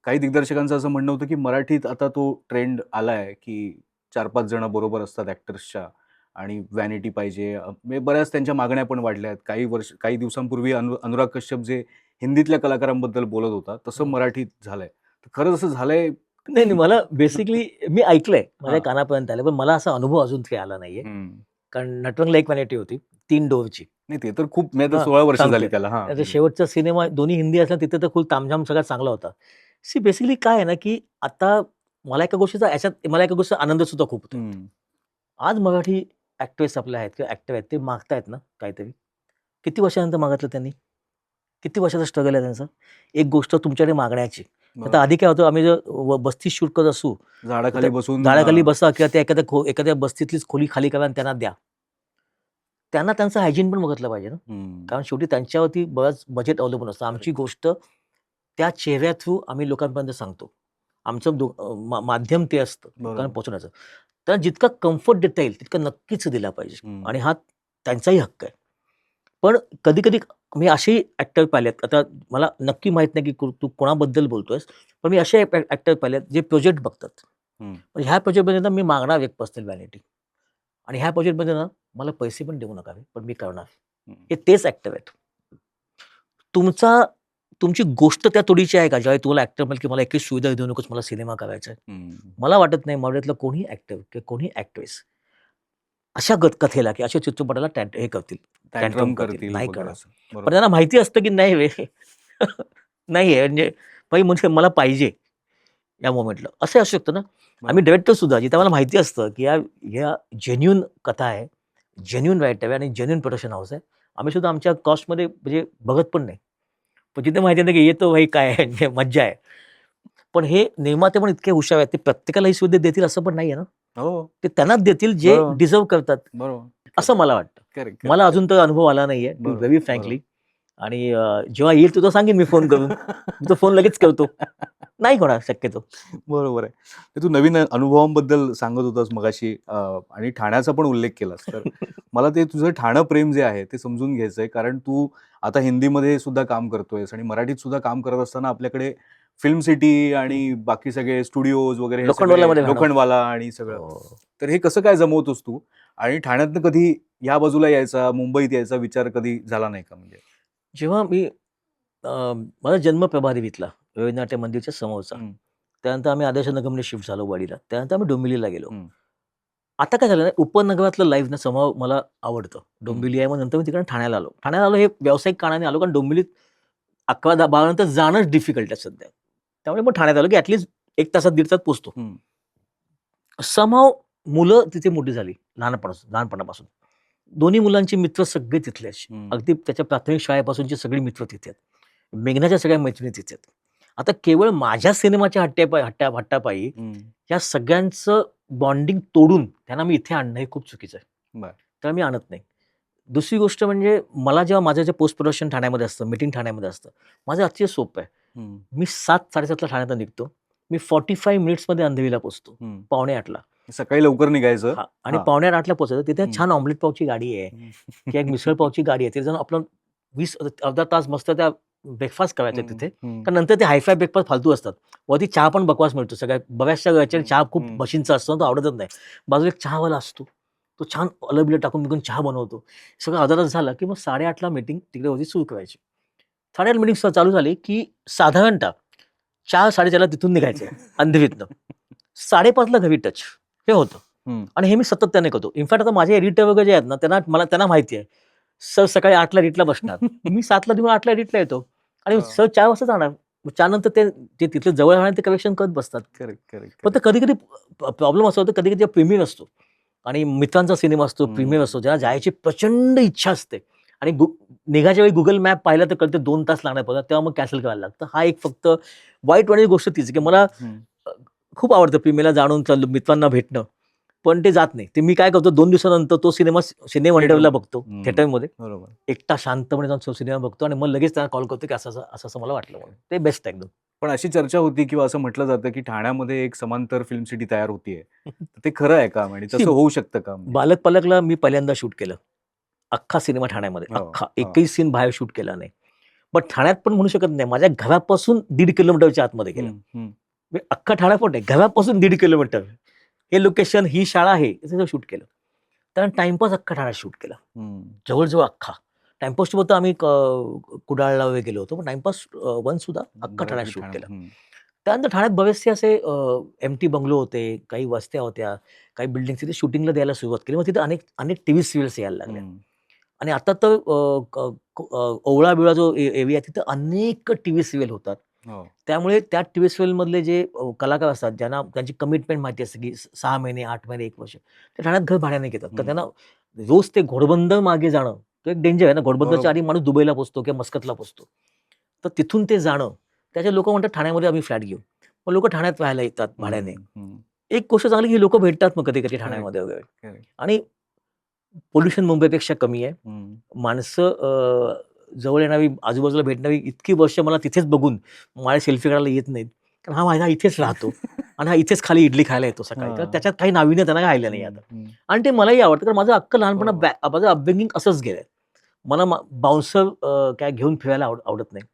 Speaker 2: काही दिग्दर्शकांचं असं म्हणणं होतं, की मराठीत आता तो ट्रेंड आलाय, की 4-5 जण बरोबर असतात ॲक्टर्सच्या आणि व्हॅनिटी पाहिजे. म्हणजे बऱ्याच त्यांच्या मागण्या पण वाढल्या आहेत. काही दिवसांपूर्वी अनुराग कश्यप जे हिंदीतल्या कलाकारांबद्दल बोलत होता, तसं
Speaker 1: हं.
Speaker 2: मराठीत झालंय. तर खरंच असं झालंय,
Speaker 1: नाही, नाही.
Speaker 2: की
Speaker 1: मला बेसिकली मी ऐकलंय. माझ्या
Speaker 2: हां.
Speaker 1: कानापर्यंत आलं. पण मला असा अनुभव अजून काही आला नाहीये.
Speaker 2: हं.
Speaker 1: कारण नटरंगला एक व्हॅनिटी होती 3 डोअरची.
Speaker 2: नाही ते तर खूप म्हणजे आता
Speaker 1: हां,
Speaker 2: 16 वर्ष झाली
Speaker 1: सांगतोय.
Speaker 2: त्याला. हां,
Speaker 1: त्याचा
Speaker 2: बरोबर.
Speaker 1: शेवटचा सिनेमा दोन्ही हिंदी असला तिथे तर फुल तामझाम सगळ्यात चांगला होता. सी बेसिकली काय आहे ना, की आता मला एका गोष्टीचा आनंद सुद्धा खूप होतोय.
Speaker 2: हं.
Speaker 1: आज मराठी ॲक्ट्रेस आपल्या आहेत किंवा ॲक्टर आहेत ते मागतायत ना काहीतरी. किती वर्षानंतर मागितलं त्यांनी? किती वर्षाचा स्ट्रगल आहे त्यांचा? एक गोष्ट तुमच्याकडे मागण्याची. आता
Speaker 2: बरोबर.
Speaker 1: आधी काय होतं आम्ही जर बस्ती शूट करत असू, तर त्या
Speaker 2: झाडाखाली बसून
Speaker 1: झाडाखाली बसा किंवा त्या एखाद्या बस्तीतलीच खोली खाली करा आणि त्यांना द्या. त्यांना त्यांचं हायजीन पण बघितलं पाहिजे ना.
Speaker 2: हं.
Speaker 1: कारण शेवटी त्यांच्यावरती बरंच बजेट अवलंबून असतं. आमची
Speaker 2: करेक्ट.
Speaker 1: गोष्ट त्या चेहऱ्या थ्रू आम्ही लोकांपर्यंत सांगतो. आमचं माध्यम ते असतं लोकांना
Speaker 2: बरोबर.
Speaker 1: पोहोचवण्याचं. तर जितका कम्फर्ट देता येईल तितका नक्कीच दिला पाहिजे
Speaker 2: हं.
Speaker 1: आणि हा त्यांचाही हक्क आहे. पण कधी-कधी मी असेही ॲक्टर पाहिलेत. आता मला नक्की माहीत नाही की तू कोणाबद्दल बोलतोयस. पण मी असे ॲक्टर पाहिलेत जे प्रोजेक्ट बघतात.
Speaker 2: हं.
Speaker 1: पण ह्या प्रोजेक्टमध्ये ना मी मागणार एक पर्सनल व्हॅनिटी आणि ह्या प्रोजेक्टमध्ये ना मला पैसे पण देऊ नका पण मी करणार.
Speaker 2: हं.
Speaker 1: हे तेच ॲक्टर आहेत. तुमची गोष्ट त्या तोडीची आहे का? ज्यावेळी तुम्हाला ॲक्टर म्हणेल की मला एकही सुविधा देऊ नकोस, मला सिनेमा करायचा आहे.
Speaker 2: हं.
Speaker 1: मला वाटत नाही मराठीतला कोणीही ॲक्टर किंवा कोणीही ॲक्ट्रेस अशा कथेला किंवा अशा चित्रपटाला हे करतील, टँट्रम
Speaker 2: टँट्रम
Speaker 1: करतील.
Speaker 2: करतील
Speaker 1: नाही
Speaker 2: वगैरे
Speaker 1: करणार.
Speaker 2: असं.
Speaker 1: पण
Speaker 2: बरोबर.
Speaker 1: त्यांना माहिती असतं की नाही रे नाहीये म्हणजे भाई म्हणजे मला पाहिजे या मोमेंटला. असंही असू शकतं ना. आम्ही
Speaker 2: बरोबर.
Speaker 1: डायरेक्टर सुद्धा जिथे आम्हाला माहिती असतं की ह्या जेन्युइन कथा आहे, जेन्युइन रायटर आहे आणि जेन्युइन प्रोडक्शन हाऊस आहे. आम्ही सुद्धा आमच्या कॉस्टमध्ये म्हणजे बघत पण नाही. पण जिथे माहिती आहे ना की येतो भाई काय आहे म्हणजे मज्जा आहे. पण हे निर्माते पण इतके हुशार आहेत, ते प्रत्येकाला ही सुविधा देतील असं पण नाहीये ना.
Speaker 2: हो,
Speaker 1: ते त्यांनाच देतील जे
Speaker 2: बरोबर.
Speaker 1: डिझर्व्ह करतात,
Speaker 2: बरोबर.
Speaker 1: असं मला वाटतं.
Speaker 2: करेक्ट,
Speaker 1: मला
Speaker 2: करेक्ट,
Speaker 1: अजून तर अनुभव आला नाहीये, टू
Speaker 2: बरोबर,
Speaker 1: व्हेरी फ्रँकली. आणि जेव्हा येईल तुझं सांगेन मी फोन करून. मी तो फोन लगेच करतो. नाही होणार शक्यतो.
Speaker 2: बरोबर आहे. तर तू नवीन अनुभवांबद्दल सांगत होतास मगाशी आणि ठाण्याचा पण उल्लेख केलास. तर मला ते तुझं ठाणं प्रेम जे आहे ते समजून घ्यायचंय. कारण तू आता हिंदीमध्ये सुद्धा काम करतोयस आणि मराठीत सुद्धा काम करत असताना आपल्याकडे फिल्म सिटी आणि बाकी सगळे स्टुडिओज वगैरे हे सगळे
Speaker 1: लोखंडवाल्यामध्ये राहणं.
Speaker 2: लोखंडवाला आणि सगळं.
Speaker 1: हो.
Speaker 2: तर हे कसं काय जमवतोस तू? आणि ठाण्यातनं कधी ह्या बाजूला यायचा, मुंबईत यायचा विचार कधी झाला नाही का म्हणजे?
Speaker 1: जेव्हा मी माझा जन्म प्रभादेवीतला, रवींद्रनाथ मंदिरच्या समोरचा.
Speaker 2: हं,
Speaker 1: त्यानंतर आम्ही आदर्शनगरमध्ये शिफ्ट झालो वाडीला. त्यानंतर आम्ही डोंबिवलीला गेलो.
Speaker 2: हं,
Speaker 1: आता काय झालं ना, उपनगरातलं लाईफ ना समहाऊ मला आवडतं.
Speaker 2: हं.
Speaker 1: डोंबिवली आहे, मग नंतर मी तिकडे ठाण्याला आलो. ठाण्याला आलो हे व्यावसायिक कारणाने आलो, कारण डोंबिवलीत 11-12 नंतर जाणंच डिफिकल्ट आहे सध्या. त्यामुळे मग ठाण्यात आलो, की ॲटलीस्ट 1 तासात, दीड तासात पोहोचतो.
Speaker 2: हं,
Speaker 1: समहाऊ मुलं तिथे मोठी झाली लहानपणापासून. दोन्ही मुलांचे मित्र सगळे तिथलेच.
Speaker 2: हं.
Speaker 1: अगदी त्याच्या प्राथमिक शाळेपासूनची सगळी मित्र तिथे आहेत. मेघनाच्या सगळ्या मैत्रिणी तिथे आहेत. आता केवळ माझ्या सिनेमाच्या हट्टापायी
Speaker 2: हं.
Speaker 1: या सगळ्यांचं बॉन्डिंग तोडून त्यांना मी इथे आणणं हे खूप चुकीचं आहे.
Speaker 2: बरं.
Speaker 1: तर मी आणत नाही. दुसरी गोष्ट म्हणजे मला जेव्हा माझं जे पोस्ट प्रोडक्शन ठाण्यामध्ये असतं, मीटिंग ठाण्यामध्ये असतं, माझं अतिशय सोपं आहे.
Speaker 2: हं,
Speaker 1: मी 7:00-7:30ला ठाण्यातून निघतो. मी 45 मिनिट्समध्ये अंधेरीला पोहोचतो.
Speaker 2: हं.
Speaker 1: 7:45ला.
Speaker 2: सकाळी लवकर निघायचं.
Speaker 1: हां. आणि
Speaker 2: हां.
Speaker 1: 7:45ला पोहोचायचं. तिथे
Speaker 2: हं.
Speaker 1: छान ऑमलेट पावची गाडी आहे
Speaker 2: हं.
Speaker 1: किंवा एक मिसळ पावची गाडी आहे. तिथे जाऊन आपलं 20 अर्धा तास मस्त त्या ब्रेकफास्ट करायचा
Speaker 2: हं,
Speaker 1: तिथे.
Speaker 2: हं.
Speaker 1: कारण नंतर ते हाय-फाय ब्रेकफास्ट फालतू असतात. वरती चहा पण बकवास मिळतो. सगळ्या बऱ्याचशा घरच्या चहा खूप
Speaker 2: हं.
Speaker 1: मशीनचा असतो, तो आवडतच नाही. बाजूला एक चहावाला असतो. तो छान आलं-बिलं टाकून बिकून चहा बनवतो. सगळं अर्धा तास झालं, की मग 8:30ला मीटिंग तिकडे वरती सुरू करायची. 8:30 मीटिंग चालू झाली, की साधारणतः 4-4:30ला तिथून निघायचं अंधेरीतनं. 5:30ला घरी टच. हे होतं.
Speaker 2: हं.
Speaker 1: आणि हे मी सातत्याने करतो. इनफॅक्ट आता माझे एडिटर वगैरे जे आहेत ना, त्यांना माहिती आहे. सर सकाळी 8ला एडिटला बसणार. मी 7ला निघून 8ला एडिटला येतो आणि
Speaker 2: हां.
Speaker 1: सर 4 वाजता जाणार. मग 4 नंतर ते तिथले जवळ राहणार ते करेक्शन करत बसतात.
Speaker 2: करेक्ट, करेक्ट,
Speaker 1: पण ते
Speaker 2: करेक्ट.
Speaker 1: कधी-कधी प्रॉब्लेम असा होतो, कधी-कधी प्रीमियर असतो आणि मित्रांचा सिनेमा असतो,
Speaker 2: हं.
Speaker 1: प्रीमियर असतो, ज्याला जायची प्रचंड इच्छा असते आणि निघायच्या वेळी Google मॅप पाहिला तर कळतं 2 तास लागणार पडतात, तेव्हा मग कॅन्सल करायला लागतं. हा एक फक्त वाईट वाटणारी गोष्ट तीच, की मला
Speaker 2: हं.
Speaker 1: अ, खूप आवडतं प्रीमियरला जाणून मित्रांना भेटणं. पण ते जात नाही. ते मी काय करतो 2 दिवसानंतर तो सिनेमा सिने वनडेला बघतो
Speaker 2: हं.
Speaker 1: थिएटरमध्ये.
Speaker 2: बरोबर.
Speaker 1: एकटा शांतपणे जाऊन तो सिनेमा बघतो आणि मग लगेच त्यांना कॉल करतो, की असं-असं मला वाटलं म्हणून. ते बेस्ट आहे एकदम.
Speaker 2: पण अशी चर्चा होती किंवा असं म्हटलं जातं, की ठाण्यामध्ये एक समांतर फिल्म सिटी तयार होतीये. तर ते खरं आहे का? आणि
Speaker 1: सी
Speaker 2: तसं होऊ शकतं का म्हणजे?
Speaker 1: बालक पलकला मी पहिल्यांदा शूट केलं. अख्खा सिनेमा ठाण्यामध्ये.
Speaker 2: हो,
Speaker 1: अख्खा.
Speaker 2: हो.
Speaker 1: एकही सीन बाहेर शूट केला नाही. पण ठाण्यात पण म्हणू शकत नाही. माझ्या घरापासून 1.5 किलोमीटरच्या आतमध्ये केलं.
Speaker 2: हं, हं.
Speaker 1: मी अख्खा ठाणा पण नाही. घरापासून 1.5 किलोमीटर. हे लोकेशन, ही शाळा आहे. तिथे शूट केलं. कारण टाईमपास अख्खा ठाण्यात शूट केला.
Speaker 2: हं.
Speaker 1: जवळ-जवळ अख्खा. टाईमपास टू आम्ही कुडाळला वगैरे गेलो होतो. पण टाईमपास 1 सुद्धा अख्खा ठाण्यात
Speaker 2: बऱ्यापैकी
Speaker 1: शूट
Speaker 2: ठाण्यात.
Speaker 1: केलं.
Speaker 2: हं.
Speaker 1: त्यानंतर ठाण्यात बरेचसे असे एम्प्टी बंगलो होते, काही वस्त्या होत्या, काही बिल्डिंग्स तिथे शूटिंगला द्यायला सुरुवात केली. मग तिथे अनेक अनेक टीव्ही सीरियल्स यायला लागल्या.
Speaker 2: हं.
Speaker 1: आणि आता तर ओवळा-बिवळा जो एरिया आहे तिथे अनेक टीव्ही सीरियल होतात.
Speaker 2: हो.
Speaker 1: त्यामुळे त्या टीव्ही सीरियलमधले जे कलाकार असतात, ज्यांना त्यांची कमिटमेंट माहिती असते, की 6 महिने, 8 महिने, 1 वर्ष, ते ठाण्यात घर भाड्याने घेतात. तर
Speaker 2: हं.
Speaker 1: त्यांना रोज ते घोडबंदर मागे जाणं, तो एक डेंजर आहे ना. घोडबंदरच्या
Speaker 2: बरोबर.
Speaker 1: आधी माणूस दुबईला पोहोचतो किंवा मस्कतला पोहोचतो. तर तिथून ते जाणं, त्याचे लोकं म्हणतात ठाण्यामध्ये आम्ही फ्लॅट घेऊ. मग लोकं ठाण्यात राहायला येतात भाड्याने.
Speaker 2: हं, हं.
Speaker 1: एक गोष्ट चांगली की लोकं भेटतात मग कधी-कधी
Speaker 2: करेक्ट,
Speaker 1: ठाण्यामध्ये वगैरे.
Speaker 2: करेक्ट.
Speaker 1: आणि पोल्युशन मुंबईपेक्षा कमी आहे.
Speaker 2: हं.
Speaker 1: माणसं जवळ येणारी, आजूबाजूला भेटणारी इतकी वर्ष मला तिथेच बघून माझ्या सेल्फी काढायला येत नाहीत. कारण हा माझा इथेच राहतो आणि हा इथेच खाली इडली खायला येतो सकाळी. तर
Speaker 2: हां.
Speaker 1: त्याच्यात काही नाविन्य त्यांना राहिलं नाही
Speaker 2: हं,
Speaker 1: आता.
Speaker 2: हं.
Speaker 1: आणि ते मलाही आवडतं कारण माझं अख्खं लहानपण
Speaker 2: बरोबर.
Speaker 1: माझं अपब्रिंगिंग असंच गेलंय. मला बाउन्सर काय घेऊन फिरायला आवडत नाही.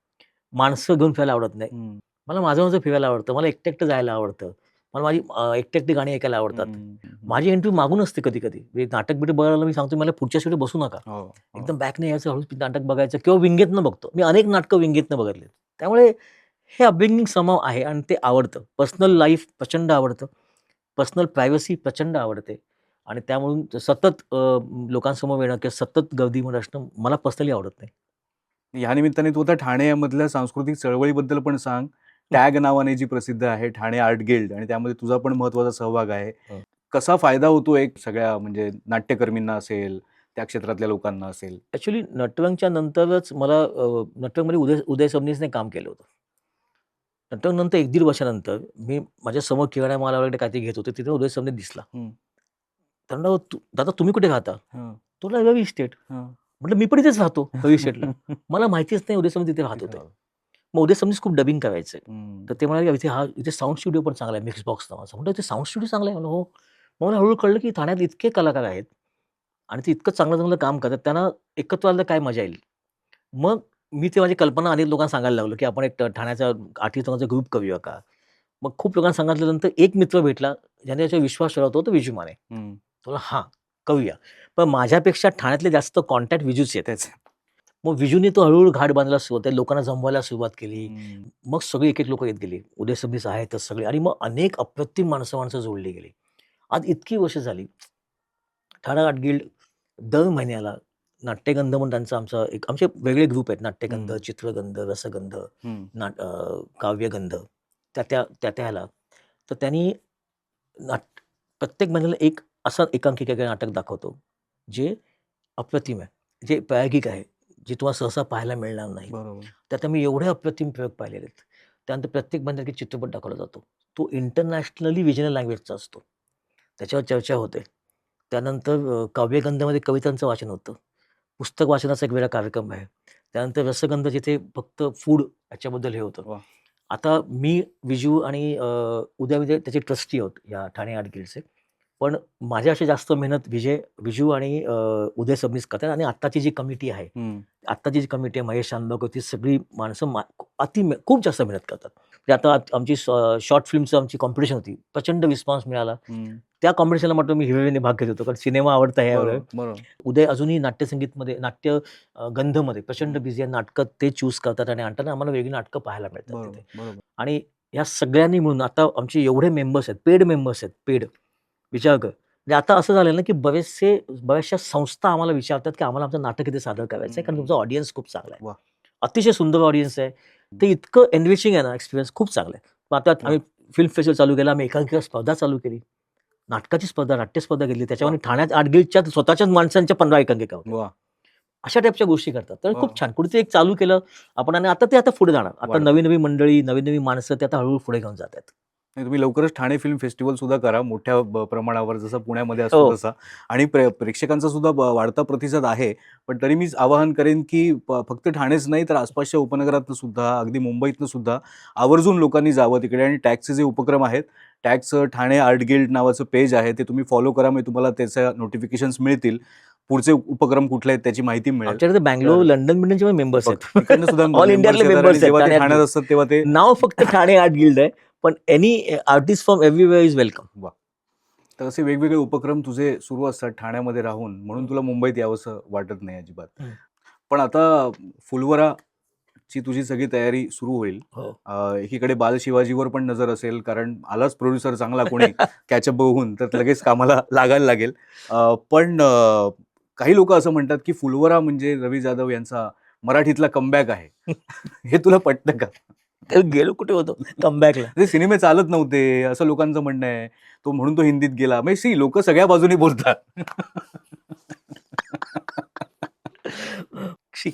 Speaker 1: माणसं घेऊन फिरायला आवडत नाही.
Speaker 2: हं.
Speaker 1: मला माझं-माझं फिरायला आवडतं. मला एकटं-एकटं जायला आवडतं. मला माझी एकटी-एकटी गाणी ऐकायला आवडतात.
Speaker 2: हं, हं.
Speaker 1: माझी एंट्री मागून असते कधी-कधी. म्हणजे नाटक-बिटक बघायला मी सांगतो, मला पुढच्या सीटवर बसू नका.
Speaker 2: हो, हो.
Speaker 1: एकदम बॅकने यायचं, हळूच नाटक बघायचं किंवा विंगेतनं बघतो. मी अनेक नाटकं विंगेतनं बघितलीत. त्यामुळे हे अपब्रिंगिंग समहाऊ आहे आणि ते आवडतं. पर्सनल लाईफ प्रचंड आवडतं. पर्सनल प्रायव्हसी प्रचंड आवडते आणि त्यामुळं सतत लोकांसमोर येणं किंवा सतत गर्दीमध्ये असणं मला पर्सनली आवडत नाही.
Speaker 2: ह्या निमित्ताने तू आता ठाण्यामधल्या सांस्कृतिक चळवळीबद्दल पण सांग. टॅग नावाने जी प्रसिद्ध आहे ठाणे आर्ट गिल्ड आणि त्यामध्ये तुझा पण महत्त्वाचा सहभाग आहे.
Speaker 1: हं.
Speaker 2: कसा फायदा होतो एक सगळ्या म्हणजे नाट्यकर्मींना असेल, त्या क्षेत्रातल्या लोकांना असेल?
Speaker 1: ॲक्चुअली नटरंगच्या नंतरच मला नटरंगमध्ये उदय सबनीसने काम केलं होतं. नंतर 1-1.5 वर्षानंतर मी माझ्या समोर किराणा माल वगैरे काहीतरी घेत होते. तिथे उदय समने दिसला.
Speaker 2: हं.
Speaker 1: त्यांना दादा तुम्ही कुठे राहता?
Speaker 2: हं.
Speaker 1: तो म्हणला, रवी इस्टेट.
Speaker 2: हं.
Speaker 1: म्हटलं मी पण इथेच राहतो रवी इस्टेटला. मला माहितीच नाही उदय समने तिथे राहत
Speaker 2: तिथे
Speaker 1: होते.
Speaker 2: राहतो.
Speaker 1: मग उदय समनीस खूप डबिंग करायचे.
Speaker 2: हं.
Speaker 1: तर ते म्हणाले, इथे साउंड स्टुडिओ पण चांगला आहे, मिक्स बॉक्स नावाचा. म्हटलं इथे साउंड स्टुडिओ चांगला आहे? म्हणलं हो. मग मला हळू कळलं की ठाण्यात इतके कलाकार आहेत आणि ते इतकं चांगलं-चांगलं काम करतात. त्यांना एकत्र आलं तर काय मजा येईल. मग मी ते माझी कल्पना अनेक लोकांना सांगायला लागलो, की आपण एक ठाण्याचा 8वी जणांचा ग्रुप करूया का? मग खूप लोकांना सांगितल्यानंतर एक मित्र भेटला, ज्याने याच्यावर विश्वास ठेवला होता, तो विजू माने.
Speaker 2: हं.
Speaker 1: तो म्हणला, "हां, करूया." पण माझ्यापेक्षा ठाण्यातले जास्त कॉन्टॅक्ट विजूचे आहेत.
Speaker 2: तेच.
Speaker 1: मग विजूने तो हळू-हळू घाट बांधायला सुरुवात केली. लोकांना जमवायला सुरुवात केली.
Speaker 2: हं.
Speaker 1: मग सगळे एक-एक लोकं येत गेले. उदय सबनीस आहेतच सगळे आणि मग अनेक अप्रतिम माणसं जोडली गेली. आज इतकी वर्ष झाली. ठाणा आर्ट गिल्ड दर महिन्याला नाट्यगंध म्हणून आमचा आमचे वेगळे ग्रुप आहेत. नाट्यगंध,
Speaker 2: हं.
Speaker 1: चित्रगंध, रसगंध,
Speaker 2: हं.
Speaker 1: काव्यगंध त्या ह्याला. तर त्यांनी नाट प्रत्येक महिन्याला एक असं एकांकिका नाटक दाखवतो, जे अप्रतिम आहे, जे प्रायोगिक आहे, जे तुम्हाला सहसा पाहायला मिळणार नाही.
Speaker 2: बरोबर.
Speaker 1: त्यात आम्ही एवढे अप्रतिम प्रयोग पाहिलेले आहेत. त्यानंतर प्रत्येक महिन्यात एक चित्रपट दाखवला जातो. तो इंटरनॅशनली रिजनल लँग्वेजचा असतो. त्याच्यावर चर्चा होते. त्यानंतर काव्यगंधमध्ये कवितांचं वाचन होतं. पुस्तक वाचनाचा एक वेगळा कार्यक्रम आहे. त्यानंतर रसगंध जिथे फक्त फूड याच्याबद्दल हे होतं.
Speaker 2: वाह!
Speaker 1: आता मी, विजू आणि उदय त्याचे ट्रस्टी आहोत या ठाणे आर्ट गिल्डचे. पण माझ्यापेक्षा जास्त मेहनत विजू आणि उदय सबनीस करतात आणि आत्ताची जी कमिटी आहे,
Speaker 2: हं.
Speaker 1: आत्ताची जी कमिटी आहे महेश चांदोरकर, ती सगळी माणसं खूप जास्त मेहनत करतात. म्हणजे आता आमची शॉर्ट फिल्मची आमची कॉम्पिटिशन होती. प्रचंड रिस्पॉन्स मिळाला.
Speaker 2: हं.
Speaker 1: त्या कॉम्पिटिशनला म्हटलं मी हिरिरीने भाग घेत होतो. कारण सिनेमा आवडता आहे
Speaker 2: बरोबर, बरोबर.
Speaker 1: उदय अजूनही नाट्यसंगीतमध्ये गंधमध्ये प्रचंड
Speaker 2: हं.
Speaker 1: बिझी आहे. नाटकं ते चूज करतात आणि आणताना आम्हाला वेगळी नाटकं पाहायला मिळतात
Speaker 2: बरोबर,
Speaker 1: तिथे.
Speaker 2: बरोबर.
Speaker 1: आणि ह्या सगळ्यांनी मिळून आता आमचे एवढे मेंबर्स आहेत, पेड मेंबर्स आहेत, विचार कर. म्हणजे आता असं झालं ना, की बऱ्याचशा संस्था आम्हाला विचारतात, की आम्हाला आमचं नाटक इथे सादर करायचं आहे, कारण
Speaker 2: हं.
Speaker 1: तुमचा ऑडियन्स खूप चांगला आहे.
Speaker 2: वाह!
Speaker 1: अतिशय सुंदर ऑडियन्स आहे. ते इतकं एनरिचिंग आहे ना एक्सपिरियन्स खूप चांगला आहे. मग आता
Speaker 2: वाह!
Speaker 1: आम्ही फिल्म फेस्टिव्हल चालू केला, आम्ही एकांकिका स्पर्धा चालू केली. नाटकाची स्पर्धा, नाट्यस्पर्धा घेतली.
Speaker 2: वाह!
Speaker 1: त्याच्यामध्ये ठाण्यात आर्ट गिल्डच्या स्वतःच्याच माणसांच्या 15 एकांकिका होत्या.
Speaker 2: वाह!
Speaker 1: अशा टाईपच्या गोष्टी करतात. तर
Speaker 2: वाह!
Speaker 1: खूप छान. कुठेतरी एक चालू केलं आपण आणि आता पुढे जाणार. आता
Speaker 2: वाढतं.
Speaker 1: नवी-नवी मंडळी, नवी-नवी माणसं ते आता हळू पुढे घेऊन जात आहेत.
Speaker 2: नाही, तुम्ही लवकरच ठाणे फिल्म फेस्टिव्हल सुद्धा करा मोठ्या प्रमाणावर जसं पुण्यामध्ये असतो
Speaker 1: हो.
Speaker 2: तसा आणि प्रेक्षकांचा सुद्धा वाढता प्रतिसाद आहे. पण तरी मी आवाहन करेन, की फक्त ठाणेच नाही तर आसपासच्या उपनगरातनं सुद्धा, अगदी मुंबईतनं सुद्धा आवर्जून लोकांनी जावं तिकडे आणि टॅगचे जे उपक्रम आहेत, टॅगचं ठाणे आर्ट गिल्ड नावाचं पेज आहे, ते तुम्ही फॉलो करा. म्हणजे तुम्हाला त्याच्या नोटिफिकेशन्स मिळतील. पुढचे उपक्रम कुठले आहेत त्याची माहिती मिळेल.
Speaker 1: आमच्याकडे बंगलोर,
Speaker 2: तर
Speaker 1: लंडन-बिंडनचे पण मेंबर्स
Speaker 2: बघ,
Speaker 1: आहेत.
Speaker 2: तिकडनं सुद्धा
Speaker 1: ऑल
Speaker 2: मेंबर्स
Speaker 1: इंडियातले
Speaker 2: येतात आणि
Speaker 1: मेंबर्स आहेत
Speaker 2: जेव्हा ते
Speaker 1: ठाणे आर्ट
Speaker 2: ठाण्यात
Speaker 1: गिल्ड.
Speaker 2: असतात तेव्हा ते
Speaker 1: नाव फक्त ठाणे आर्ट गिल्ड आहे. पण any artist from everywhere is welcome.
Speaker 2: वाह! तर असे वेगवेगळे उपक्रम तुझे सुरू असतात ठाण्यामध्ये राहून, म्हणून तुला मुंबईत यावंसं वाटत नाही अजिबात.
Speaker 1: हं.
Speaker 2: पण आता फुलवराची तुझी सगळी तयारी सुरू होईल.
Speaker 1: हो.
Speaker 2: एकीकडे बाल शिवाजीवर पण नजर असेल, कारण आलाच प्रोड्युसर चांगला कोणी कॅचअप बघून, तर लगेच कामाला लागायला लागेल. पण काही लोकं असं म्हणतात, की फुलवरा म्हणजे रवी जाधव यांचा मराठीतला कमबॅक आहे. हे तुला पटतं का?
Speaker 1: गेलो कुठे होतो कमबॅकला.
Speaker 2: ते सिनेमे चालत नव्हते, असं लोकांचं म्हणणं आहे. म्हणून तो हिंदीत गेला. म्हणजे लोकं सगळ्या बाजूनी बोलतात.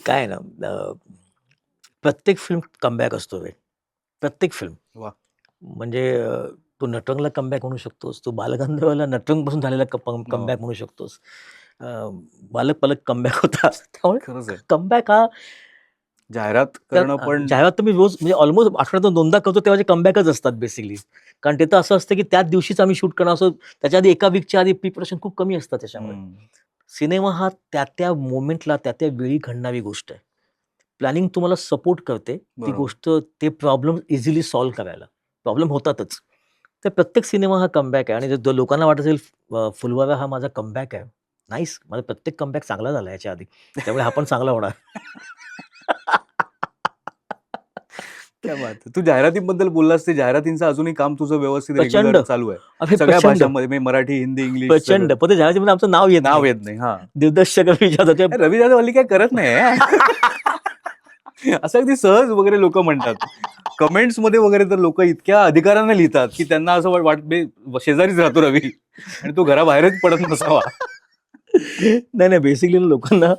Speaker 1: काय आहे ना, प्रत्येक फिल्म कमबॅक असतो रे. प्रत्येक फिल्म.
Speaker 2: वाह!
Speaker 1: म्हणजे तू नटरंगला कमबॅक म्हणू शकतोस. तू बालगंधर्वला नटरंगपासून झालेला
Speaker 2: हो.
Speaker 1: कमबॅक म्हणू शकतोस. अ, बालक पलक कमबॅक होता. त्यामुळे
Speaker 2: खरंच आहे.
Speaker 1: कमबॅक हा
Speaker 2: जाहिरात करणं पण
Speaker 1: जाहिरात तर मी रोज म्हणजे ऑलमोस्ट आठवड्यातून 2दा करतो तेव्हा कमबॅकच असतात बेसिकली. कारण ते तर असं असतं की त्याच दिवशीच आम्ही शूट करणार असो. त्याच्या आधी एका वीकच्या आधी प्री प्रोडक्शन खूप कमी असतं त्याच्यामुळे.
Speaker 2: हं.
Speaker 1: सिनेमा हा त्या मोमेंटला, त्या वेळी घडणारी गोष्ट आहे. प्लॅनिंग तुम्हाला सपोर्ट करते. ती
Speaker 2: बरोबर.
Speaker 1: गोष्ट ते प्रॉब्लेम इझिली सॉल्व्ह करायला. प्रॉब्लेम होतातच. तर प्रत्येक सिनेमा हा कमबॅक आहे आणि जर लोकांना वाटत असेल फुलवारा हा माझा कमबॅक आहे. नाईस. माझा प्रत्येक कमबॅक चांगला झाला याच्या आधी. त्यामुळे हा पण चांगला होणार.
Speaker 2: क्या बात है! तू जाहिरातींबद्दल बोललास, ते जाहिरातींचं अजूनही काम तुझं व्यवस्थित
Speaker 1: प्रचंड.
Speaker 2: रेग्युलर चालू आहे.
Speaker 1: अरे
Speaker 2: सगळ्या
Speaker 1: प्रचंड.
Speaker 2: भाषांमध्ये म्हणजे मराठी, हिंदी, इंग्लिश सगळं.
Speaker 1: प्रचंड. पण ते जाहिरातीमध्ये आमचं नाव येत
Speaker 2: नाव
Speaker 1: नाही.
Speaker 2: येत नाही. हां.
Speaker 1: दिग्दर्शक रवी जाधव ते
Speaker 2: रवी जाधव हल्ली काही करत नाही असं अगदी सहज वगैरे लोकं म्हणतात. कमेंट्समध्ये वगैरे तर लोकं इतक्या अधिकाराने लिहितात, की त्यांना असं शेजारीच राहतो रवी आणि तो घराबाहेरच पडत नसावा.
Speaker 1: नाही, नाही. बेसिकली लोकांना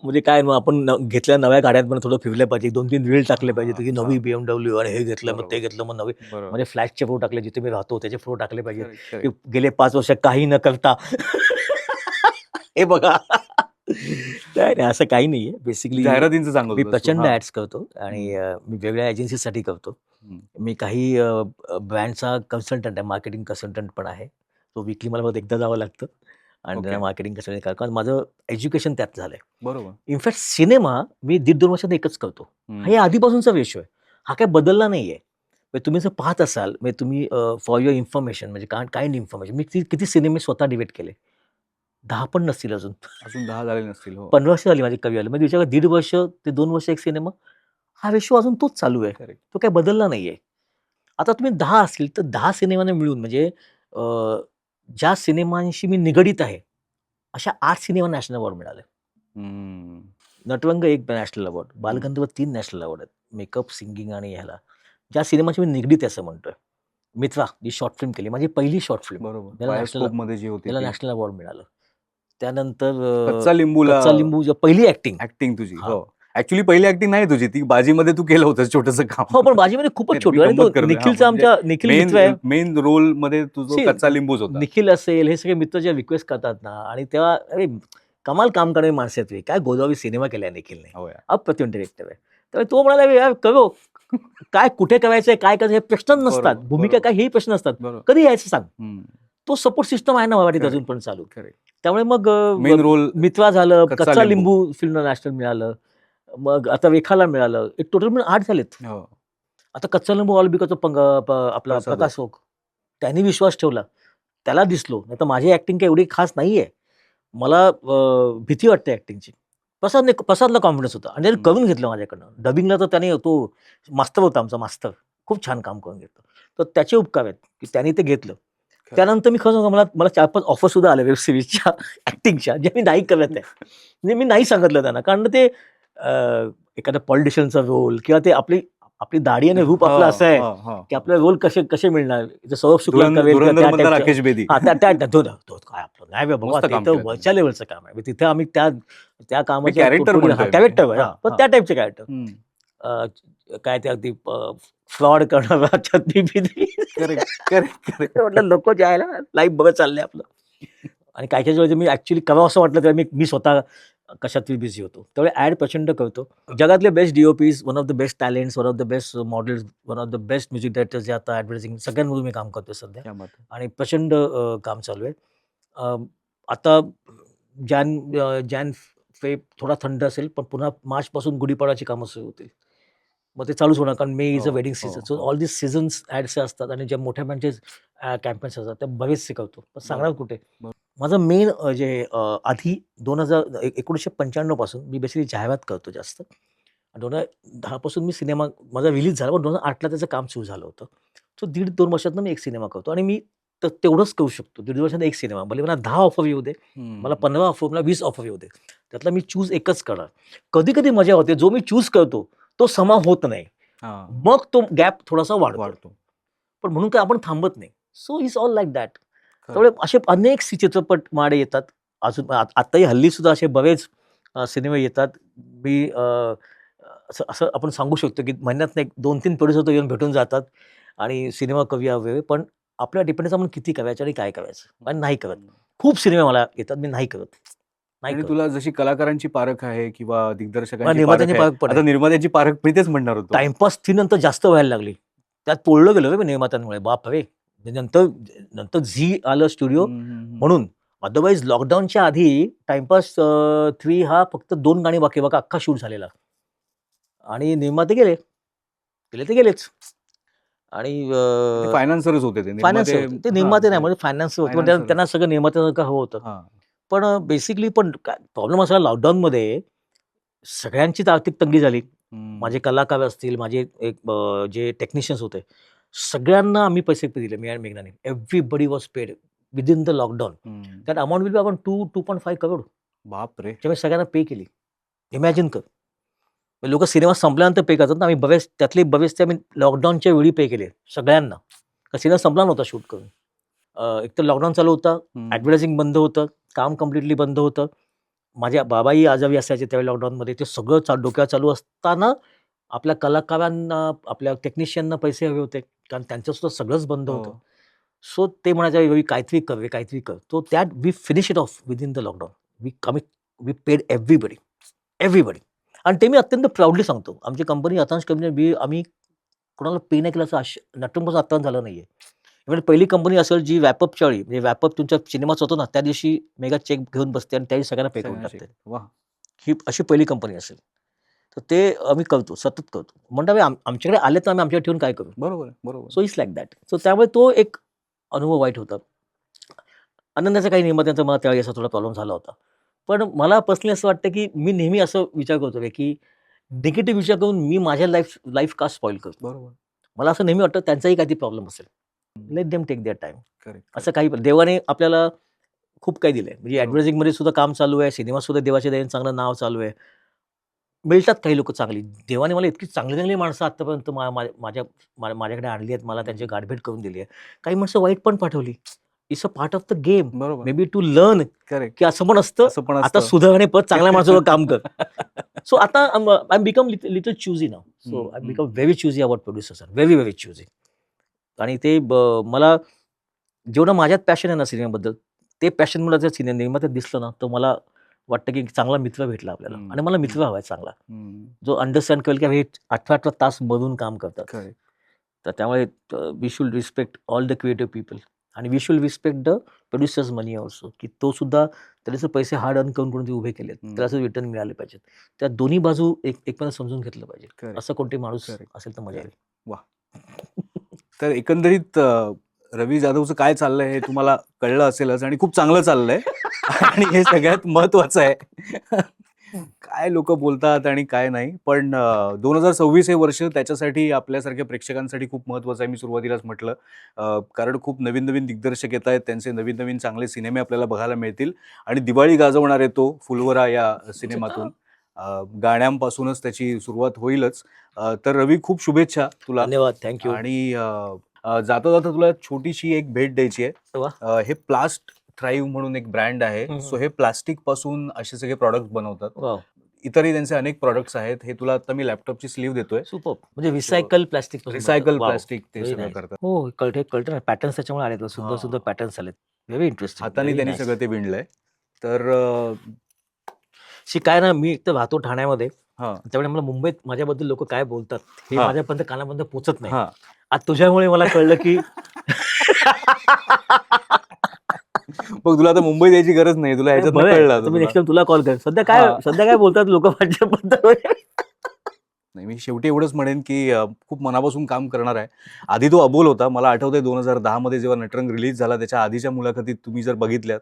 Speaker 1: म्हणजे काय मग आपण घेतल्या नव्या गाड्यांमध्ये थोडं फिरलं पाहिजे, 2-3 रील टाकले पाहिजे, की नवी BMW आणि हे घेतलं, मग ते घेतलं, मग नवी
Speaker 2: बरोबर.
Speaker 1: म्हणजे फ्लॅटचे फोटो टाकले, जिथे मी राहतो त्याचे फोटो टाकले पाहिजे,
Speaker 2: करेक्ट,
Speaker 1: की
Speaker 2: करेक्ट.
Speaker 1: गेले 5 वर्ष काही न करता हे बघा. नाही, नाही असं काही नाहीये. बेसिकली
Speaker 2: जाहिरातींचं सांगत
Speaker 1: मी
Speaker 2: होतास तू.
Speaker 1: प्रचंड
Speaker 2: हां.
Speaker 1: ॲड्स करतो आणि मी वेगळ्या एजन्सीसाठी करतो.
Speaker 2: हं.
Speaker 1: मी काही ब्रँडचा कन्सल्टंट आहे, मार्केटिंग कन्सल्टंट पण आहे. तो वीकली मला फक्त एकदा जावं लागतं आणि त्यांना
Speaker 2: ओके.
Speaker 1: मार्केटिंग कसं काय कारण माझं एज्युकेशन त्यात झालंय.
Speaker 2: बरोबर.
Speaker 1: इनफॅक्ट सिनेमा मी 1.5-2 वर्षात एकच करतो.
Speaker 2: हं.
Speaker 1: हे आधीपासूनचा रेशो आहे. हा काही बदलला नाहीये. म्हणजे तुम्ही जर पाहत असाल, म्हणजे तुम्ही फॉर युअर इन्फॉर्मेशन म्हणजे काइंड इन्फॉर्मेशन मी किती सिनेमे स्वतः डिबेट केले. 10 पण नसतील अजून.
Speaker 2: अजून 10 झाले नसतील. हो.
Speaker 1: 15 वर्ष झाली माझी करिअरला. म्हणजे विचार 1.5 वर्ष ते 2 वर्ष एक सिनेमा. हा रेशो अजून तोच चालू आहे.
Speaker 2: करेक्ट.
Speaker 1: तो काही बदलला नाहीये. आता तुम्ही 10 असतील तर 10 सिनेमाने मिळून म्हणजे अ, ज्या सिनेमांशी मी निगडीत आहे, अशा 8 सिनेमा नॅशनल अवॉर्ड मिळाले.
Speaker 2: हं.
Speaker 1: नटरंग 1 नॅशनल अवॉर्ड,
Speaker 2: हं.
Speaker 1: बालगंधर्व 3 नॅशनल अवॉर्ड आहेत. मेकअप, सिंगिंग आणि ह्याला. ज्या सिनेमाशी मी निगडीत आहे असं म्हणतोय. मित्रा जी शॉर्ट फिल्म केली, माझी पहिली शॉर्ट फिल्म.
Speaker 2: बरोबर.
Speaker 1: त्याला नॅशनल
Speaker 2: बायोस्कोपमध्ये जी होती
Speaker 1: त्याला
Speaker 2: ती.
Speaker 1: नॅशनल अवॉर्ड मिळालं. त्यानंतर
Speaker 2: कच्चा लिंबूला
Speaker 1: कच्चा लिंबू पहिली ॲक्टिंग.
Speaker 2: ॲक्टिंग तुझी.
Speaker 1: हां.
Speaker 2: हो. ॲक्चुअली पहिली ॲक्टिंग नाही तुझी. ती बाजीमध्ये तू केलं होतंस छोटंसं काम.
Speaker 1: हो, पण बाजीमध्ये खूपच
Speaker 2: नाही,
Speaker 1: छोटी
Speaker 2: मी
Speaker 1: आणि तो
Speaker 2: गंमत करतोय. हां,
Speaker 1: निखिलचा
Speaker 2: म्हणजे
Speaker 1: आमचा निखिल
Speaker 2: मेन
Speaker 1: मित्र आहे.
Speaker 2: मेन रोलमध्ये तुझा
Speaker 1: सी
Speaker 2: कच्चा लिंबूच होता.
Speaker 1: निखिल असेल, हे सगळे मित्र जे रिक्वेस्ट करतात ना आणि तेव्हा अरे कमाल काम करणारी माणसं आहेत रे. काय गोदावरी सिनेमा केलाय निखिलने.
Speaker 2: हो यार.
Speaker 1: अप्रतिम डिरेक्टर आहे. तर तो म्हणाला, "यार करो. काय कुठे करायचंय, काय करायचं हे प्रश्न नसतात.
Speaker 2: बरोबर,
Speaker 1: भूमिका
Speaker 2: बरोबर.
Speaker 1: काय हेही प्रश्न नसतात.
Speaker 2: बरोबर.
Speaker 1: कधी यायचं सांग."
Speaker 2: हं.
Speaker 1: तो सपोर्ट सिस्टम आहे ना मराठीत अजून
Speaker 2: करेक्ट,
Speaker 1: पण चालू.
Speaker 2: करेक्ट.
Speaker 1: त्यामुळे मग
Speaker 2: मेन रोल
Speaker 1: मित्रा झालं,
Speaker 2: कच्चा
Speaker 1: कच्चा
Speaker 2: लिंबू.
Speaker 1: लिंबू फिल्म नॅशनल मिळालं. मग आता रेखाला मिळालं. एक टोटल मिळून 8 झालेत.
Speaker 2: हो.
Speaker 1: आता कच्चा लिंबू ऑल बिकॉज आपला
Speaker 2: प्रसाद
Speaker 1: प्रकाश ओक. त्यांनी विश्वास ठेवला. त्याला दिसलो. नाहीतर माझी ॲक्टिंग काही एवढी खास नाहीये. मला भीती वाटते ॲक्टिंगची. प्रसादला कॉन्फिडन्स होता आणि त्याने
Speaker 2: हं.
Speaker 1: करून घेतलं माझ्याकडनं. डबिंगला तर त्याने तो मास्तर होता आमचा मास्तर. खूप छान काम करून घेतलं. तर त्याचे उपकार आहेत, की त्याने ते घेतलं.
Speaker 2: खरं.
Speaker 1: त्यानंतर मी खरं सांगू मला 4-5 ऑफर सुद्धा आल्या वेब सीरीजच्या ॲक्टिंगच्या ज्या मी नाही करत आहे. म्हणजे मी नाही सांगितलं त्यांना. कारण ते एखाद्या पॉलिटिशियनचा रोल किंवा ते आपली आपली दाढी आणि रूप आपलं असं
Speaker 2: हां,
Speaker 1: आहे,
Speaker 2: हां, हां,
Speaker 1: की
Speaker 2: हां.
Speaker 1: आपले रोल कसे मिळणार? जर सौरभ शुक्ला करेल किंवा
Speaker 2: धुरंधर
Speaker 1: त्या
Speaker 2: मधला
Speaker 1: टाइपचं
Speaker 2: राकेश बेदी.
Speaker 1: हां, त्या तो तो काय आपलं नाही बाबा
Speaker 2: मस्त
Speaker 1: ते
Speaker 2: काम
Speaker 1: तर
Speaker 2: केलं
Speaker 1: वरच्या
Speaker 2: त्यांनी.
Speaker 1: लेव्हलचं काम आहे. म्हणजे तिथे आम्ही त्या त्या
Speaker 2: मी
Speaker 1: कामाच्या
Speaker 2: कॅरेक्टर
Speaker 1: तोडीला
Speaker 2: म्हणतोय मी.
Speaker 1: कॅरेक्टर
Speaker 2: हां,
Speaker 1: पण
Speaker 2: हां.
Speaker 1: त्या टाइपचे कॅरेक्टर.
Speaker 2: हं.
Speaker 1: काय ते अगदी फ्रॉड करणारा छत्री-बित्री.
Speaker 2: Correct, correct, correct.
Speaker 1: म्हटलं नको जायला लाईफ बरं चाललंय आपलं. आणि काही वेळेस मी ॲक्चुअली करावं असं वाटलं तर मी स्वतः कशात तरी बिझी होतो. त्यामुळे ॲड प्रचंड करतो. जगातले best DOPs, one of the best talents, one of the best models, one of the best music directors जे आता ॲडव्हर्टायझिंग सगळ्यांमधून मी काम करतोय सध्या
Speaker 2: क्या बात है.
Speaker 1: आणि प्रचंड काम चालू आहे. आता जॅन फेब थोडा थंड असेल, पण पुन्हा मार्चपासून गुढीपाडवाची कामं सुरू होतील. मग ते चालूच होणार कारण मे इज
Speaker 2: हो,
Speaker 1: अ वेडिंग
Speaker 2: हो,
Speaker 1: सीझन. सो
Speaker 2: हो.
Speaker 1: ऑल दीज सीझन्स ॲड्स असतात आणि ज्या मोठ्या ब्रँडचे कॅम्पेन्स असतात, ते बरेचसे करतो. पण सांगणार
Speaker 2: बरोबर,
Speaker 1: कुठे?
Speaker 2: बरोबर.
Speaker 1: माझं मेन जे आधी 1995 पासून मी बेसिकली जाहिरात करतो जास्त. 2010 पासून मी सिनेमा माझा रिलीज झाला, पण 2008ला त्याचं काम सुरू झालं होतं. सो 1.5-2 वर्षातनं मी एक सिनेमा करतो आणि मी तेवढंच करू शकतो. 1.5 वर्षात एक सिनेमा. भले मला 10 ऑफर येऊ दे, मला
Speaker 2: हं.
Speaker 1: 15 ऑफर, मला 20 ऑफर येऊ दे. त्यातला मी चूज एकच करणार. कधी-कधी मजा होते, जो मी चूज करतो, तो समा होत नाही.
Speaker 2: हां.
Speaker 1: मग तो गॅप थोडासा वाढतो.
Speaker 2: वाढतो.
Speaker 1: पण म्हणून काय आपण थांबत नाही. So it's all like that.
Speaker 2: खरं.
Speaker 1: त्यामुळे असे अनेक चित्रपट माडे येतात. अजून आत्ताही हल्ली सुद्धा असे बरेच सिनेमे येतात. मी असं असं आपण सांगू शकतो, की महिन्यातनं 1-2-3 प्रोड्युसर तर येऊन भेटून जातात आणि सिनेमा करूया वगैरे. पण आपल्या डिपेंडन्स आपण किती करायचं आणि काय करायचं आणि नाही करत.
Speaker 2: हं.
Speaker 1: खूप सिनेमे मला येतात, मी नाही करत. नाही
Speaker 2: आणि
Speaker 1: करत.
Speaker 2: तुला जशी कलाकारांची पारख आहे किंवा
Speaker 1: मला
Speaker 2: दिग्दर्शकांची पारख
Speaker 1: निर्मात्यांची
Speaker 2: आहे.
Speaker 1: पारख पण
Speaker 2: आता
Speaker 1: आहे.
Speaker 2: निर्मात्याची पारख मी तेच म्हणणार होतो.
Speaker 1: टाईमपास ती नंतर जास्त व्हायला लागली. त्यात पोळलं गेलो रे मी निर्मात्यांमुळे. बापरे! नंतर नंतर झी आलं स्टुडिओ
Speaker 2: हं, हं, हं.
Speaker 1: म्हणून. अदरवाईज लॉकडाऊनच्या आधी टाईमपास 3 हा फक्त 2 गाणी बाकी बघा अख्खा शूट झालेला. आणि निर्माते गेले. गेले ते गेलेच. आणि
Speaker 2: ते फायनान्सरच होते ते.
Speaker 1: फायनान्सर
Speaker 2: निर्माते
Speaker 1: होते. ते
Speaker 2: हां,
Speaker 1: निर्माते नाही
Speaker 2: ते
Speaker 1: म्हणजे फायनान्सर होते. पण
Speaker 2: फायनान्सरच.
Speaker 1: त्यांना सगळं निर्मात्यासारखं हवं होतं.
Speaker 2: हां.
Speaker 1: पण बेसिकली पण काय प्रॉब्लेम असा लॉकडाऊनमध्ये सगळ्यांचीच आर्थिक तंगी झाली.
Speaker 2: हं.
Speaker 1: माझे कलाकार असतील, माझे जे टेक्निशियन्स होते, सगळ्यांना आम्ही पैसे दिले मी आणि मेघनाने. Everybody was paid within the lockdown.
Speaker 2: हं.
Speaker 1: दॅट अमाउंट विल बी आपण 2.5 करोड.
Speaker 2: बापरे!
Speaker 1: त्यामुळे सगळ्यांना पे केली. इमॅजिन कर. लोकं सिनेमा संपल्यानंतर पे करतात ना, आम्ही बरेच ते आम्ही लॉकडाऊनच्या वेळी पे केले सगळ्यांना. कारण सिनेमा संपला नव्हता शूट करून. एकतर लॉकडाऊन चालू होता,
Speaker 2: हं.
Speaker 1: ॲडव्हर्टायझिंग बंद होतं, काम कंप्लिटली बंद होतं. माझ्या बाबाही आजारी असायचे त्यावेळी लॉकडाऊनमध्ये. ते सगळं डोक्यावर चालू असताना आपल्या कलाकारांना, आपल्या टेक्निशियनना पैसे हवे होते. कारण त्यांचं सगळंच बंद होतं.
Speaker 2: हो.
Speaker 1: सो ते म्हणायचे, "रवी काहीतरी कर रे, काहीतरी कर." So that we finish it off within the lockdown. We paid everybody, everybody. आणि ते मी अत्यंत प्राउडली सांगतो. आमची कंपनी अतांश कंपनी आम्ही कोणाला पे नाही केलं असं नटरंगपासून आत्तापर्यंत झालं नाहीये. इव्हन पहिली कंपनी असेल जी वॅपअपच्या वेळी, म्हणजे वॅपअप तुमच्या सिनेमाच होतो ना, त्या दिवशी मेगा चेक घेऊन बसते आणि त्याही सगळ्यांना पे करून
Speaker 2: सगळ्यांना
Speaker 1: टाकते.
Speaker 2: वाह!
Speaker 1: ही अशी पहिली कंपनी असेल. तर ते आम्ही करतो, सतत करतो. म्हणतो आमच्याकडे आले तर आम्ही आमच्याकडे ठेवून काय करू?
Speaker 2: बरोबर आहे, बरोबर.
Speaker 1: So it's like that. So त्यामुळे तो एक अनुभव वाईट होता. अनन्याच्या काही निर्मात्यांचा मला त्यावेळी असा थोडा प्रॉब्लेम झाला होता. पण मला पर्सनली असं वाटतं, की मी नेहमी असं विचार करतो रे, की निगेटिव्ह विचार करून मी माझ्या लाईफ का स्पॉईल करतो?
Speaker 2: बरोबर.
Speaker 1: मला असं नेहमी वाटतं त्यांचाही काहीतरी प्रॉब्लेम असेल.
Speaker 2: हं.
Speaker 1: Let them take their time.
Speaker 2: Correct.
Speaker 1: असं काही देवाने आपल्याला खूप काही दिलंय. म्हणजे
Speaker 2: बरोबर.
Speaker 1: ॲडव्हर्टायझिंगमध्ये सुद्धा काम चालू आहे. सिनेमात सुद्धा देवाच्या दयेने चांगलं नाव चालू आहे. मिळतात काही लोकं चांगली. देवाने मला इतकी चांगली-चांगली माणसं आत्तापर्यंत माझ्याकडे आणली आहेत. मला त्यांची गाठभेट करून दिली आहे. काही माणसं वाईट पण पाठवली. It's a part of the game.
Speaker 2: बरोबर.
Speaker 1: May be to learn
Speaker 2: correct.
Speaker 1: की असं पण असतं.
Speaker 2: असं पण
Speaker 1: आता
Speaker 2: असतं.
Speaker 1: सुधार आणि परत चांगल्या माणसावर काम कर. सो आता I become little choosy now. So
Speaker 2: hmm,
Speaker 1: I
Speaker 2: hmm.
Speaker 1: Become very choosy about producers. Very, very choosy. आणि ते मला जेवढं माझ्यात पॅशन आहे ना सिनेमाबद्दल, ते पॅशन मला जर निर्मात्यात दिसलं ना, तर मला वाटतं की चांगला मित्र भेटला आपल्याला.
Speaker 2: हं,
Speaker 1: आणि मला
Speaker 2: हं.
Speaker 1: मित्र हवा आहे चांगला.
Speaker 2: हं.
Speaker 1: जो अंडरस्टँड करेल की हे 18-18 तास मधून काम करतात.
Speaker 2: करेक्ट.
Speaker 1: तर त्यामुळे we should respect all the creative people आणि we should respect the producers money also, की तो सुद्धा त्याचे पैसे हार्ड अर्न करून कोणते उभे केलेत.
Speaker 2: हं.
Speaker 1: त्याला रिटर्न मिळाले पाहिजेत. त्या दोन्ही बाजू एकमेकांना समजून घेतलं पाहिजे.
Speaker 2: करेक्ट.
Speaker 1: असं कोणते माणूस
Speaker 2: करेक्ट.
Speaker 1: असेल तर मजा येईल.
Speaker 2: वाह! तर एकंदरीत रवी जाधवचं काय चाललंय हे तुम्हाला कळलं असेलच आणि खूप चांगलं चाललंय आणि हे सगळ्यात महत्वाचं आहे. काय लोकं बोलतात आणि काय नाही. पण 2026 हे वर्ष त्याच्यासाठी आपल्यासारख्या प्रेक्षकांसाठी खूप महत्वाचं आहे. मी सुरुवातीलाच म्हटलं. कारण खूप नवीन-नवीन दिग्दर्शक येतायत. त्यांचे नवीन-नवीन चांगले सिनेमे आपल्याला बघायला मिळतील आणि दिवाळी गाजवणार आहे तो फुलवरा या सिनेमातून. गाण्यांपासूनच त्याची सुरुवात होईलच. तर रवी खूप शुभेच्छा तुला.
Speaker 1: धन्यवाद. Thank you.
Speaker 2: आणि जाता-जाता तुला छोटीशी एक भेट द्यायची आहे.
Speaker 1: वाह!
Speaker 2: हे प्लास्ट थ्राईव्ह म्हणून एक ब्रँड आहे.
Speaker 1: हं, हं.
Speaker 2: सो हे प्लास्टिक पासून असे सगळे प्रॉडक्ट्स बनवतात.
Speaker 1: वॉव!
Speaker 2: इतरही त्यांचे अनेक प्रॉडक्ट्स आहेत. हे तुला आता मी लॅपटॉपची स्लीव्ह देतोय.
Speaker 1: सुपर्ब. म्हणजे रिसायकल प्लास्टिक
Speaker 2: रिसायकल प्लास्टिक ते सगळं करतात.
Speaker 1: हो, कळतं ना. पॅटर्न्स त्याच्यामुळे आलेत. सुंदर,
Speaker 2: हां.
Speaker 1: सुंदर पॅटर्न्स आलेत. Very interesting.
Speaker 2: हाताने त्यांनी सगळं ते विणलंय. तर
Speaker 1: काय ना, मी एकतर राहतो ठाण्यामध्ये.
Speaker 2: हां.
Speaker 1: त्यामुळे मला मुंबईत माझ्याबद्दल लोकं काय बोलतात, हे
Speaker 2: हां.
Speaker 1: माझ्यापर्यंत कानापर्यंत पोहचत नाही.
Speaker 2: हां.
Speaker 1: आज तुझ्यामुळे मला कळलं की
Speaker 2: मग तुला आता मुंबईत यायची गरज नाही. तुला ह्याच्यातनं
Speaker 1: बरं आहे.
Speaker 2: कळलं
Speaker 1: आता
Speaker 2: आता
Speaker 1: मी
Speaker 2: तुला.
Speaker 1: नेक्स्ट टाईम तुला कॉल करेन.
Speaker 2: हां.
Speaker 1: सध्या काय बोलतात लोकं माझ्याबद्दल?
Speaker 2: नाही, मी शेवटी एवढंच म्हणेन, की खूप मनापासून काम करणार आहे. आधी तो अबोल होता. मला आठवतंय 2010 मध्ये जेव्हा नटरंग रिलीज झाला, त्याच्या आधीच्या मुलाखतीत तुम्ही जर बघितल्यात,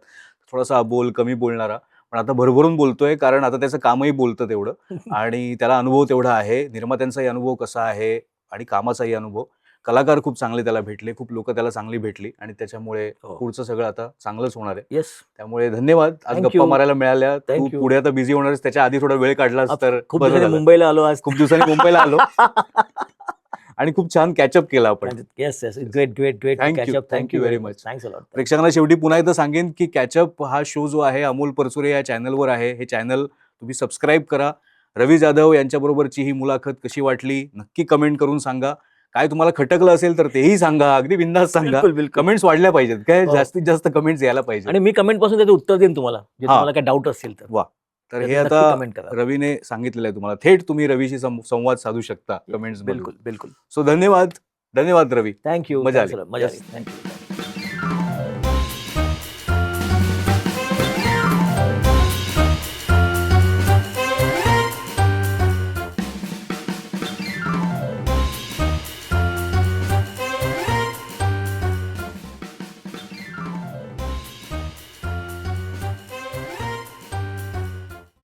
Speaker 2: थोडासा अबोल, कमी बोलणारा. पण आता भरभरून बोलतोय, कारण आता त्याचं कामही बोलतं तेवढं आणि त्याला अनुभव तेवढा आहे. निर्मात्यांचाही अनुभव कसा आहे आणि कामाचाही अनुभव. कलाकार खूप चांगले त्याला भेटले, खूप लोकं त्याला चांगली भेटली आणि त्याच्यामुळे
Speaker 1: हो.
Speaker 2: पुढचं सगळं आता चांगलंच होणार आहे.
Speaker 1: येस.
Speaker 2: त्यामुळे धन्यवाद. आज
Speaker 1: Thank
Speaker 2: गप्पा
Speaker 1: you.
Speaker 2: मारायला मिळाल्या. तू
Speaker 1: Thank you.
Speaker 2: पुढे आता बिझी होणारच. त्याच्या आधी थोडा वेळ काढलास तर
Speaker 1: खूप
Speaker 2: बरं
Speaker 1: दिवसांनी
Speaker 2: झालं.
Speaker 1: मुंबईला आलो आज.
Speaker 2: खूप दिवसांनी मुंबईला आलो. आणि खूप छान कॅचअप केला आपण.
Speaker 1: Yes, great
Speaker 2: Thank
Speaker 1: catch
Speaker 2: you.
Speaker 1: Up.
Speaker 2: Thank you very much.
Speaker 1: Thanks a lot.
Speaker 2: प्रेक्षकांना शेवटी पुन्हा एकदा सांगेन, की कॅचअप हा शो जो आहे अमोल परचुरे या चॅनलवर आहे. हे चॅनल तुम्ही सबस्क्राईब करा. रवी जाधव यांच्याबरोबरची ही मुलाखत कशी वाटली नक्की कमेंट करून सांगा. काय तुम्हाला खटकलं असेल तर तेही सांगा. अगदी बिनधास्त सांगा.
Speaker 1: बिलकुल.
Speaker 2: कमेंट्स वाढल्या पाहिजेत. काय
Speaker 1: हो.
Speaker 2: जास्तीत जास्त कमेंट्स यायला पाहिजेत.
Speaker 1: आणि मी कमेंट पासून त्याचं उत्तर देईन तुम्हाला. जे तुम्हाला काही डाऊट असतील तर.
Speaker 2: वाह! तर हे
Speaker 1: त्याचं नक्की
Speaker 2: आता
Speaker 1: कमेंट करा.
Speaker 2: रवीने सांगितलेलं आहे तुम्हाला. थेट तुम्ही रवीशी संवाद साधू शकता कमेंट्समधून.
Speaker 1: बिलकुल.
Speaker 2: सो धन्यवाद रवी.
Speaker 1: Thank you.
Speaker 2: मजा आली.
Speaker 1: मजा
Speaker 2: Yes.
Speaker 1: आली. Thank you.